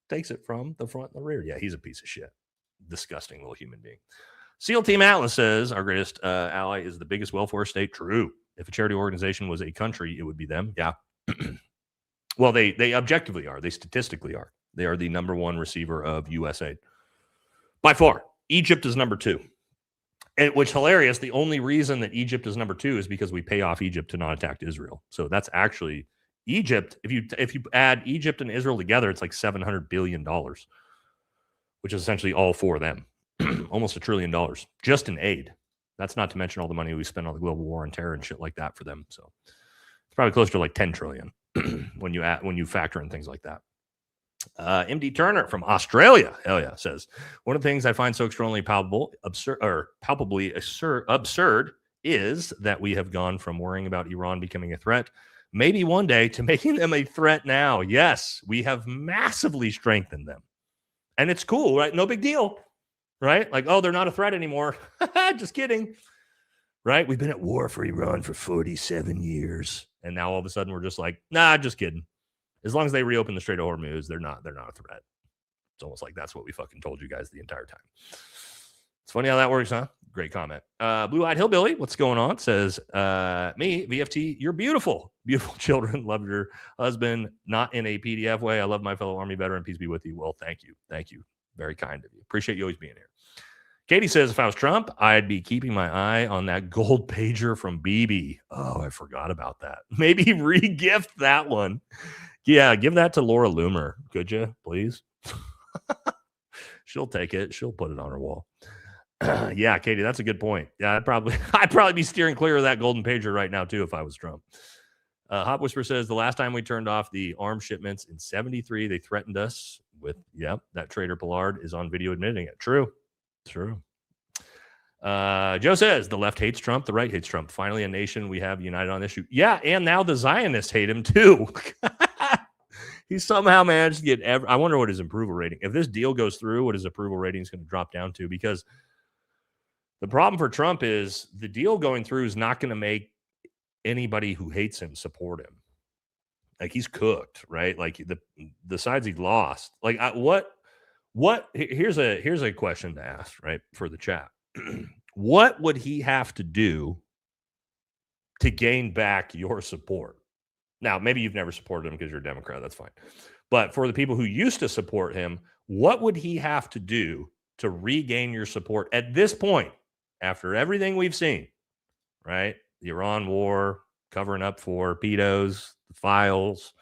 takes it from the front and the rear. Yeah, he's a piece of shit. Disgusting little human being. SEAL Team Atlas says, our greatest ally is the biggest welfare state. True. If a charity organization was a country, it would be them. Yeah. Well, they objectively are. They statistically are. They are the number one receiver of U.S. aid. By far. Egypt is number 2. Which hilarious. The only reason that Egypt is number 2 is because we pay off Egypt to not attack Israel. So that's actually Egypt. If you add Egypt and Israel together, it's like $700 billion, which is essentially all for them. Almost $1 trillion just in aid. That's not to mention all the money we spend on the global war on terror and shit like that for them. So probably close to like 10 trillion when you factor in things like that. MD Turner from Australia, hell yeah, says one of the things I find so extraordinarily palpably absurd is that we have gone from worrying about Iran becoming a threat maybe one day to making them a threat now. Yes, we have massively strengthened them. And it's cool, right? No big deal, right? Like, oh, they're not a threat anymore. Just kidding, right? We've been at war for Iran for 47 years. And now all of a sudden we're just like, nah, just kidding. As long as they reopen the Strait of Hormuz, they're not a threat. It's almost like that's what we fucking told you guys the entire time. It's funny how that works, huh? Great comment. Blue-Eyed Hillbilly, what's going on? Says, me, VFT, you're beautiful. Beautiful children. Love your husband. Not in a PDF way. I love my fellow Army veteran. Peace be with you. Well, thank you. Thank you. Very kind of you. Appreciate you always being here. Katie says, if I was Trump, I'd be keeping my eye on that gold pager from BB. Oh, I forgot about that. Maybe re-gift that one. Yeah, give that to Laura Loomer. Could you, please? She'll take it. She'll put it on her wall. Yeah, Katie, that's a good point. Yeah, I'd probably be steering clear of that golden pager right now too if I was Trump. Hot Whisper says the last time we turned off the arms shipments in 73, they threatened us with, that traitor Pillard is on video admitting it. True. Joe says the left hates Trump, the right hates Trump. Finally, a nation we have united on this issue. Yeah, and now the Zionists hate him too. He somehow managed to get I wonder what his approval rating. If this deal goes through, what his approval rating is going to drop down to, because the problem for Trump is the deal going through is not going to make anybody who hates him support him. Like, he's cooked, right? Like the sides he lost. Like, here's a question to ask, right, for the chat. What would he have to do to gain back your support? Now, maybe you've never supported him because you're a Democrat. That's fine. But for the people who used to support him, what would he have to do to regain your support at this point, after everything we've seen, right? The Iran war, covering up for pedos, the files,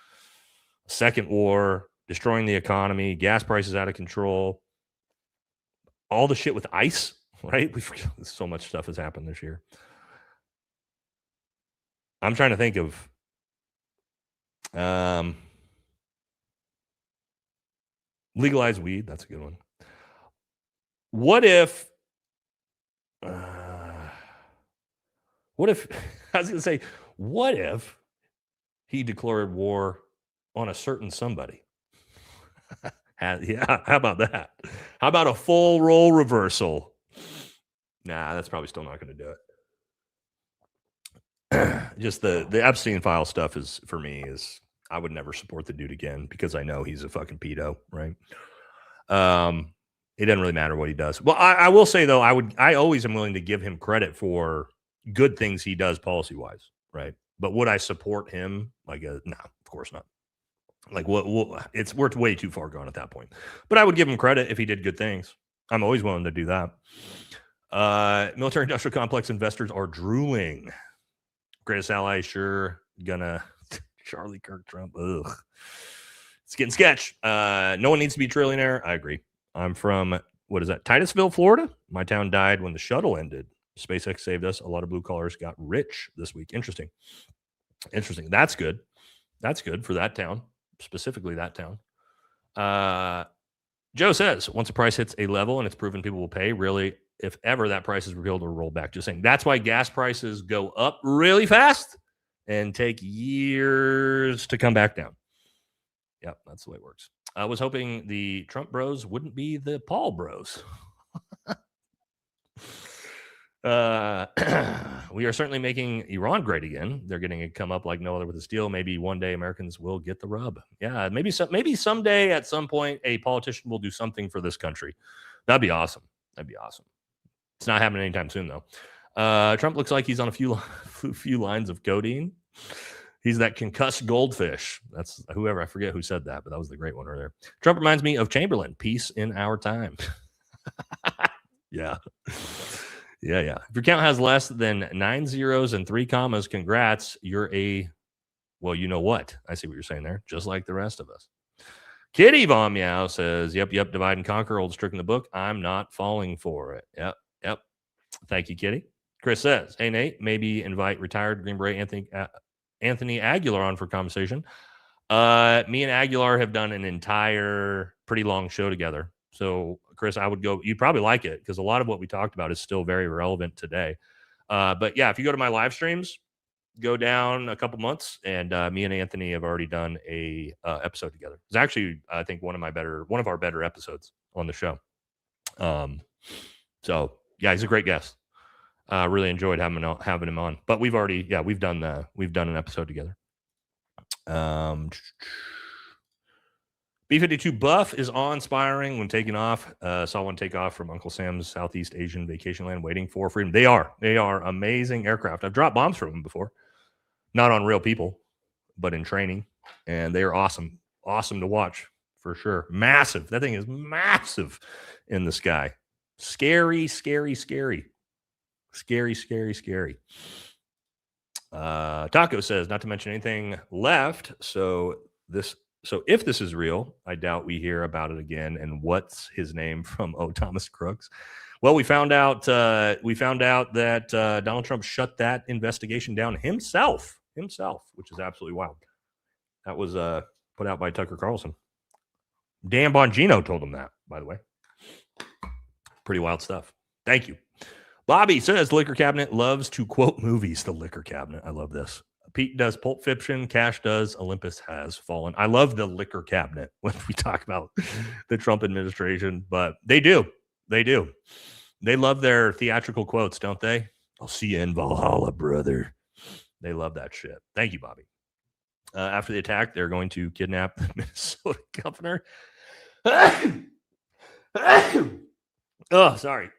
second war, destroying the economy, gas prices out of control, all the shit with ICE, right? We forget so much stuff has happened this year. I'm trying to think of legalize weed. That's a good one. What if I was going to say, what if he declared war on a certain somebody? Yeah, how about that? How about a full role reversal? Nah, that's probably still not going to do it. Just the Epstein file stuff is, for me, is I would never support the dude again because I know he's a fucking pedo, right? It doesn't really matter what he does. Well, I will say though, I always am willing to give him credit for good things he does policy wise, right? But would I support him? Like, no, of course not. Like, we're way too far gone at that point. But I would give him credit if he did good things. I'm always willing to do that. Military industrial complex investors are drooling. Greatest ally, sure, gonna Charlie Kirk Trump. Ugh, it's getting sketch. No one needs to be a trillionaire. I agree. I'm from, what is that, Titusville, Florida? My town died when the shuttle ended. SpaceX saved us. A lot of blue collars got rich this week. Interesting. That's good. That's good for that town, specifically that town. Joe says, once a price hits a level and it's proven people will pay, really, if ever that price is revealed or rolled back. Just saying. That's why gas prices go up really fast and take years to come back down. Yep, that's the way it works. I was hoping the Trump bros wouldn't be the Paul bros. We are certainly making Iran great again. They're getting it come up like no other with this deal. Maybe one day Americans will get the rub. Yeah, maybe someday at some point a politician will do something for this country. That'd be awesome. It's not happening anytime soon though. Trump looks like he's on a few lines of codeine. He's that concussed goldfish. That's whoever, I forget who said that, but that was the great one earlier. Trump reminds me of Chamberlain. Peace in our time. Yeah. If your count has less than 9 zeros and 3 commas, congrats. You're well, you know what? I see what you're saying there. Just like the rest of us. Kitty Von Meow says, yep, divide and conquer, oldest trick in the book. I'm not falling for it. Yep. Thank you, Kitty. Chris says, hey, Nate, maybe invite retired Green Beret Anthony Aguilar on for conversation. Me and Aguilar have done an entire pretty long show together. So, Chris, I would go. You'd probably like it because a lot of what we talked about is still very relevant today. But yeah, if you go to my live streams, go down a couple months, and me and Anthony have already done a episode together. It's actually, I think, one of our better episodes on the show. So yeah, he's a great guest. Really enjoyed having him on. But we've done an episode together. B-52 Buff is awe-inspiring when taking off. Saw one take off from Uncle Sam's Southeast Asian vacation land waiting for freedom. They are amazing aircraft. I've dropped bombs from them before. Not on real people, but in training. And they are awesome. Awesome to watch, for sure. Massive. That thing is massive in the sky. Scary, scary, scary. Scary, scary, scary. Taco says, not to mention anything left. So if this is real, I doubt we hear about it again. And what's his name from Thomas Crooks? Well, we found out that Donald Trump shut that investigation down himself, which is absolutely wild. That was put out by Tucker Carlson. Dan Bongino told him that, by the way. Pretty wild stuff. Thank you. Bobby says, Liquor Cabinet loves to quote movies. The Liquor Cabinet. I love this. Pete does Pulp Fiction. Cash does Olympus Has Fallen. I love the Liquor Cabinet when we talk about the Trump administration, but they do. They love their theatrical quotes, don't they? I'll see you in Valhalla, brother. They love that shit. Thank you, Bobby. After the attack, they're going to kidnap the Minnesota governor. Oh, sorry.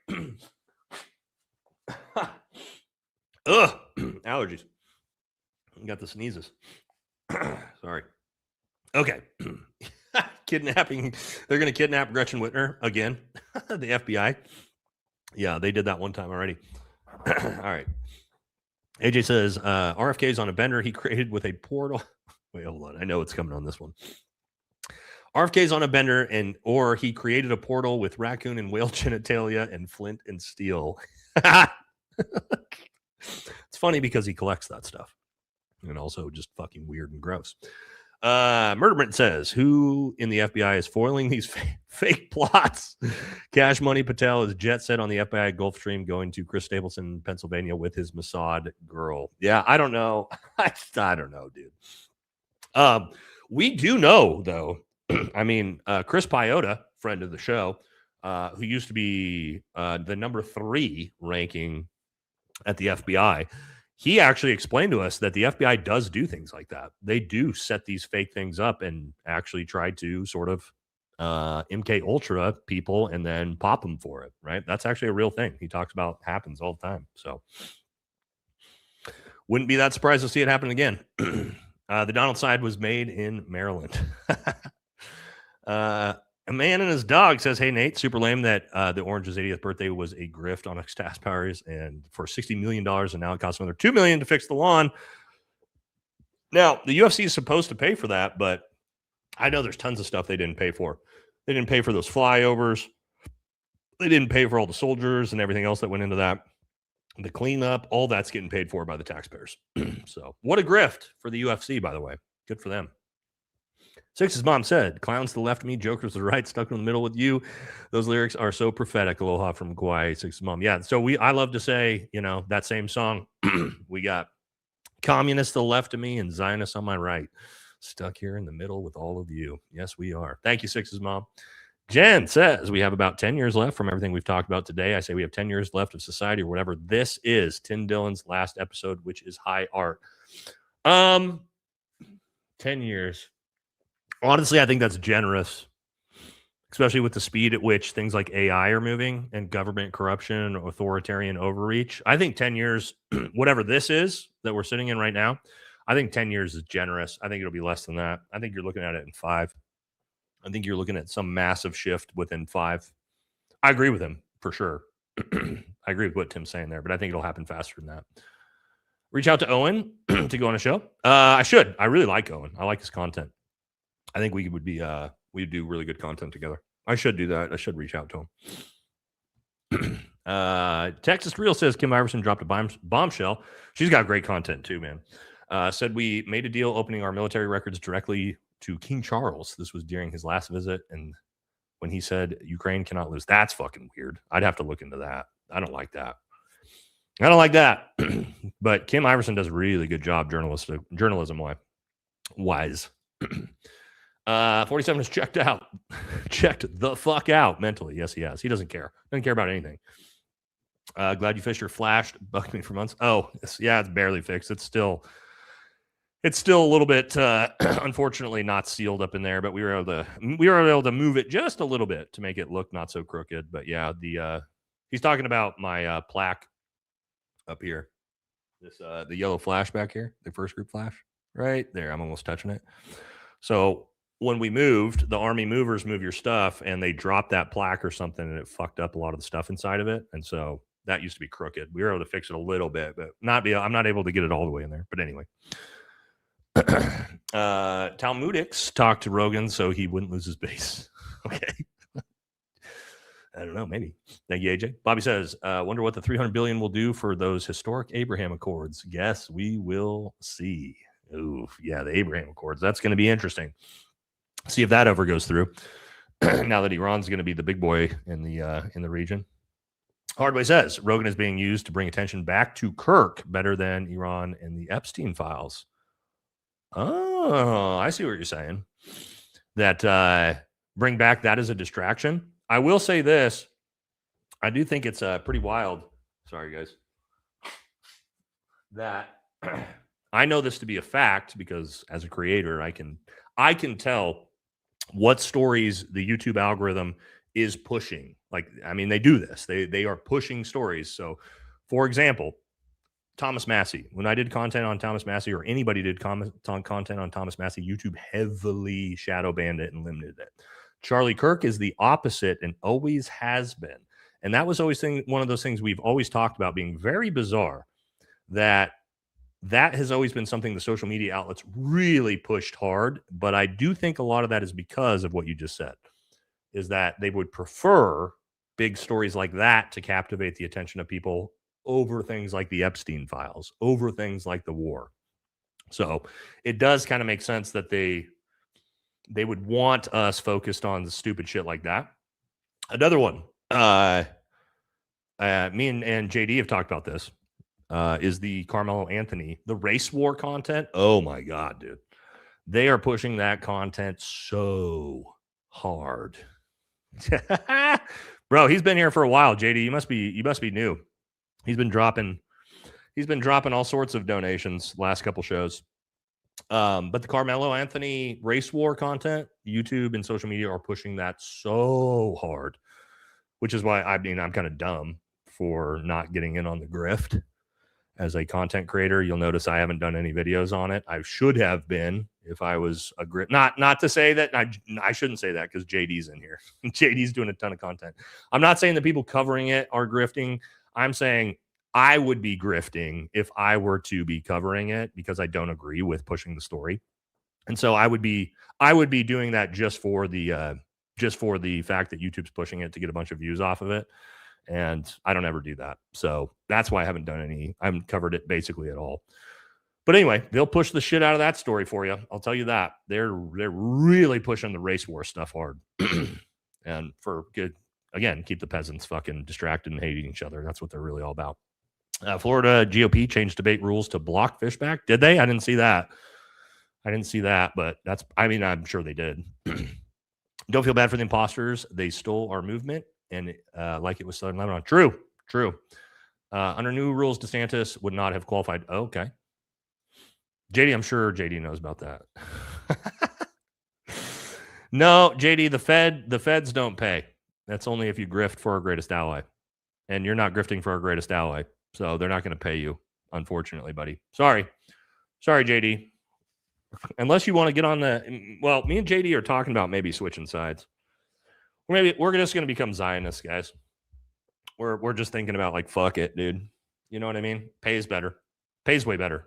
Ugh, allergies. Got the sneezes. Sorry. Okay. Kidnapping. They're going to kidnap Gretchen Whitmer again. The FBI. Yeah, they did that one time already. All right. AJ says, RFK is on a bender he created with a portal. Wait, hold on. I know it's coming on this one. RFK is on a bender, or he created a portal with raccoon and whale genitalia and flint and steel. It's funny because he collects that stuff. And also just fucking weird and gross. Murderman says, who in the FBI is foiling these fake plots? Cash Money Patel is jet set on the FBI Gulfstream going to Chris Stapleton, Pennsylvania with his Mossad girl. Yeah, I don't know. I don't know, dude. We do know, though. I mean, Chris Piota, friend of the show, who used to be the number 3 ranking at the FBI, he actually explained to us that the FBI does do things like that. They do set these fake things up and actually try to sort of MK Ultra people and then pop them for it, right? That's actually a real thing. He talks about happens all the time. So wouldn't be that surprised to see it happen again. The Donald side was made in Maryland. A man and his dog says, hey, Nate, super lame that the Orange's 80th birthday was a grift on tax powers and for $60 million, and now it costs another $2 million to fix the lawn. Now, the UFC is supposed to pay for that, but I know there's tons of stuff they didn't pay for. They didn't pay for those flyovers. They didn't pay for all the soldiers and everything else that went into that. The cleanup, all that's getting paid for by the taxpayers. So what a grift for the UFC, by the way. Good for them. Six's mom said, clowns to the left of me, jokers to the right, stuck in the middle with you. Those lyrics are so prophetic. Aloha from Kauai. Six's mom. Yeah, so I love to say, that same song. We got communists to the left of me and Zionists on my right. Stuck here in the middle with all of you. Yes, we are. Thank you, Six's mom. Jen says, we have about 10 years left from everything we've talked about today. I say we have 10 years left of society or whatever. This is Tim Dillon's last episode, which is high art. 10 years. Honestly, I think that's generous, especially with the speed at which things like AI are moving and government corruption, authoritarian overreach. I think 10 years, whatever this is that we're sitting in right now, I think 10 years is generous. I think it'll be less than that. I think you're looking at it in 5. I think you're looking at some massive shift within 5. I agree with him for sure. I agree with what Tim's saying there, but I think it'll happen faster than that. Reach out to Owen to go on a show. I should. I really like Owen. I like his content. I think we would be we'd do really good content together. I should do that. I should reach out to him. Texas Real says Kim Iverson dropped a bombshell. She's got great content too, man. said we made a deal opening our military records directly to King Charles. This was during his last visit, and when he said Ukraine cannot lose. That's fucking weird. I'd have to look into that. I don't like that. I don't like that. But Kim Iverson does a really good job journalism wise. 47 is checked out. Checked the fuck out mentally. Yes, he has. He doesn't care. Doesn't care about anything. Glad you fished your flash. Bugged me for months. Oh, it's barely fixed. It's still a little bit, unfortunately, not sealed up in there. But we were able to move it just a little bit to make it look not so crooked. But yeah, he's talking about my plaque up here. This the yellow flash back here, the first group flash right there. I'm almost touching it. So when we moved, the Army movers move your stuff, and they dropped that plaque or something, and it fucked up a lot of the stuff inside of it. And so that used to be crooked. We were able to fix it a little bit, but I'm not able to get it all the way in there. But anyway, Talmudics talked to Rogan so he wouldn't lose his base. Okay. I don't know, maybe. Thank you, AJ. Bobby says, wonder what the $300 billion will do for those historic Abraham Accords. Guess we will see. Oof, yeah, the Abraham Accords. That's going to be interesting. See if that ever goes through. Now that Iran's going to be the big boy in the region. Hardway says Rogan is being used to bring attention back to Kirk better than Iran and the Epstein files. Oh, I see what you're saying. That bring back that as a distraction. I will say this. I do think it's pretty wild. Sorry, guys. That I know this to be a fact because as a creator, I can tell what stories the YouTube algorithm is pushing. Like, I mean, they do this. They are pushing stories. So, for example, Thomas Massey. When I did content on Thomas Massey, or anybody did content on Thomas Massey, YouTube heavily shadow banned it and limited it. Charlie Kirk is the opposite and always has been. And that was always one of those things we've always talked about being very bizarre, that has always been something the social media outlets really pushed hard. But I do think a lot of that is because of what you just said, is that they would prefer big stories like that to captivate the attention of people over things like the Epstein files, over things like the war. So it does kind of make sense that they would want us focused on the stupid shit like that. Another one, me and JD have talked about this, is the Carmelo Anthony, the race war content. Oh my God, dude. They are pushing that content so hard. Bro, he's been here for a while, JD. You must be new. He's been dropping all sorts of donations last couple shows. But the Carmelo Anthony race war content, YouTube and social media are pushing that so hard, which is why I'm kind of dumb for not getting in on the grift as a content creator. You'll notice I haven't done any videos on it. I should have been if I was a grift. Not to say that I shouldn't say that because JD's in here. JD's doing a ton of content. I'm not saying that people covering it are grifting. I'm saying I would be grifting if I were to be covering it because I don't agree with pushing the story. And so I would be doing that just for the fact that YouTube's pushing it to get a bunch of views off of it. And I don't ever do that. So that's why I haven't covered it basically at all. But anyway, they'll push the shit out of that story for you. I'll tell you that. They're really pushing the race war stuff hard. And for good, again, keep the peasants fucking distracted and hating each other. That's what they're really all about. Florida GOP changed debate rules to block fishback. Did they? I didn't see that. But I'm sure they did. Don't feel bad for the imposters. They stole our movement and like it was Southern Lebanon. True. Under new rules, DeSantis would not have qualified. Oh, okay. JD, I'm sure JD knows about that. No, JD, the feds don't pay. That's only if you grift for our greatest ally. And you're not grifting for our greatest ally. So they're not going to pay you, unfortunately, buddy. Sorry, JD. Unless you want to get on me and JD are talking about maybe switching sides. Or maybe we're just going to become Zionists, guys. We're just thinking about like, fuck it, dude. You know what I mean? Pays better. Pays way better.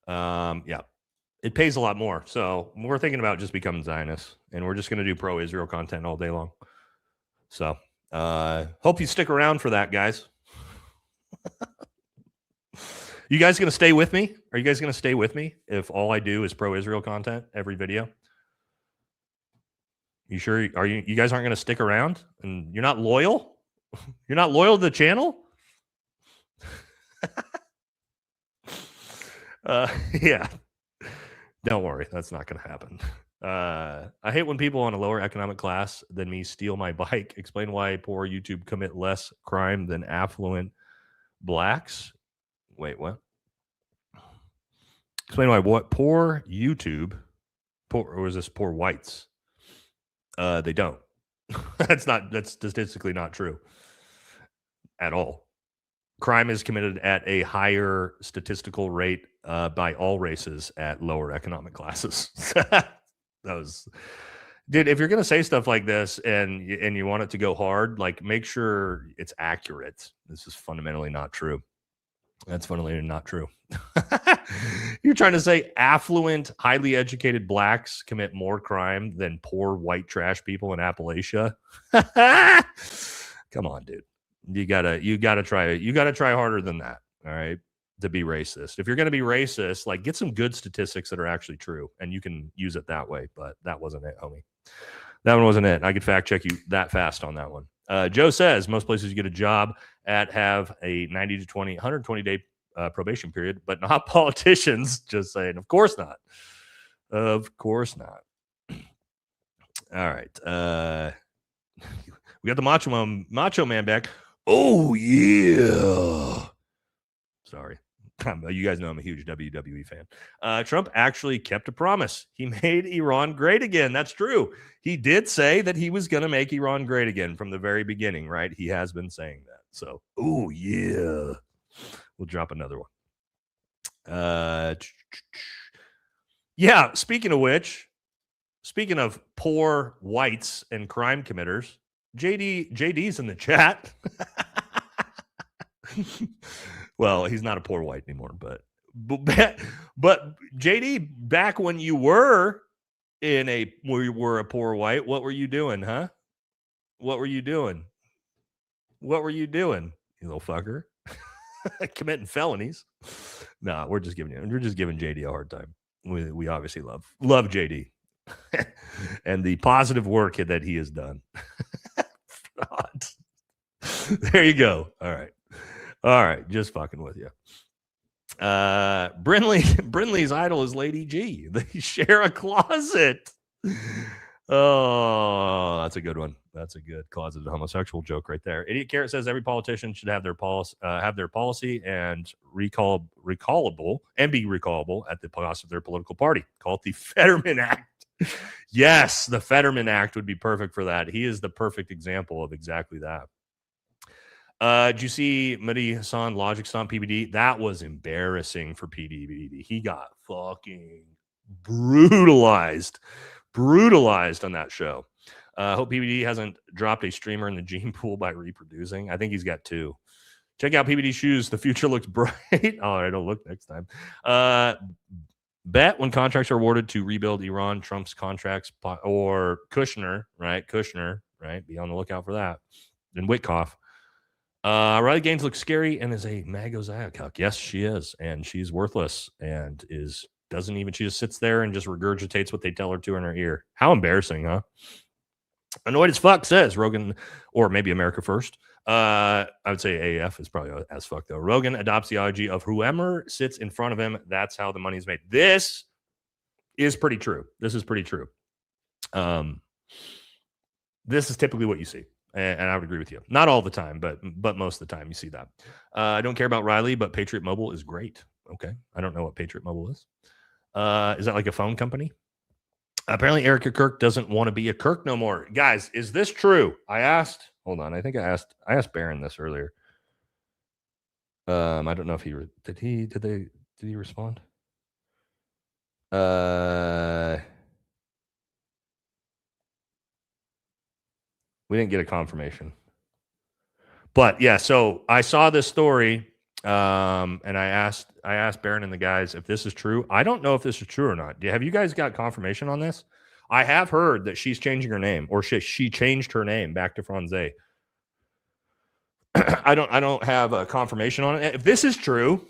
Yeah. It pays a lot more. So we're thinking about just becoming Zionists. And we're just going to do pro-Israel content all day long. So hope you stick around for that, guys. You guys going to stay with me? Are you guys going to stay with me if all I do is pro-Israel content every video? You sure? Are you guys aren't going to stick around? And you're not loyal? You're not loyal to the channel? Yeah. Don't worry. That's not going to happen. I hate when people on a lower economic class than me steal my bike. Explain why poor YouTube commit less crime than affluent blacks. Wait, what? Explain why what poor YouTube, or is this poor whites? They don't. That's statistically not true at all. Crime is committed at a higher statistical rate by all races at lower economic classes. Dude, if you're going to say stuff like this and you want it to go hard, like make sure it's accurate. This is fundamentally not true. That's fundamentally not true. You're trying to say affluent, highly educated blacks commit more crime than poor white trash people in Appalachia? Come on, dude. You gotta try harder than that. All right. To be racist. If you're going to be racist, like get some good statistics that are actually true and you can use it that way. But that wasn't it, homie. That one wasn't it. I could fact check you that fast on that one. Joe says most places you get a job at have a 90 to 120 day probation period, but not politicians. Just saying. Of course not. Of course not. All right. We got the Macho Man back. Oh, yeah. Sorry. You guys know I'm a huge WWE fan. Trump actually kept a promise. He made Iran great again. That's true. He did say that he was going to make Iran great again from the very beginning, right? He has been saying that. So, oh, yeah. We'll drop another one. Yeah, speaking of which, speaking of poor whites and crime committers, JD's in the chat. Well, he's not a poor white anymore, but JD, back when you were a poor white, what were you doing, huh? What were you doing? What were you doing, you little fucker? Committing felonies. No, we're just giving JD a hard time. We obviously love JD and the positive work that he has done. There you go. All right, just fucking with you. Brinley's idol is Lady G. They share a closet. Oh, that's a good one. That's a good closeted homosexual joke right there. Idiot Carrot says every politician should have their policy and recallable and be recallable at the cost of their political party. Call it the Fetterman Act. Yes, the Fetterman Act would be perfect for that. He is the perfect example of exactly that. Did you see Mehdi Hassan Logic Stomp PBD? That was embarrassing for PBD. He got fucking brutalized on that show. Hope PBD hasn't dropped a streamer in the gene pool by reproducing. I think he's got 2. Check out PBD shoes. The future looks bright. All right, I'll look next time. Bet when contracts are awarded to rebuild Iran, Trump's contracts, or Kushner, right? Be on the lookout for that. And Witkoff. Riley Gaines looks scary and is a Magosiah cuck. Yes, she is. And she's worthless and she just sits there and just regurgitates what they tell her to in her ear. How embarrassing, huh? Annoyed as fuck says Rogan, or maybe America First. I would say AF is probably as fuck though. Rogan adopts the ideology of whoever sits in front of him. That's how the money's made. This is pretty true. This is typically what you see. And I would agree with you. Not all the time, but most of the time you see that. I don't care about Riley, but Patriot Mobile is great. Okay. I don't know what Patriot Mobile is. Is that like a phone company? Apparently Erica Kirk doesn't want to be a Kirk no more. Guys, is this true? Hold on. I think I asked Barron this earlier. I don't know if did he respond? We didn't get a confirmation. But yeah, so I saw this story and I asked Barron and the guys if this is true. I don't know if this is true or not. Have you guys got confirmation on this? I have heard that she's changing her name, or she changed her name back to Franze. I don't have a confirmation on it. If this is true,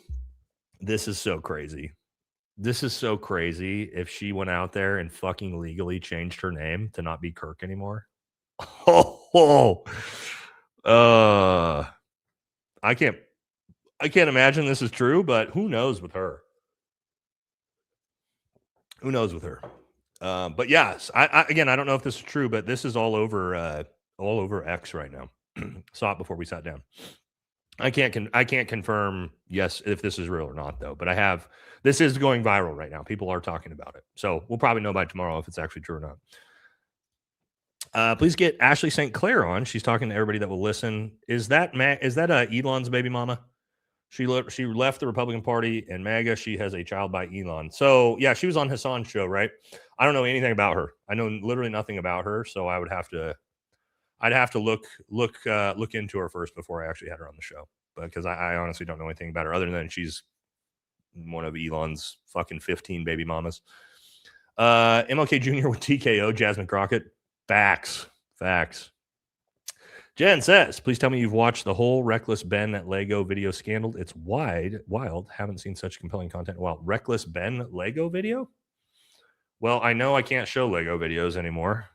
This is so crazy. This is so crazy. If she went out there and fucking legally changed her name to not be Kirk anymore. I can't imagine this is true, but who knows with her? Who knows with her? But yes, I don't know if this is true, but this is all over X right now. Saw it before we sat down. I can't confirm yes if this is real or not though, but this is going viral right now. People are talking about it, so we'll probably know by tomorrow if it's actually true or not. Please get Ashley St. Clair on. She's talking to everybody that will listen. Is that Elon's baby mama? She left the Republican Party and MAGA. She has a child by Elon. So yeah, she was on Hassan's show, right? I don't know anything about her. I know literally nothing about her. So I'd have to look into her first before I actually had her on the show, because I honestly don't know anything about her other than she's one of Elon's fucking 15 baby mamas. MLK Jr. with TKO, Jasmine Crockett. Facts. Jen says, please tell me you've watched the whole Reckless Ben Lego video scandal. It's wild. Haven't seen such compelling content. Well, Reckless Ben Lego video? Well, I know I can't show Lego videos anymore.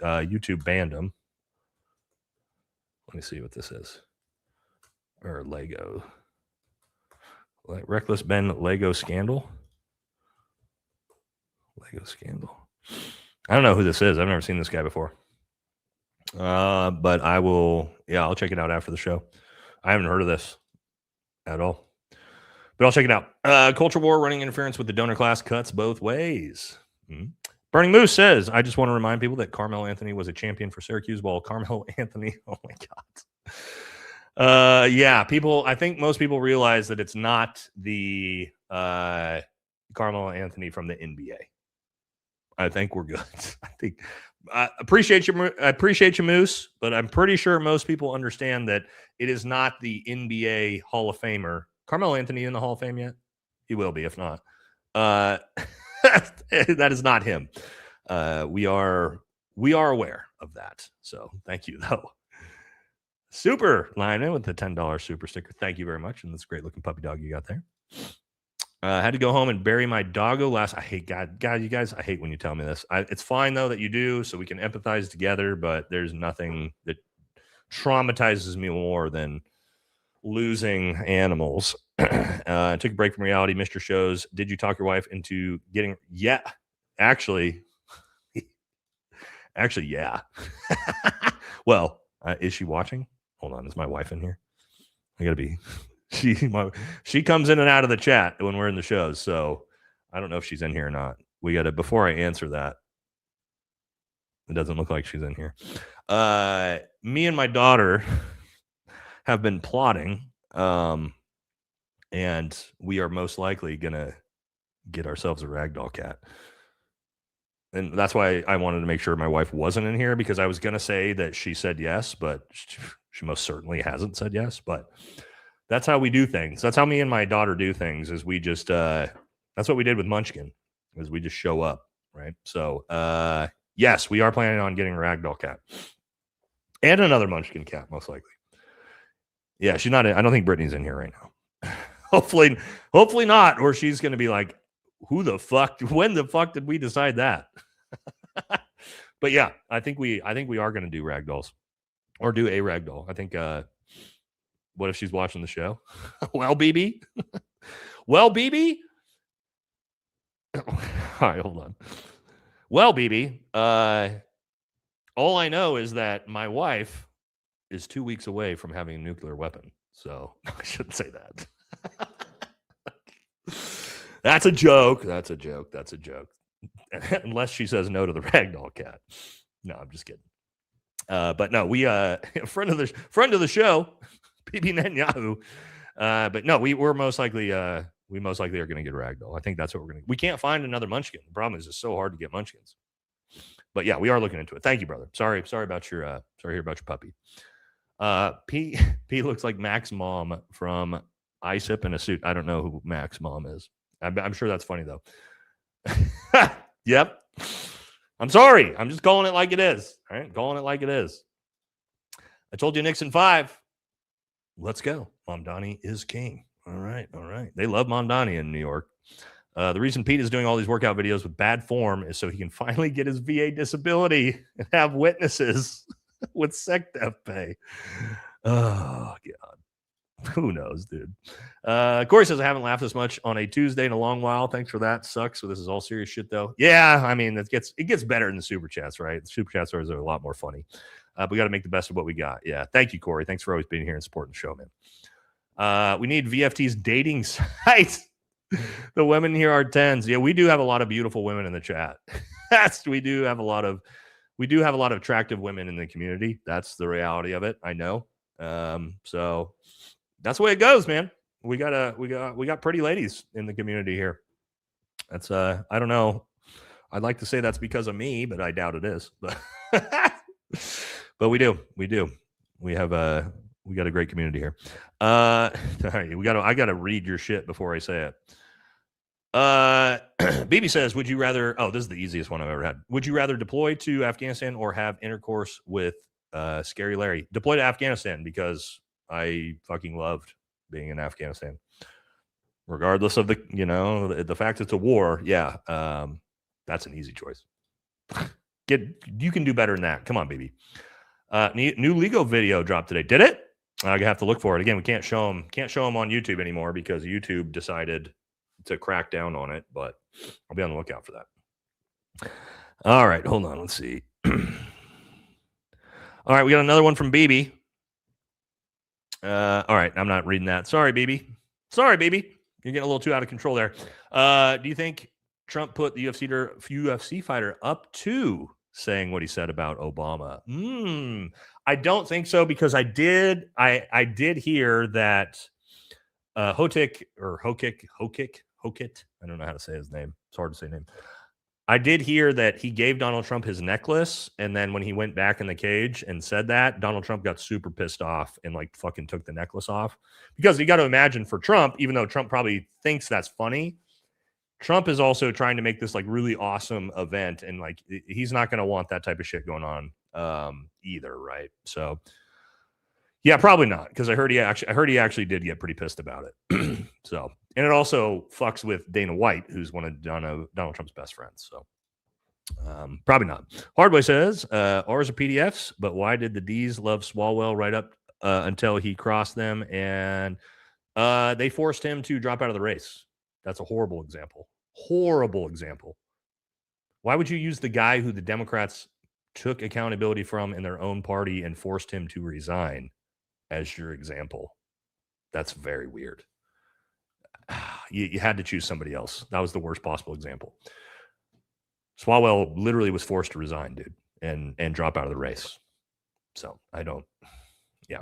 YouTube banned them. Let me see what this is. Or Lego. Reckless Ben Lego scandal. Lego scandal. I don't know who this is. I've never seen this guy before. But I'll check it out after the show. I haven't heard of this at all, but I'll check it out. Culture war, running interference with the donor class cuts both ways. Burning Moose says, I just want to remind people that Carmelo Anthony was a champion for Syracuse, while Carmelo Anthony, oh my God. I think most people realize that it's not the Carmelo Anthony from the NBA. I think we're good. I appreciate you, Moose, but I'm pretty sure most people understand that it is not the NBA Hall of Famer. Carmelo Anthony in the Hall of Fame yet? He will be, if not. That is not him. We are aware of that. So thank you, though. Super Lina with the $10 super sticker. Thank you very much. And this great looking puppy dog you got there. Had to go home and bury my doggo last. I hate God, you guys. I hate when you tell me this. It's fine though that you do, so we can empathize together. But there's nothing that traumatizes me more than losing animals. I took a break from reality, missed your shows. Did you talk your wife into getting? Yeah, actually, yeah. Well, is she watching? Hold on, is my wife in here? I gotta be. She comes in and out of the chat when we're in the shows, so I don't know if she's in here or not. We gotta, before I answer that, it doesn't look like she's in here. Me and my daughter have been plotting, and we are most likely gonna get ourselves a ragdoll cat. And that's why I wanted to make sure my wife wasn't in here, because I was gonna say that she said yes, but she most certainly hasn't said yes. But that's how we do things. That's how me and my daughter do things. Is we just that's what we did with Munchkin. Is we just show up, right? So yes, we are planning on getting a ragdoll cat and another Munchkin cat, most likely. Yeah, she's not. I don't think Brittany's in here right now. Hopefully not, or she's going to be like, "Who the fuck? When the fuck did we decide that?" But yeah, I think we are going to do ragdolls, or do a ragdoll. I think. What if she's watching the show? Well, BB. Well, BB. All right, hold on. Well, BB. All I know is that my wife is 2 weeks away from having a nuclear weapon. So I shouldn't say that. That's a joke. That's a joke. Unless she says no to the ragdoll cat. No, I'm just kidding. But no, we friend of the show, PB Netanyahu. But no, we're most likely are going to get a ragdoll. I think that's what we're going to. We can't find another Munchkin. The problem is it's so hard to get Munchkins. But yeah, we are looking into it. Thank you, brother. Sorry about your sorry about your puppy. P looks like Mac's mom from ISIP in a suit. I don't know who Mac's mom is. I'm sure that's funny though. Yep. I'm sorry. I'm just calling it like it is. All right, calling it like it is. I told you Nixon 5. Let's go. Mom Donnie is king. All right. They love Mondani in New York. The reason Pete is doing all these workout videos with bad form is so he can finally get his VA disability and have witnesses with sick death pay. Oh, God. Who knows, dude? Corey says, I haven't laughed this much on a Tuesday in a long while. Thanks for that. Sucks. So this is all serious shit, though. Yeah, I mean, it gets better in the super chats, right? The super chats are a lot more funny. We got to make the best of what we got. Yeah. Thank you, Corey. Thanks for always being here and supporting the show, man. We need VFT's dating site. The women here are 10s. Yeah, we do have a lot of beautiful women in the chat. We do have a lot of attractive women in the community. That's the reality of it. I know. So that's the way it goes, man. We got pretty ladies in the community here. That's I don't know. I'd like to say that's because of me, but I doubt it is. But but we do. We got a great community here. All right, I gotta read your shit before I say it. BB says, would you rather, this is the easiest one I've ever had. Would you rather deploy to Afghanistan or have intercourse with Scary Larry? Deploy to Afghanistan because I fucking loved being in Afghanistan. Regardless of the fact it's a war. Yeah. That's an easy choice. You can do better than that. Come on, baby. New Lego video dropped today. Did it? I have to look for it. Again, we can't show them on YouTube anymore because YouTube decided to crack down on it, but I'll be on the lookout for that. All right, hold on. Let's see. All right, we got another one from BB. All right, I'm not reading that. Sorry, BB. You're getting a little too out of control there. Do you think Trump put the UFC fighter up to saying what he said about Obama? I don't think so because I did hear that Hokit, I don't know how to say his name. It's hard to say name. I did hear that he gave Donald Trump his necklace, and then when he went back in the cage and said that, Donald Trump got super pissed off and fucking took the necklace off. Because you got to imagine for Trump, even though Trump probably thinks that's funny, Trump is also trying to make this really awesome event, and he's not going to want that type of shit going on either, right? So yeah, probably not, because I heard he actually did get pretty pissed about it. So, and it also fucks with Dana White, who's one of Donald Trump's best friends. So probably not. Hardway says ours are PDFs, but why did the D's love Swalwell right up until he crossed them and they forced him to drop out of the race? That's a horrible example. Why would you use the guy who the Democrats took accountability from in their own party and forced him to resign as your example? That's very weird. You had to choose somebody else. That was the worst possible example. Swalwell literally was forced to resign, dude, and drop out of the race. So yeah.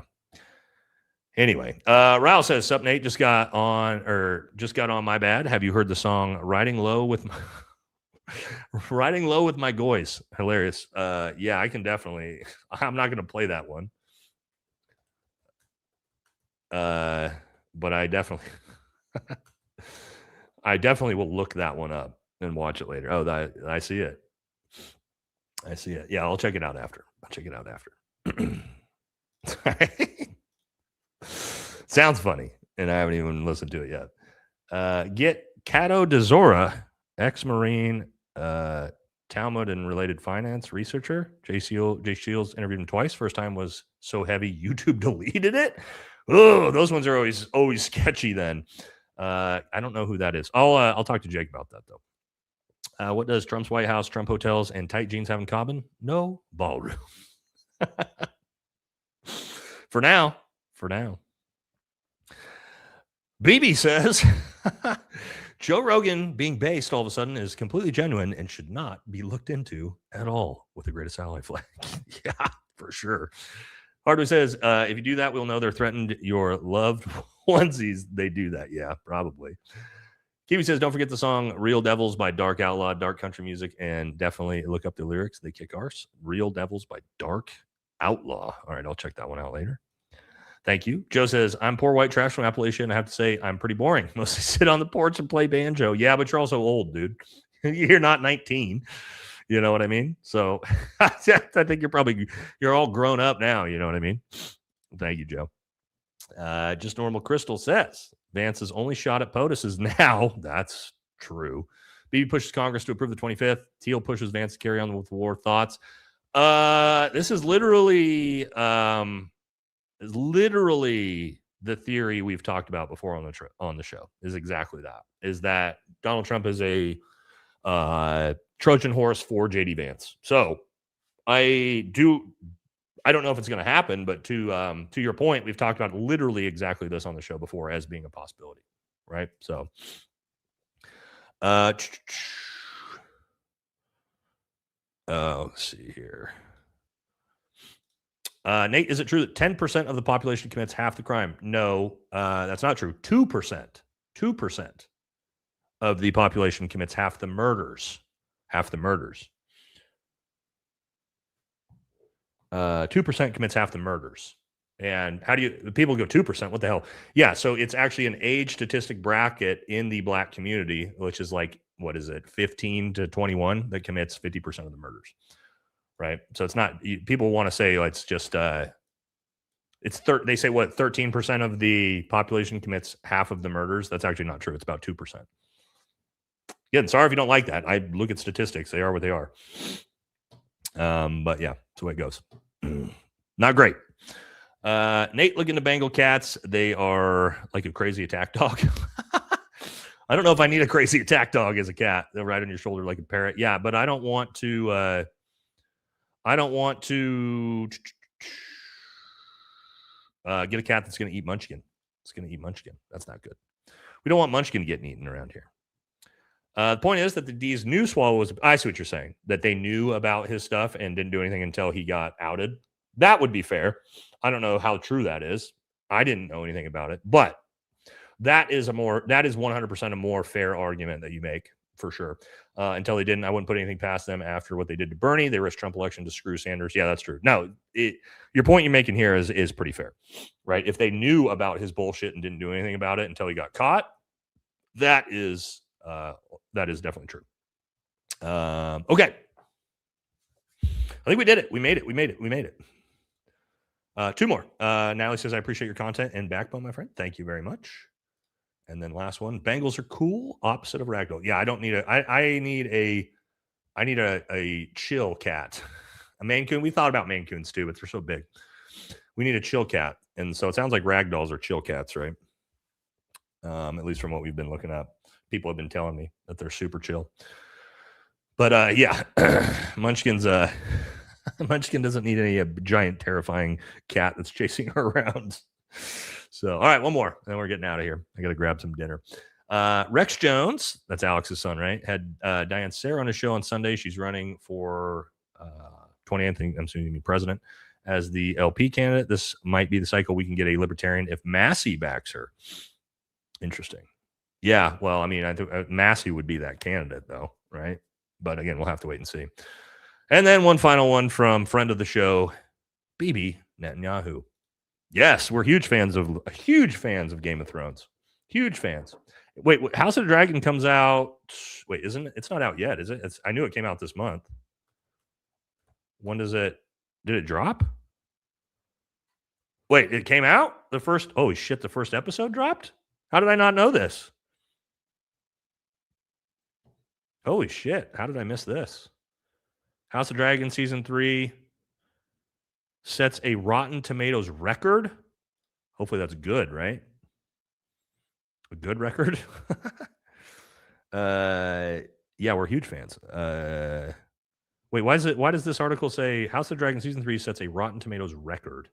Anyway, Raul says, "Sup, Nate? Just got on. My bad. Have you heard the song Riding Low with My Goys"? Hilarious. Yeah, I can definitely. I'm not going to play that one. But I definitely will look that one up and watch it later. Oh, I see it. Yeah, I'll check it out after. Sounds funny, and I haven't even listened to it yet. Get Cato de Zora, ex-Marine, Talmud and related finance researcher. Jay Shields interviewed him twice. First time was so heavy YouTube deleted it. Oh, those ones are always sketchy. Then I don't know who that is. I'll talk to Jake about that though. What does Trump's White House, Trump hotels, and tight jeans have in common? No ballroom. For now. BB says Joe Rogan being based all of a sudden is completely genuine and should not be looked into at all with the greatest ally flag. Yeah, for sure. Hardway says, if you do that, we'll know they're threatened your loved onesies. They do that. Yeah, probably. Kiwi says, don't forget the song Real Devils by Dark Outlaw, dark country music, and definitely look up the lyrics. They kick arse. Real Devils by Dark Outlaw. All right, I'll check that one out later. Thank you. Joe says, I'm poor white trash from Appalachia, and I have to say I'm pretty boring. Mostly sit on the porch and play banjo. Yeah, but you're also old, dude. You're not 19. You know what I mean? So I think you're all grown up now. You know what I mean? Thank you, Joe. Just Normal Crystal says Vance's only shot at POTUS is now. That's true. BB pushes Congress to approve the 25th. Teal pushes Vance to carry on with war. Thoughts? This is literally the theory we've talked about before on the show. Is exactly that. Is that Donald Trump is a Trojan horse for JD Vance. So I don't know if it's going to happen, but to your point, we've talked about literally exactly this on the show before as being a possibility, right? So, let's see here. Nate, is it true that 10% of the population commits half the crime? No, that's not true. 2%. 2% of the population commits half the murders. Half the murders. 2% commits half the murders. And how do you, people go 2%? What the hell? Yeah, so it's actually an age statistic bracket in the black community, which is like, what is it, 15 to 21 that commits 50% of the murders, right? So it's not, people want to say it's just, they say what, 13% of the population commits half of the murders. That's actually not true. It's about 2%. Again, sorry if you don't like that. I look at statistics. They are what they are. But yeah, that's the way it goes. Not great. Nate, looking to Bengal cats. They are like a crazy attack dog. I don't know if I need a crazy attack dog as a cat. They'll ride on your shoulder like a parrot. Yeah, but I don't want to get a cat that's going to eat Munchkin. It's going to eat Munchkin. That's not good. We don't want Munchkin getting eaten around here. The point is that the D's knew Swallow was, I see what you're saying, that they knew about his stuff and didn't do anything until he got outed. That would be fair. I don't know how true that is. I didn't know anything about it, but that is 100% a more fair argument that you make for sure. Until they didn't, I wouldn't put anything past them after what they did to Bernie. They risked Trump election to screw Sanders. Yeah, that's true. No, your point you're making here is pretty fair, right? If they knew about his bullshit and didn't do anything about it until he got caught, that is definitely true. Okay. I think we did it. We made it. Two more. Natalie says, I appreciate your content and backbone, my friend. Thank you very much. And then last one, Bengals are cool, opposite of ragdoll. Yeah, I don't need I need a chill cat. A Maine Coon. We thought about Maine Coons too, but they're so big. We need a chill cat. And so it sounds like ragdolls are chill cats, right? At least from what we've been looking at. People have been telling me that they're super chill. But yeah, Munchkin doesn't need any giant, terrifying cat that's chasing her around. So, all right, one more, then we're getting out of here. I got to grab some dinner. Rex Jones, that's Alex's son, right? Had Diane Sarah on his show on Sunday. She's running for 20th, I'm assuming president, as the LP candidate. This might be the cycle we can get a libertarian if Massey backs her. Interesting. Yeah, well, I mean, I think Massey would be that candidate, though, right? But again, we'll have to wait and see. And then one final one from friend of the show, Bibi Netanyahu. Yes, we're huge fans of Game of Thrones. Huge fans. Wait, House of the Dragon comes out. Wait, isn't it? It's not out yet, is it? I knew it came out this month. When does it? Did it drop? Wait, it came out? The first episode dropped? How did I not know this? Holy shit, how did I miss this? House of Dragon Season 3 sets a Rotten Tomatoes record. Hopefully that's good, right? A good record? Yeah, we're huge fans. Wait, why does this article say House of Dragon Season 3 sets a Rotten Tomatoes record?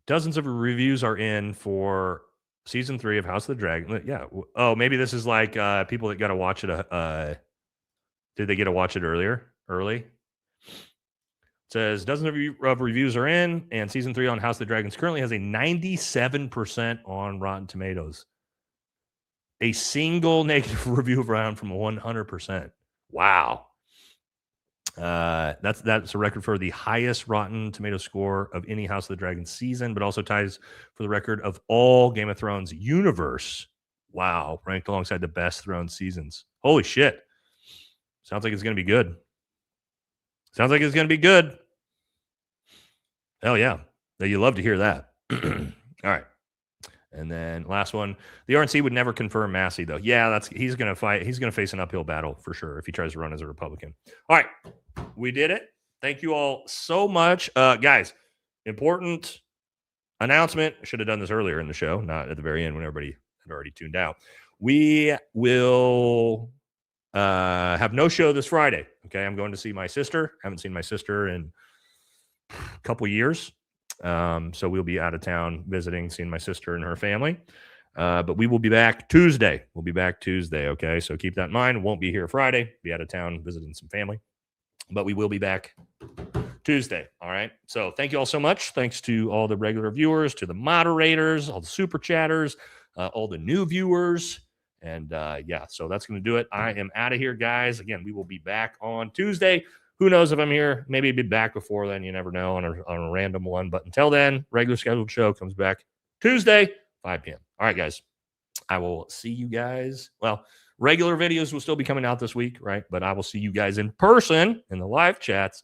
Dozens of reviews are in for Season 3 of House of the Dragon. Yeah. Oh, maybe this is like people that got to watch it. Did they get to watch it early? It says dozens of reviews are in, and Season 3 on House of the Dragons currently has a 97% on Rotten Tomatoes. A single negative review around from 100%. Wow. That's a record for the highest Rotten Tomato score of any House of the Dragon season, but also ties for the record of all Game of Thrones universe. Wow. Ranked alongside the best Thrones seasons. Holy shit. Sounds like it's going to be good. Hell yeah. You love to hear that. All right. And then last one, the RNC would never confirm Massey, though. Yeah, he's going to fight. He's going to face an uphill battle for sure if he tries to run as a Republican. All right. We did it. Thank you all so much. Guys, important announcement. I should have done this earlier in the show, not at the very end when everybody had already tuned out. We will have no show this Friday. Okay. I'm going to see my sister. Haven't seen my sister in a couple years. So we'll be out of town visiting, seeing my sister and her family. But we will be back Tuesday. We'll be back Tuesday. Okay. So keep that in mind. Won't be here Friday. Be out of town visiting some family. But we will be back Tuesday. All right. So thank you all so much. Thanks to all the regular viewers, to the moderators, all the super chatters, all the new viewers. And yeah, so that's going to do it. I am out of here, guys. Again, we will be back on Tuesday. Who knows if I'm here? Maybe I'll be back before then. You never know on a random one. But until then, regular scheduled show comes back Tuesday, 5 p.m. All right, guys. I will see you guys. Well, regular videos will still be coming out this week, right? But I will see you guys in person in the live chats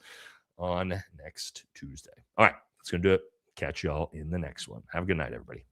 on next Tuesday. All right, that's going to do it. Catch y'all in the next one. Have a good night, everybody.